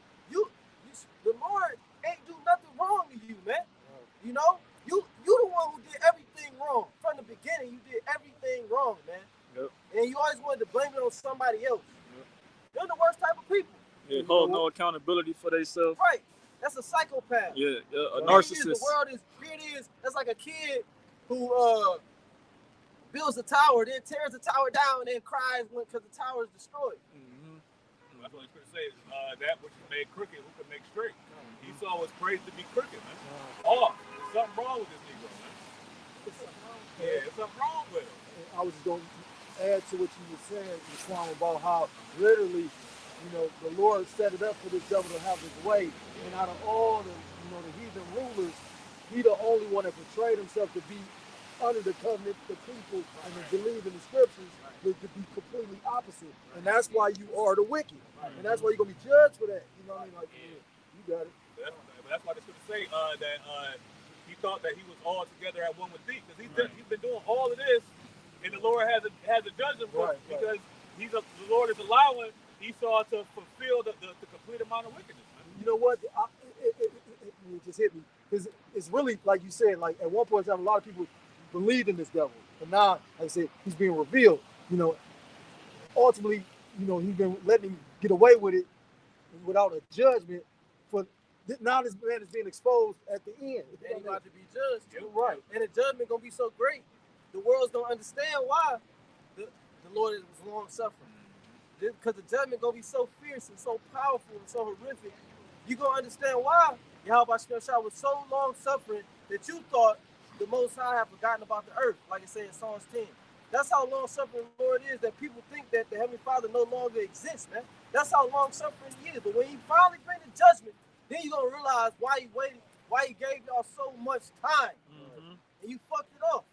the Lord ain't do nothing wrong to you, man. You know, you the one who did everything wrong from the beginning. You did everything wrong, man. Yep. And you always wanted to blame it on somebody else. Yep. You're the worst type of people. Yeah, hold no accountability for themselves. Right. That's a psychopath. Yeah, a Here it is, narcissist. the world is. Here it is. That's like a kid who builds a tower, then tears the tower down, and then cries because the tower is destroyed. That's what Scripture says. That which is made crooked, who can make straight? Esau was praised to be crooked, man. Oh, there's something wrong with this Negro, man. Yeah, there's something wrong with him. I was going to add to what you were saying, Islam, about how literally, you know, the Lord set it up for this devil to have his way. And out of all the, you know, the heathen rulers, he the only one that portrayed himself to be under the covenant, the people, and to believe in the scriptures, to be completely opposite. And that's why you are the wicked. And that's why you're going to be judged for that. You know what I mean? Like, yeah, you got it. That's why the Scripture say that he thought that he was all together at one with thee, because he's been doing all of this, and the Lord has a judgment for him, because the Lord is allowing Esau to fulfill the complete amount of wickedness. Man. You know what? It just hit me. Because it's really, like you said, like at one point in time, a lot of people believed in this devil. But now, like I said, he's being revealed. You know, ultimately, you know, he's been letting him get away with it without a judgment for Now this man is being exposed at the end. And he's about to be judged too. Right. And the judgment gonna be so great, the world's don't understand why the Lord is long suffering. Because the judgment gonna be so fierce and so powerful and so horrific. You gonna understand why Yahweh Shah was so long suffering that you thought the Most High had forgotten about the earth, like it says in Psalms 10. That's how long suffering the Lord is, that people think that the Heavenly Father no longer exists, man. That's how long suffering he is. But when he finally bring the judgment, then you're gonna realize why he waited, why he gave y'all so much time. Mm-hmm. And you fucked it up.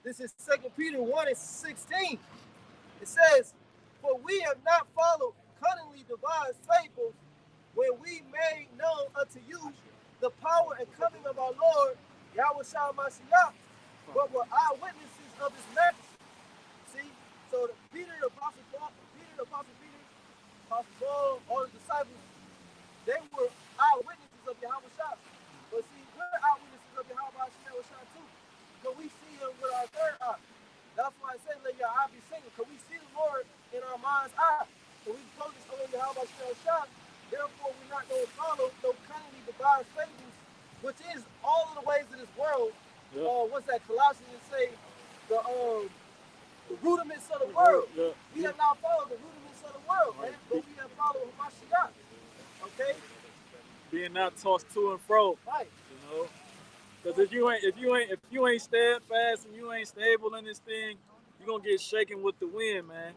This is 2 Peter 1:16. It says, "For we have not followed cunningly devised fables, when we made known unto you the power and coming of our Lord Yahweh Shah Mashiach, but were eyewitnesses of his majesty." See, so Peter, the Apostle Paul, all the disciples, they were eyewitnesses of Yahweh Shah. But see, we're eyewitnesses of Yahweh Shah too. So we see him with our third eye. That's why I said, let your eye be single, because we see the Lord in our mind's eye. So we focus on Yahweh Shah. Therefore, we're not going to follow no cunningly devised fables, which is all of the ways of this world. Yeah. What's that? Colossians say the rudiments of the world. Yeah. We have not followed the rudiments of the world, man, but we have followed Mashiach. Okay? Being not tossed to and fro, Right. you know. Because if you ain't steadfast and you ain't stable in this thing, you're gonna get shaken with the wind, man.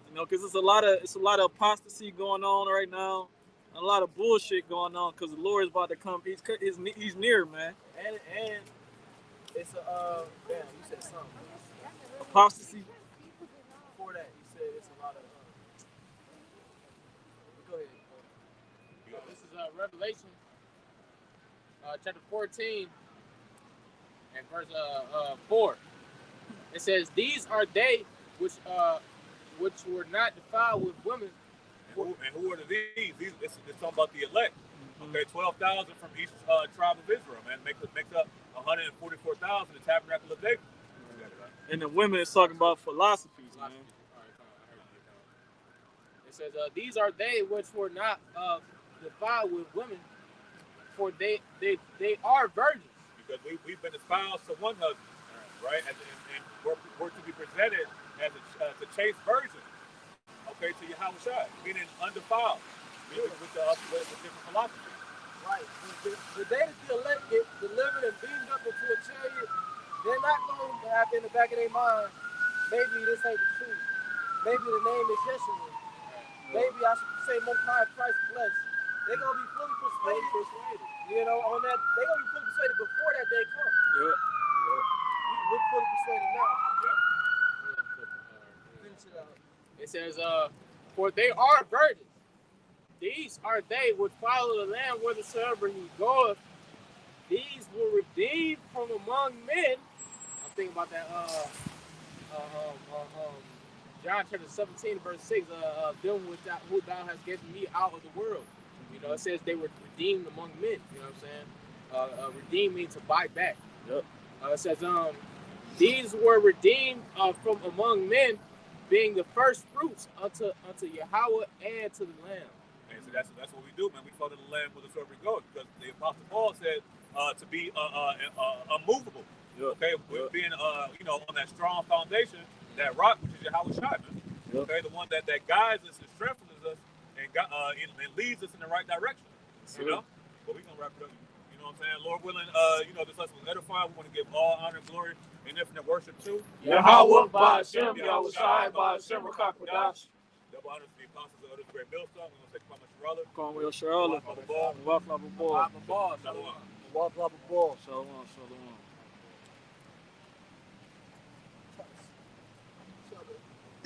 You know, because it's a lot of apostasy going on right now, a lot of bullshit going on. Because the Lord is about to come. He's near, man. And it's a damn, you said something. Apostasy. Before that, you said it's a lot of go ahead. This is Revelation, chapter 14, and verse 4. It says, "These are they which were not defiled with women." And who are these? It's talking about the elect. Okay, 12,000 from each tribe of Israel, man. Makes up 144,000, the tabernacle of David. And the women is talking about philosophies, man. It says, "These are they which were not defiled with women, for they are virgins." Because we've been espoused to one husband, right? And we're to be presented as a chaste virgin, okay, to Yahweh Shai, meaning undefiled, with different philosophy. Right. The day that the elect get delivered and beamed up into a chariot, they're not going to have in the back of their mind, maybe this ain't the truth. Maybe the name is Yeshua. Maybe I should say Most High Christ flesh. They're going to be fully persuaded. You know, on that, they're going to be fully persuaded before that day comes. Yeah. We're fully persuaded now. Finish it out. It says, "For they are virgins. These are they which follow the Lamb whithersoever he goeth. These were redeemed from among men." I'm thinking about that. John chapter 17, verse 6. Them who thou hast given me out of the world. You know, it says they were redeemed among men. You know what I'm saying? Redeemed means to buy back. Yep. It says, "These were redeemed from among men, being the first fruits unto Yahweh and to the Lamb." And so that's what we do, man. We follow the Lamb whithersoever he goes, because the Apostle Paul said to be unmovable. Yep. Okay, we're being on that strong foundation, that rock, which is Yahweh Shai, man. Yep. Okay, the one that guides us and strengthens us and leads us in the right direction. You know, but we're gonna wrap it up. You know what I'm saying? Lord willing, this lesson was edifying. We want to give all honor and glory and infinite worship to Yahweh, Ba'ashem, Yahweh Shai, Ba'ashem, Rakakwadash. double honor to the apostles of this great millstone. We're gonna take Kwame Sharala. Conwell Charlotte. Wafla Ball. Wafla Ball. Shalom. Walk up a ball. Shalom, shalom.